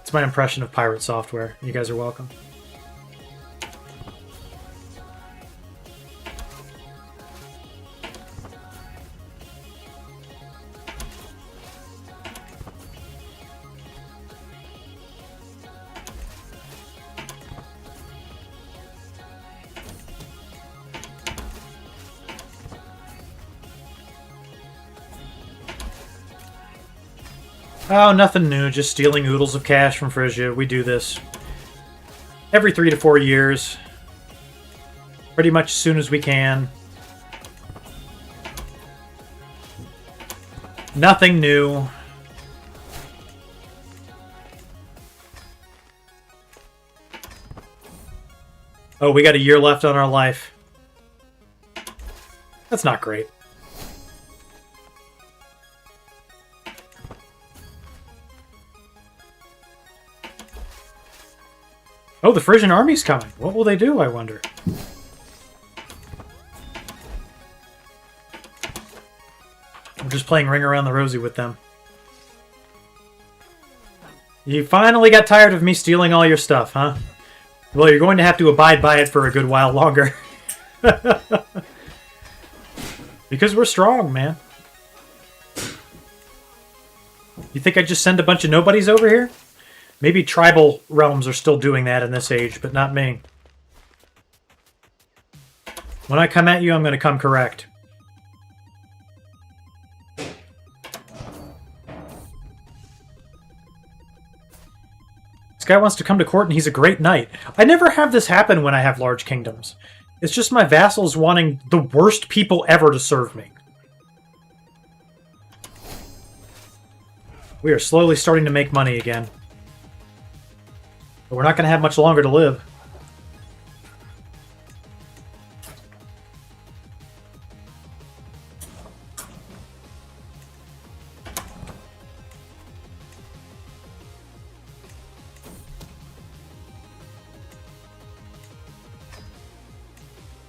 It's my impression of pirate software. You guys are welcome. Oh, nothing new. Just stealing oodles of cash from Phrygia. We do this every 3 to 4 years. Pretty much as soon as we can. Nothing new. Oh, we got a year left on our life. That's not great. Oh, the Frisian army's coming. What will they do, I wonder? I'm just playing Ring Around the Rosie with them. You finally got tired of me stealing all your stuff, huh? Well, you're going to have to abide by it for a good while longer. Because we're strong, man. You think I'd just send a bunch of nobodies over here? Maybe tribal realms are still doing that in this age, but not me. When I come at you, I'm going to come correct. This guy wants to come to court and he's a great knight. I never have this happen when I have large kingdoms. It's just my vassals wanting the worst people ever to serve me. We are slowly starting to make money again. But we're not going to have much longer to live.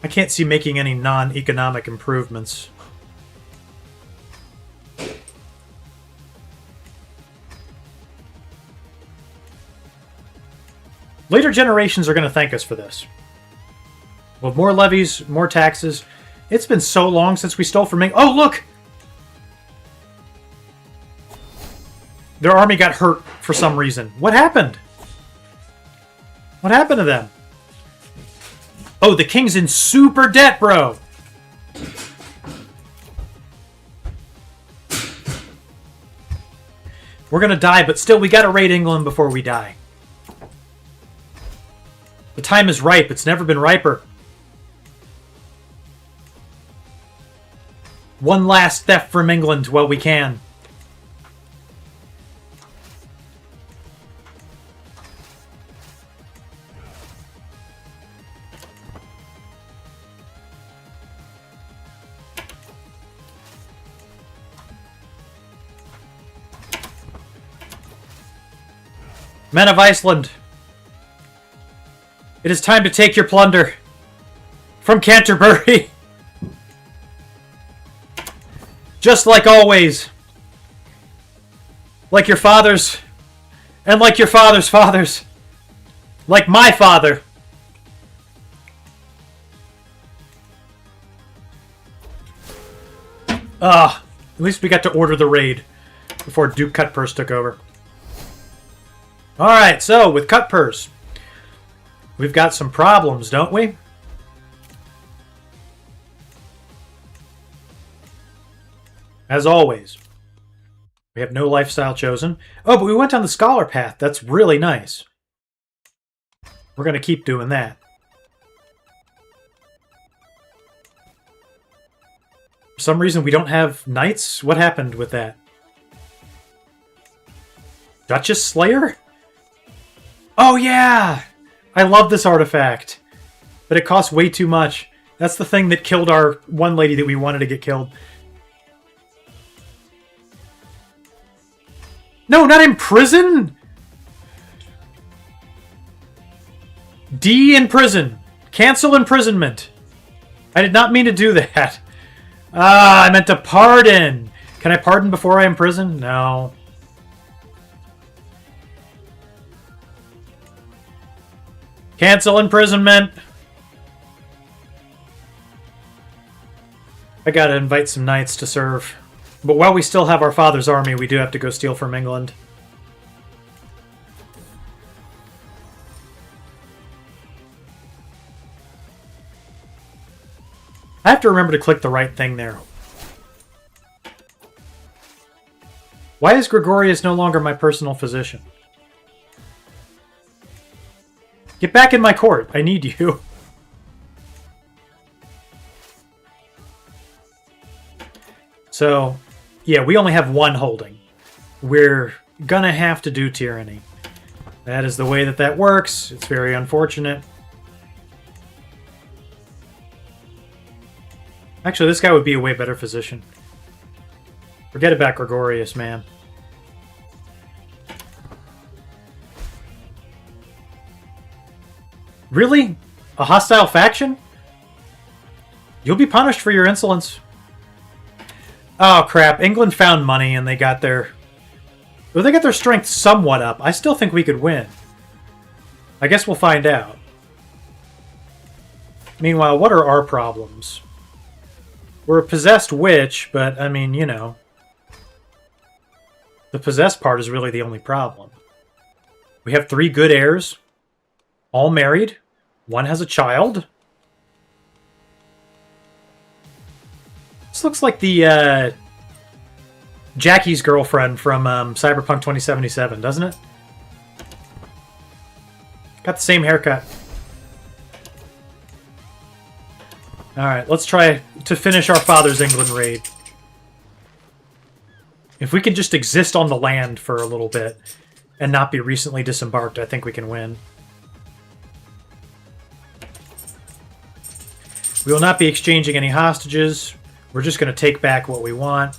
I can't see making any non-economic improvements. Later generations are going to thank us for this. With more levies, more taxes. It's been so long since we stole from England. Oh, look! Their army got hurt for some reason. What happened? What happened to them? Oh, the king's in super debt, bro! We're gonna die, but still, we gotta raid England before we die. The time is ripe. It's never been riper. One last theft from England while we can. Men of Iceland, it is time to take your plunder from Canterbury. Just like always. Like your fathers, and like your father's fathers. Like my father. At least we got to order the raid before Duke Cutpurse took over. Alright, so with Cutpurse, we've got some problems, don't we? As always, we have no lifestyle chosen. Oh, but we went on the scholar path. That's really nice. We're going to keep doing that. For some reason, we don't have knights? What happened with that? Duchess Slayer? Oh, yeah! I love this artifact. But it costs way too much. That's the thing that killed our one lady that we wanted to get killed. No, not in prison! D in prison. Cancel imprisonment. I did not mean to do that. I meant to pardon. Can I pardon before I imprison? No. Cancel imprisonment. I gotta invite some knights to serve. But while we still have our father's army, we do have to go steal from England. I have to remember to click the right thing there. Why is Gregorius no longer my personal physician? Get back in my court. I need you. So, yeah, we only have one holding. We're gonna have to do tyranny. That is the way that that works. It's very unfortunate. Actually, this guy would be a way better physician. Forget about Gregorius, man. Really? A hostile faction? You'll be punished for your insolence. Oh, crap. England found money and they got their... Well, they got their strength somewhat up. I still think we could win. I guess we'll find out. Meanwhile, what are our problems? We're a possessed witch, but, I mean, you know. The possessed part is really the only problem. We have 3 good heirs. All married. One has a child. This looks like the Jackie's girlfriend from Cyberpunk 2077, doesn't it? Got the same haircut. Alright, let's try to finish our father's England raid. If we can just exist on the land for a little bit and not be recently disembarked, I think we can win. We will not be exchanging any hostages. We're just going to take back what we want.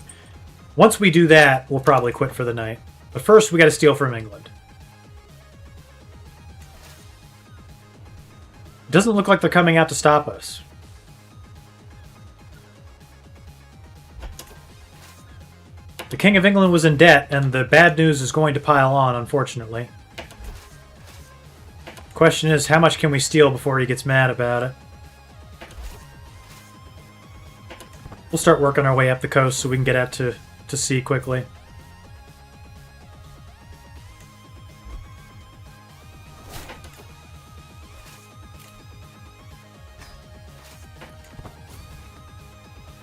Once we do that, we'll probably quit for the night. But first, we got to steal from England. It doesn't look like they're coming out to stop us. The King of England was in debt, and the bad news is going to pile on, unfortunately. Question is, how much can we steal before he gets mad about it? We'll start working our way up the coast so we can get out to sea quickly.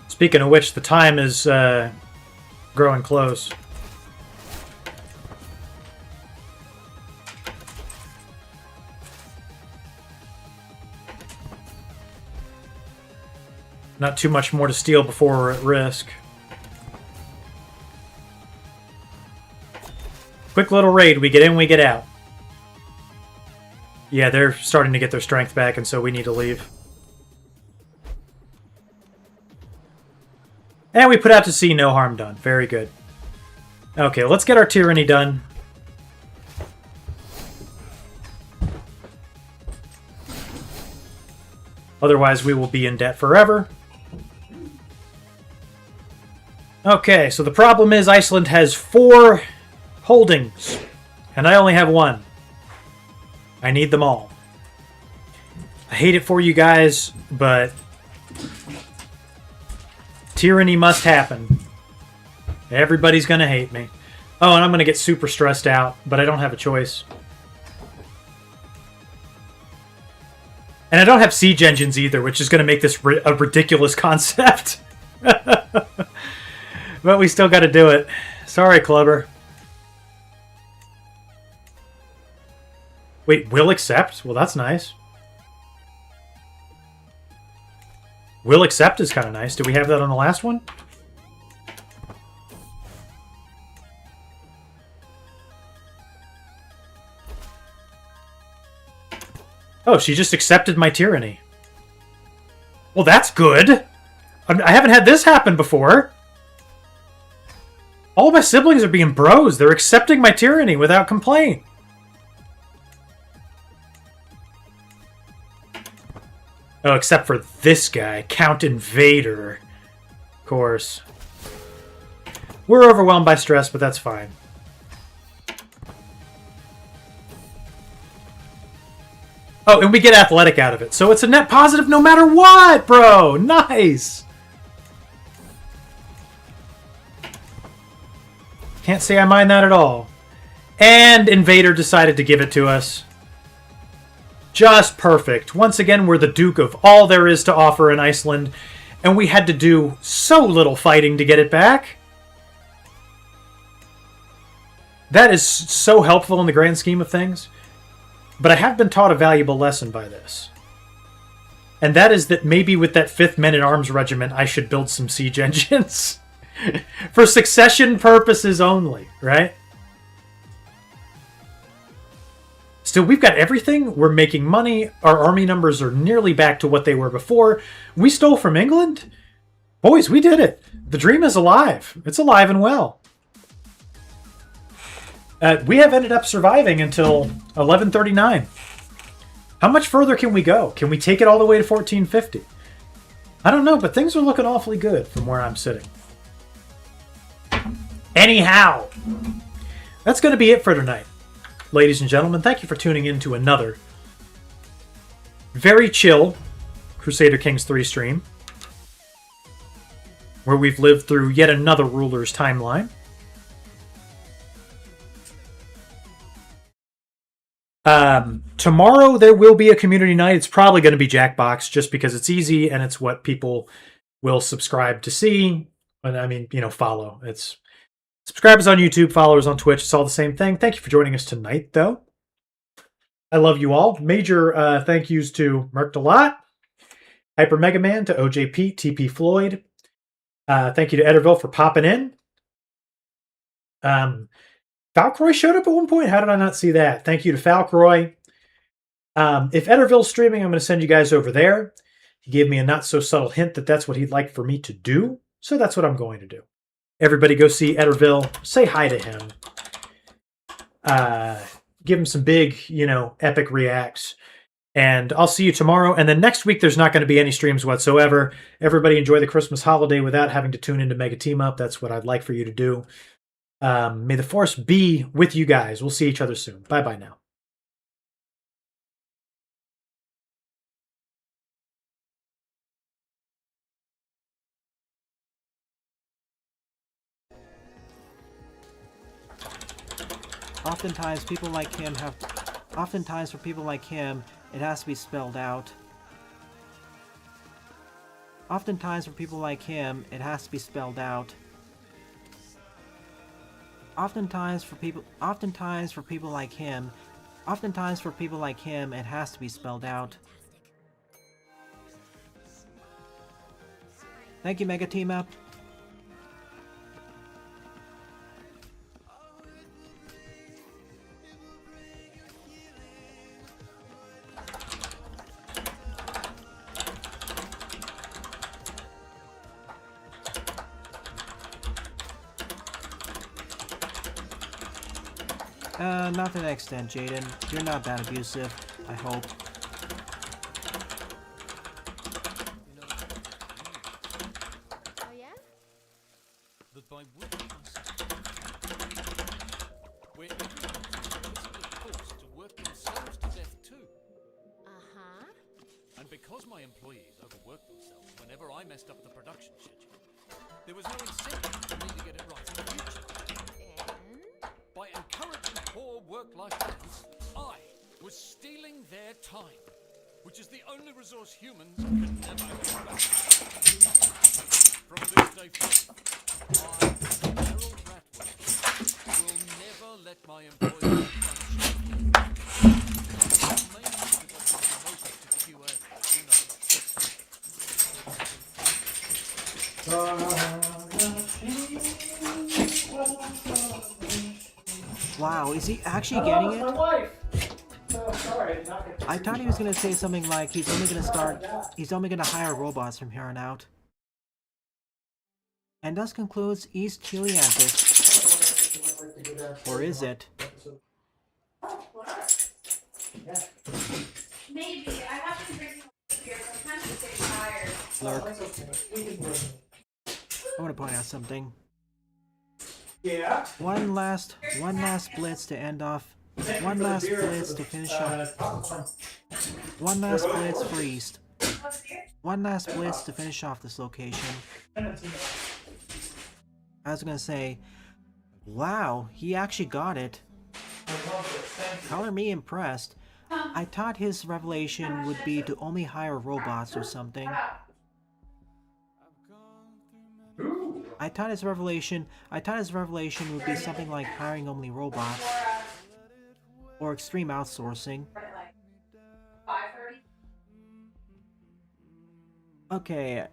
Speaking of which, the time is growing close. Not too much more to steal before we're at risk. Quick little raid. We get in, we get out. Yeah, they're starting to get their strength back, and so we need to leave. And we put out to sea, no harm done. Very good. Okay, let's get our tyranny done. Otherwise, we will be in debt forever. Okay, so the problem is Iceland has 4 holdings, and I only have 1. I need them all. I hate it for you guys, but tyranny must happen. Everybody's gonna hate me. Oh, and I'm gonna get super stressed out, but I don't have a choice. And I don't have siege engines either, which is gonna make this a ridiculous concept. But we still gotta do it. Sorry, Clubber. Wait, will accept? Well, that's nice. Will accept is kind of nice. Did we have that on the last one? Oh, she just accepted my tyranny. Well, that's good. I haven't had this happen before. All my siblings are being bros. They're accepting my tyranny without complaint. Oh, except for this guy, Count Invader. Of course. We're overwhelmed by stress, but that's fine. Oh, and we get athletic out of it. So it's a net positive no matter what, bro. Nice. Can't say I mind that at all. And Invader decided to give it to us. Just perfect. Once again, we're the Duke of all there is to offer in Iceland, and we had to do so little fighting to get it back. That is so helpful in the grand scheme of things. But I have been taught a valuable lesson by this. And that is that maybe with that 5th Men-at-Arms Regiment, I should build some siege engines. For succession purposes only, right? Still, we've got everything. We're making money. Our army numbers are nearly back to what they were before. We stole from England? Boys, we did it. The dream is alive. It's alive and well. We have ended up surviving until 1139. How much further can we go? Can we take it all the way to 1450? I don't know, but things are looking awfully good from where I'm sitting. Anyhow, that's going to be it for tonight. Ladies and gentlemen, thank you for tuning in to another very chill Crusader Kings 3 stream, where we've lived through yet another ruler's timeline. Tomorrow there will be a community night. It's probably going to be Jackbox just because it's easy and it's what people will subscribe to see. And I mean, you know, follow. It's subscribers on YouTube, followers on Twitch. It's all the same thing. Thank you for joining us tonight, though. I love you all. Major thank yous to Merkdalot, Hyper Mega Man, to OJ Pete, TP Floyd. Thank you to Ederville for popping in. Falcroy showed up at one point. How did I not see that? Thank you to Falcroy. If Ederville's streaming, I'm going to send you guys over there. He gave me a not so subtle hint that that's what he'd like for me to do. So that's what I'm going to do. Everybody go see Ederville. Say hi to him. Give him some big, you know, epic reacts. And I'll see you tomorrow. And then next week, there's not going to be any streams whatsoever. Everybody enjoy the Christmas holiday without having to tune into Mega Team Up. That's what I'd like for you to do. May the Force be with you guys. We'll see each other soon. Bye-bye now. Oftentimes, for people like him, it has to be spelled out. Oftentimes, for people like him, it has to be spelled out. Oftentimes, for people like him, it has to be spelled out. Thank you, Mega Team Up. Not to that extent, Jaden. You're not that abusive, I hope. Oh yeah? That by working on something where everyone is forced to work themselves to death too. Uh-huh. And because my employees overworked themselves whenever I messed up the production schedule, there was no incentive for me to get it right in the future. And By encouraging poor work-life balance, I was stealing their time, which is the only resource humans can never get back. From this day forward, I, Harold Ratworth, will never let my employees run short. Mainly because I've been promoted to QA, Wow, is he actually getting it? My wife. Oh, sorry, I did not get I thought he was gonna say something like he's only gonna hire robots from here on out. And thus concludes East Helianthus. Or is it? Maybe. I have been drinking beer. Sometimes I'm getting tired. Lurk. I want to point out something. Yeah. One last blitz to end off. One last blitz to finish off. One last blitz for East. One last blitz to finish off this location. I was gonna say, wow, he actually got it. Color me impressed. I thought his revelation would be to only hire robots or something. I thought his revelation would be something like hiring only robots. Or extreme outsourcing. Okay.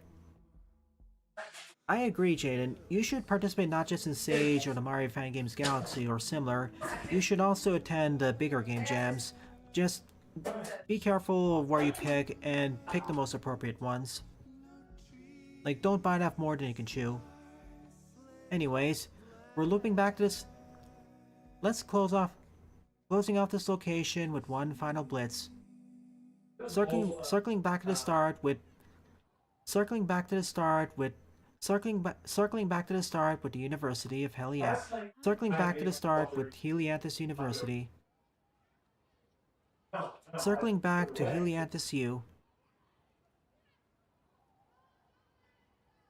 I agree, Jaden. You should participate not just in Sage or the Mario Fan Games Galaxy or similar. You should also attend the bigger game jams. Just be careful of where you pick and pick the most appropriate ones. Like, don't bite off more than you can chew. Anyways, we're looping back to this. Let's closing off this location with one final blitz. Circling back to the start with the University of Helianthus. Circling back to the start with Helianthus University. Circling back to Helianthus U.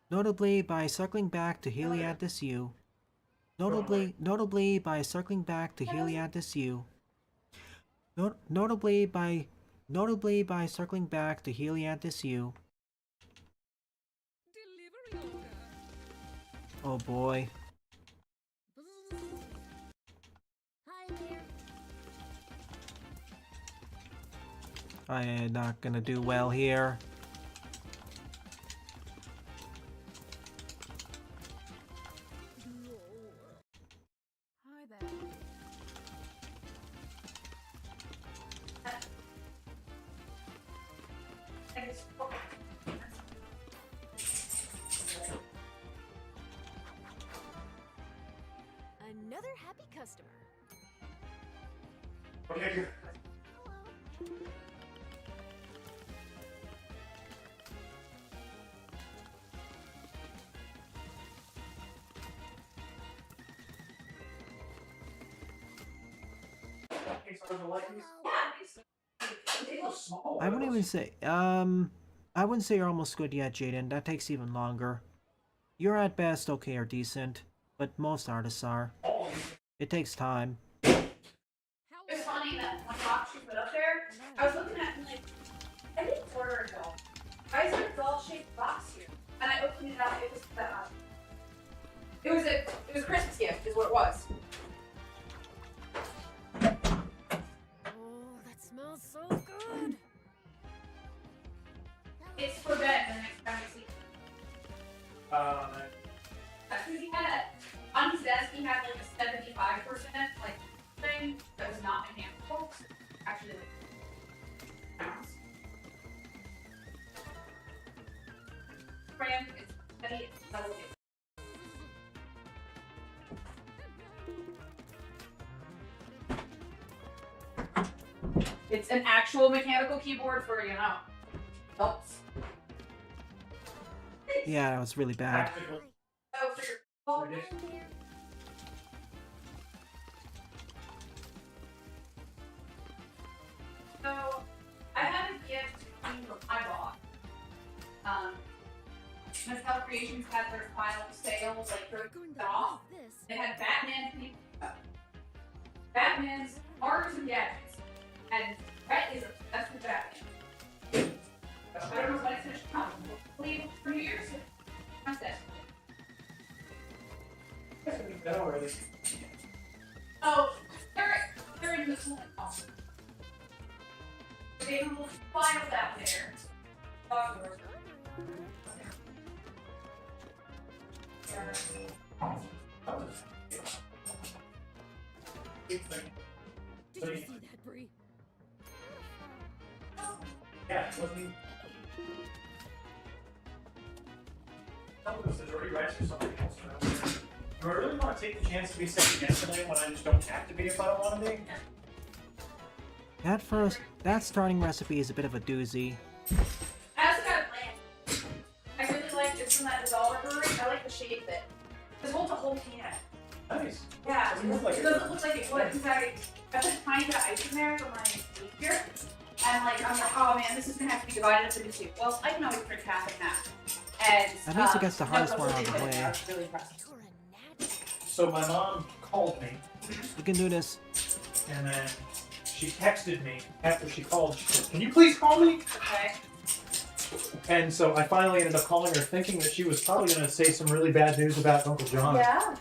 Notably by circling back to Helianthus U. Notably by circling back to Helianthus U. Notably by circling back to Helianthus U. Oh boy. hi there. I am not gonna do well here. Hi there. Another happy customer. Okay, good. I wouldn't even say I wouldn't say you're almost good yet, Jaden. That takes even longer. You're at best okay or decent, but most artists are. It takes time. It's funny that one box you put up there, I was looking at it and like, I didn't order a doll. Why is there a doll-shaped box here? And I opened it up, it was it was a Christmas gift, is what it was. Oh, that smells so good. It's for Ben the next time I see him. It's an actual mechanical keyboard for, adults. Yeah, it was really bad. Oh, for your phone. So, I had a gift from my boss. Mattel Creations had their final sale, like, for Going to off. love this. They had Batman's cars and gadgets. And Brett is obsessed with Batman. I don't know what it's going to come. Hopefully for New Year's. That's it. Oh, they're in the school. They have little files out there. Did you see that, Bree? Yeah, it wasn't. Some of this is already right for something else. Do I really want to take the chance to be second guessing when I just don't have to be if I don't want to be? At first, that starting recipe is a bit of a doozy. I also got a plan. I really like it from that dissolver brewery. I like the shape of it. It holds a whole can. Nice. Yeah, Doesn't look like it doesn't look like it would because I put tiny bit of ice in there for my beer. And I'm like, oh man, this is gonna have to be divided up into two. Well, I can always drink half and half. And At least it gets the hardest no, one out of the really way. good. I was really impressed. You're a natural. So my mom called me, You can do this. and then she texted me after she called. She said, "Can you please call me?" Okay. And so I finally ended up calling her, thinking that she was probably going to say some really bad news about Uncle John. Yeah.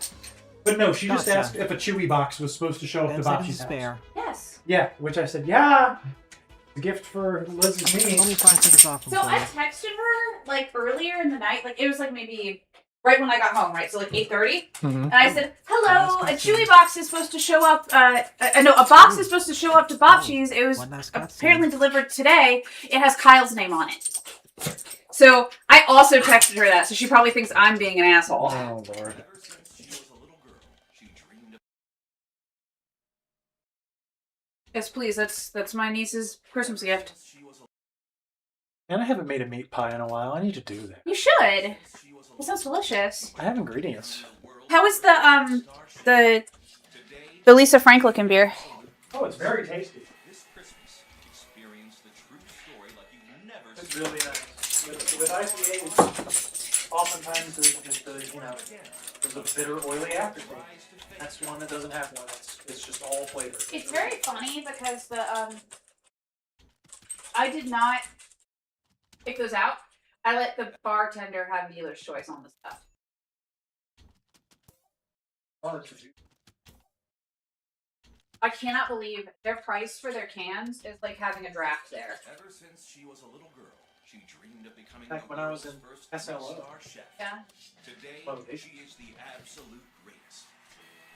But no, she just Gotcha. asked if a Chewy box was supposed to show up 10 to seconds Bobshi's to house. spare. Yes. Yeah, which I said, yeah. A gift for Liz's Only knee. 5 seconds off from So I play. texted her like earlier in the night, like it was like maybe right when I got home, right? So like 8:30, and I said, "Hello, a Chewy box is supposed to show up. No, a box is supposed to show up to Bobshi's. It was One last cutscene. apparently delivered today. It has Kyle's name on it." So I also texted her that, so she probably thinks I'm being an asshole. Oh, Lord. Ever since she was a little girl, she dreamed of Yes, please. That's my niece's Christmas gift. she was a And I haven't made a meat pie in a while. I need to do that. You should. she was a It sounds delicious. I have ingredients. How is the Lisa Frank looking beer? Oh, it's very tasty. this Christmas. Experience the true story like you've never It's seen. really nice. With IPAs, oftentimes there's just there's a bitter, oily aftertaste. That's one that doesn't have one. It's just all flavor. It's very funny because I did not pick those out. I let the bartender have dealer's choice on the stuff. Oh, it's just- I cannot believe their price for their cans is like having a draft there. Ever since she was a little girl, she dreamed of becoming Back the when I was world's in first SLO. star chef. Yeah. Today, Oh, she is the absolute greatest.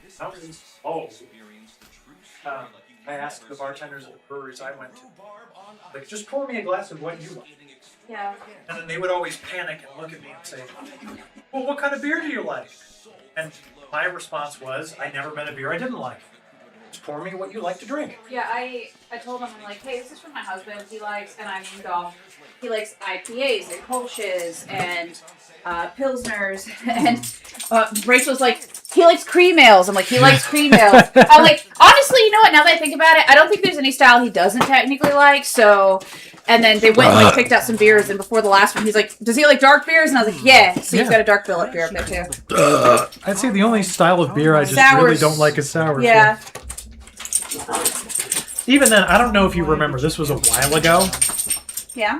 This That was- Christmas, oh. experience the true story like you've I asked never the bartenders seen at the breweries I went to, Rhubarb on like, ice. just pour me a glass of what you like. Skating Yeah. And then they would always panic and look at me and say, well, what kind of beer do you like? And my response was, I never met a beer I didn't like. Just pour me what you like to drink. Yeah, I told him, I'm like, hey, this is for my husband. He likes, and I named off, he likes IPAs and Kolsch's and Pilsners. And Rachel's like, he likes cream ales. I'm like, he likes cream ales. I'm like, honestly, you know what? Now that I think about it, I don't think there's any style he doesn't technically like. So, and then they went and like picked out some beers. And before the last one, he's like, does he like dark beers? And I was like, yeah. So he's got a dark billet beer up there too. I'd say the only style of beer I just Sours. really don't like is sour. Yeah. Even then, I don't know if you remember, this was a while ago. Yeah.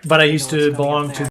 But I used to belong to